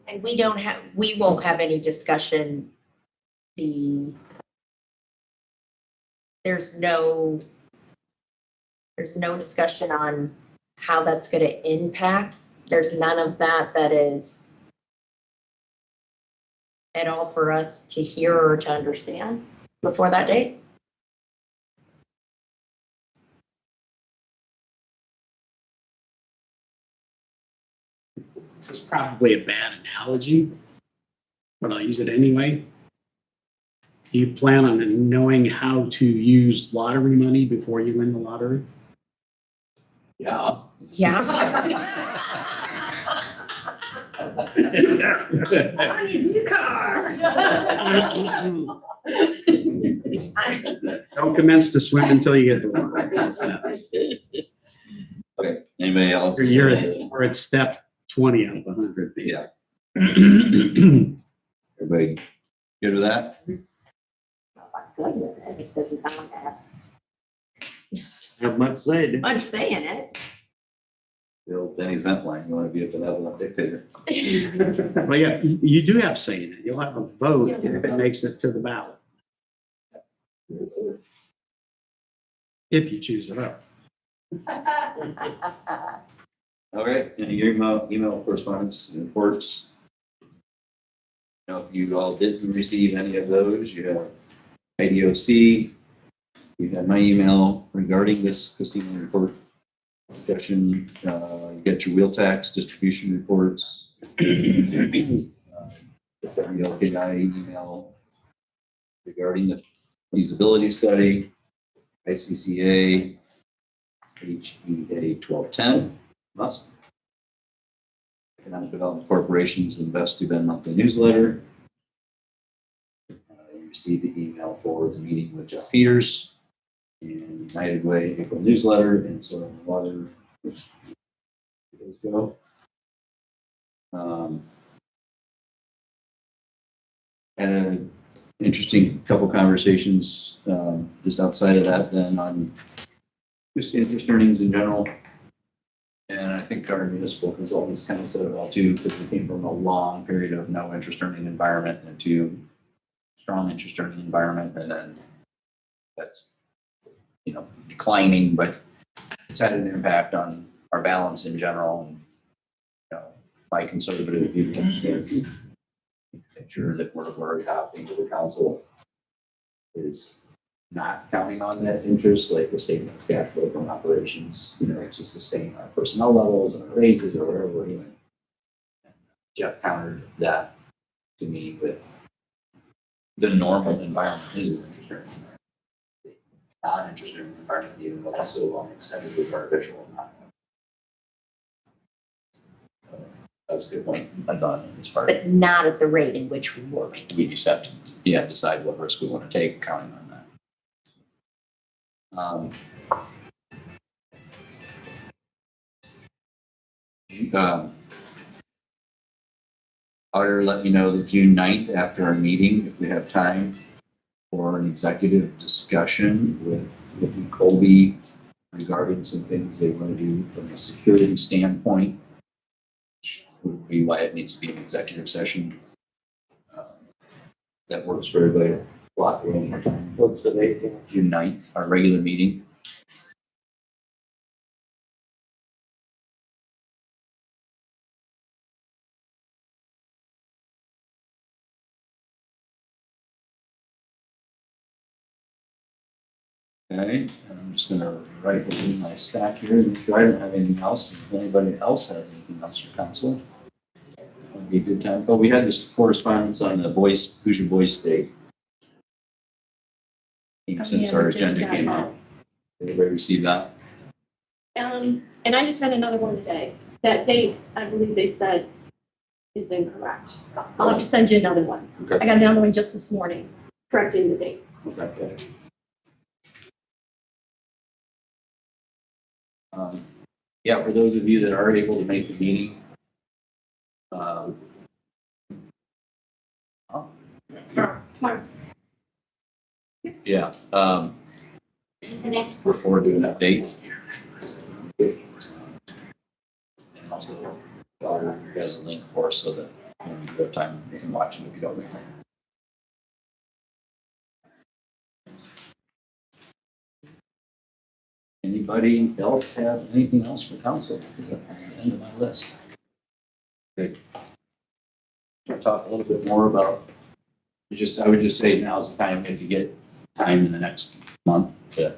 And we won't have any discussion, there's no discussion on how that's gonna impact. There's none of that is at all for us to hear or to understand before that date? This is probably a bad analogy, but I'll use it anyway. Do you plan on knowing how to use lottery money before you win the lottery? Yeah. Yeah. On his new car. Don't commence to swim until you get the lottery. How's that? Okay, anybody else? We're at step 20 out of 100. Yeah. Everybody good with that? Good with it. It doesn't sound like I have Have much to say, do much say in it. Bill, Benny's that line, you want to be a benevolent dictator? Well, yeah, you do have say in it. You'll have a vote if it makes it to the ballot. If you choose to vote. All right, any email correspondence and reports? If you all didn't receive any of those, you have IDOC. You have my email regarding this casino report discussion. You get your wheel tax distribution reports. The LKI email regarding the feasibility study, ICCA, HEA 1210, must. Economic Development Corporation's Invest to Ben monthly newsletter. You received the email for the meeting with Jeff Peters and United Way April newsletter and Soil and Water, which those go. And an interesting couple conversations just outside of that then on just interest earnings in general. And I think our municipal consultants kind of said it all too, because we came from a long period of no interest earning environment into strong interest earning environment. And then that's, declining, but it's had an impact on our balance in general. And, my conservative view is make sure that we're adopting to the council is not counting on that interest, like the statement of cash flow from operations, to sustain our personnel levels and our raises or whatever we're doing. Jeff countered that to me with the normal environment is an interest earning environment. Not interest earning environment, even though it's so long extended with artificial. That was a good point, I thought, on this part. But not at the rate in which we work. We just have to, decide what risk we want to take, counting on that. Auditor let me know that June 9th after our meeting, if we have time for an executive discussion with Vicki Colby regarding some things they want to do from a security standpoint, which would be why it needs to be an executive session. That works for everybody. Block one more time. What's the date? June 9th, our regular meeting. Okay, I'm just gonna rifle through my stack here and make sure I don't have anything else. If anybody else has anything else for council, it would be a good time. But we had this correspondence on the Hoosier Boys Day. Since our agenda came out. Did everybody receive that? And I just got another one today. That date, I believe they said, is incorrect. I'll have to send you another one. Okay. I got another one just this morning, correcting the date. Okay. Yeah, for those of you that are able to make the meeting, Tomorrow. yeah, The next look forward to an update. And also, you guys a link for us so that when you have time, you can watch it if you don't make it. Anybody else have anything else for council? That's the end of my list. Good. I'll talk a little bit more about, I would just say now's the time if you get time in the next month to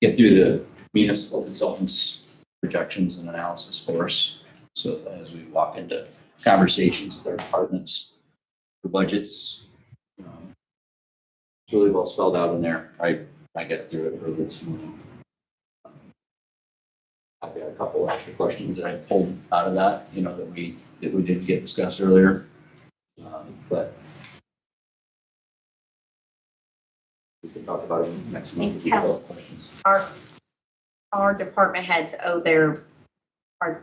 get through the municipal consultants' projections and analysis for us. So as we walk into conversations with our departments for budgets, It's really well spelled out in there. I got through it early this morning. I've got a couple extra questions that I pulled out of that, you know, that we didn't get discussed earlier. But we can talk about it next month. if you have questions. Our department heads are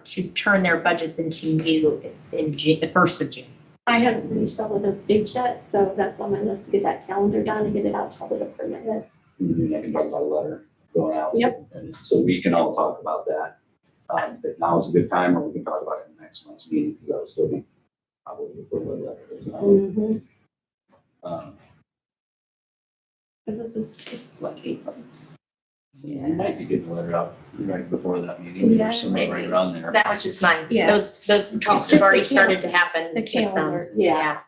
to turn their budgets into you in June, the 1st of June. I haven't finished all of those dates yet, so that's on my list to get that calendar done and get it out to all the department heads. And I can talk about a letter going out. Yep. And so we can all talk about that. If now is a good time, or we can talk about it in next month's meeting, because that'll still be probably before the letter goes out. Mm-hmm. Because this is what April. Yeah. You might be getting the letter out right before that meeting, Yeah, or somewhere right around there. That was just mine. Yeah. Those talks It's have just already the started to happen. The with, calendar, yeah.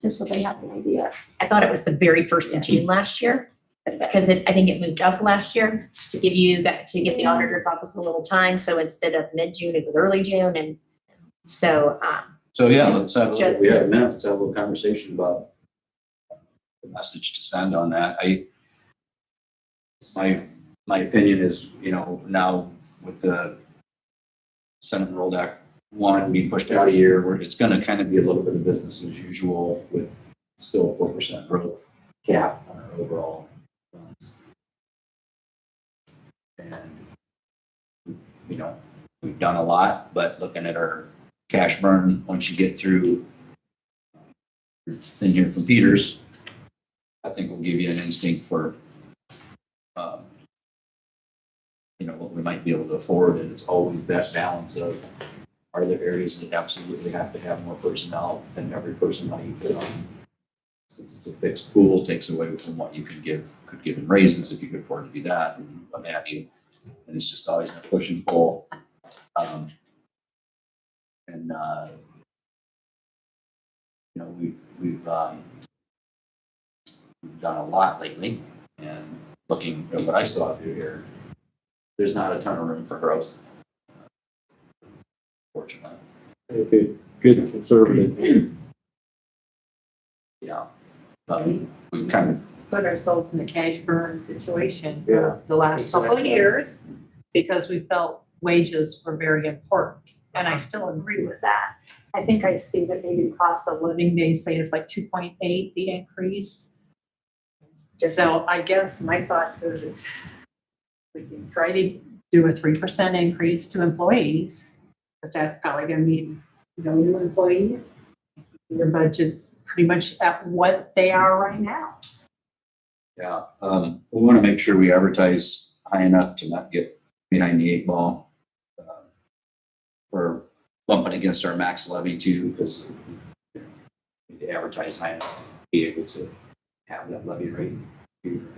Just so they have an idea. I thought it was the very 1st of June last year, because I think it moved up last year to give the auditor's office a little time. So instead of mid-June, it was early June. And so, So yeah, let's have, Just- we have a minute, let's have a little conversation about the message to send on that. It's my opinion is, you know, now with the Senate Enrolled Act 1 being pushed out a year, where it's gonna kind of be a little bit of business as usual with still 4% growth cap on our overall funds. And, you know, we've done a lot, but looking at our cash burn, once you get through thing here from Peters, I think will give you an instinct for, you know, what we might be able to afford. And it's always that balance of, are there areas that absolutely have to have more personnel than every person that you put on? Since it's a fixed pool, takes away from what you could give in raises if you could afford to do that and what have you. And it's just always a push and pull. You know, we've done a lot lately, and looking at what I saw through here, there's not a ton of room for growth, fortunately. Good conservative. Yeah. We kind of put ourselves in a cash burn situation Yeah. for the last couple of years because we felt wages were very important. And I still agree with that. I think I see that maybe cost of living, they say it's like 2.8, the increase. So I guess my thoughts is we can try to do a 3% increase to employees, but that's probably gonna mean no new employees. Your budget's pretty much at what they are right now. Yeah, we want to make sure we advertise high enough to not get behind the 8 ball. We're bumping against our max levy too, because we need to advertise high enough to be able to have that levy rate. And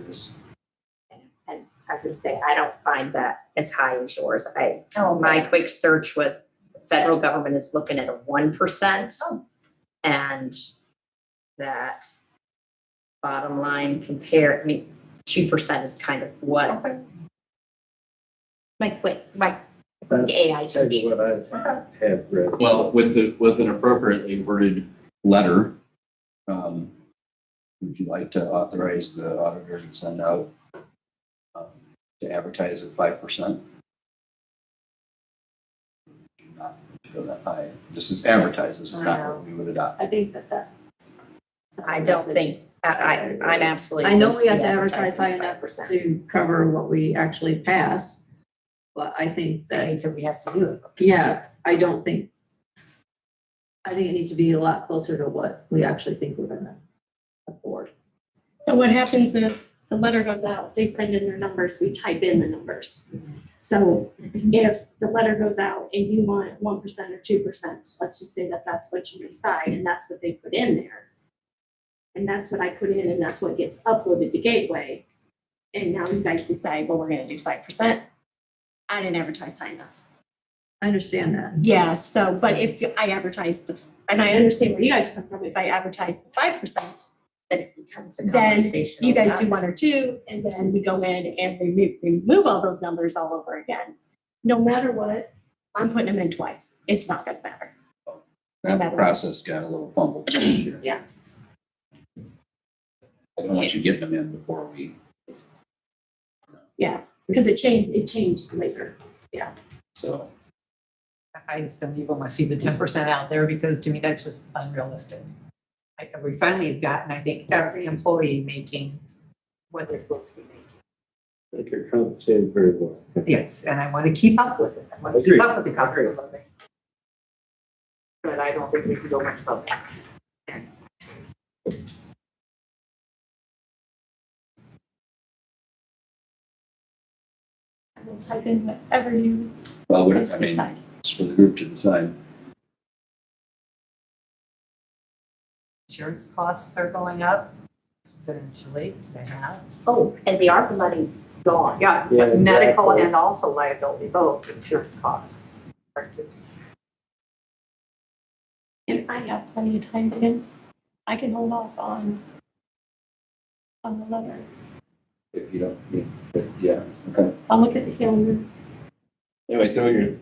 I was gonna say, I don't find that as high as yours. My quick search was, the federal government is looking at a 1%. And that bottom line 2% is kind of what my AI search. What I have read. Well, with an appropriately worded letter, would you like to authorize the auditor to send out to advertise at 5%? Not to go that high. This is advertised. This is not what we would adopt. I think that. I don't think, I'm absolutely. I know we have against to the advertise high enough 5%. to cover what we actually pass. But I think I that, think that we have to do it. yeah, I think it needs to be a lot closer to what we actually think we're gonna afford. So what happens is the letter goes out, they send in their numbers, we type in the numbers. So if the letter goes out and you want 1% or 2%, let's just say that that's what you decide and that's what they put in there. And that's what I put in and that's what gets uploaded to Gateway. And now you guys decide, well, we're gonna do 5%. I didn't advertise high enough. I understand that. Yeah, so, but if I advertise and I understand where you guys come from, if I advertise the 5%, Then it becomes a then conversation. you guys do 1 or 2, and then we go in and remove all those numbers all over again. No matter what, I'm putting them in twice. It's not gonna matter. That process got a little fumbled this year. Yeah. I don't want you getting them in before we, Yeah, because it changed later. Yeah. so. I just don't even want to see the 10% out there because to me, that's just unrealistic. We finally have gotten, I think, every employee making what they're supposed to be making. I think you're compensated very well. Yes, and I want to keep up with it. I want to keep up with the cost of living. But I don't think we can go much above that. I will type in whatever you Well, I guys mean, decide. it's for the group to decide. Insurance costs are going up exponentially, as they have. Oh, and the ARPA money's gone. Yeah, Yeah, medical exactly. and also liability, both insurance costs. Are just- And I have plenty of time, Tim. I can hold off on the letter. If you don't, yeah, okay. I'll look at the calendar. Anyway,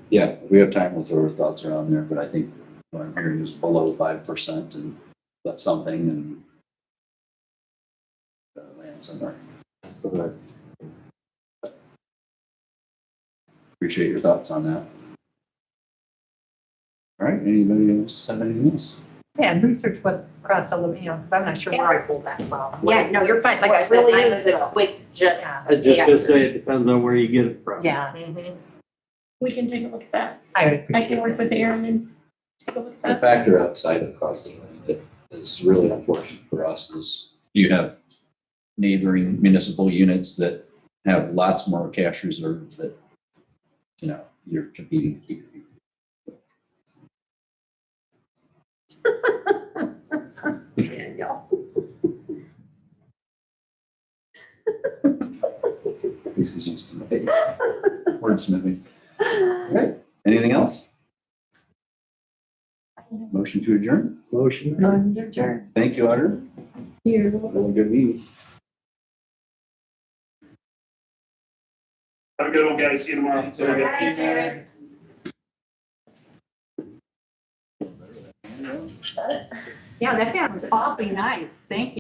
we have time, we'll throw our thoughts around there, but I think what I'm hearing is below 5% and that's something and land somewhere. Appreciate your thoughts on that. All right, anybody else have anything else? Yeah, and research what cost of living, because I'm not sure where I pulled that from. Yeah, no, you're fine. Like I What said, really mine is was a though. quick, just. Yeah. I just gonna say it depends on where you get it from. Yeah. We can take a look at that. I I can work with Aaron and take a look at The that. factor outside of cost of living that is really unfortunate for us is you have neighboring municipal units that have lots more cash reserve that, you know, you're competing to keep. This is just wordsmithing. All right, anything else? Motion to adjourn? Motion. On your turn. Thank you, Otter. Here. Really good meeting. Have a good one, guys. See you tomorrow. Yeah, that sounds awfully nice. Thank you.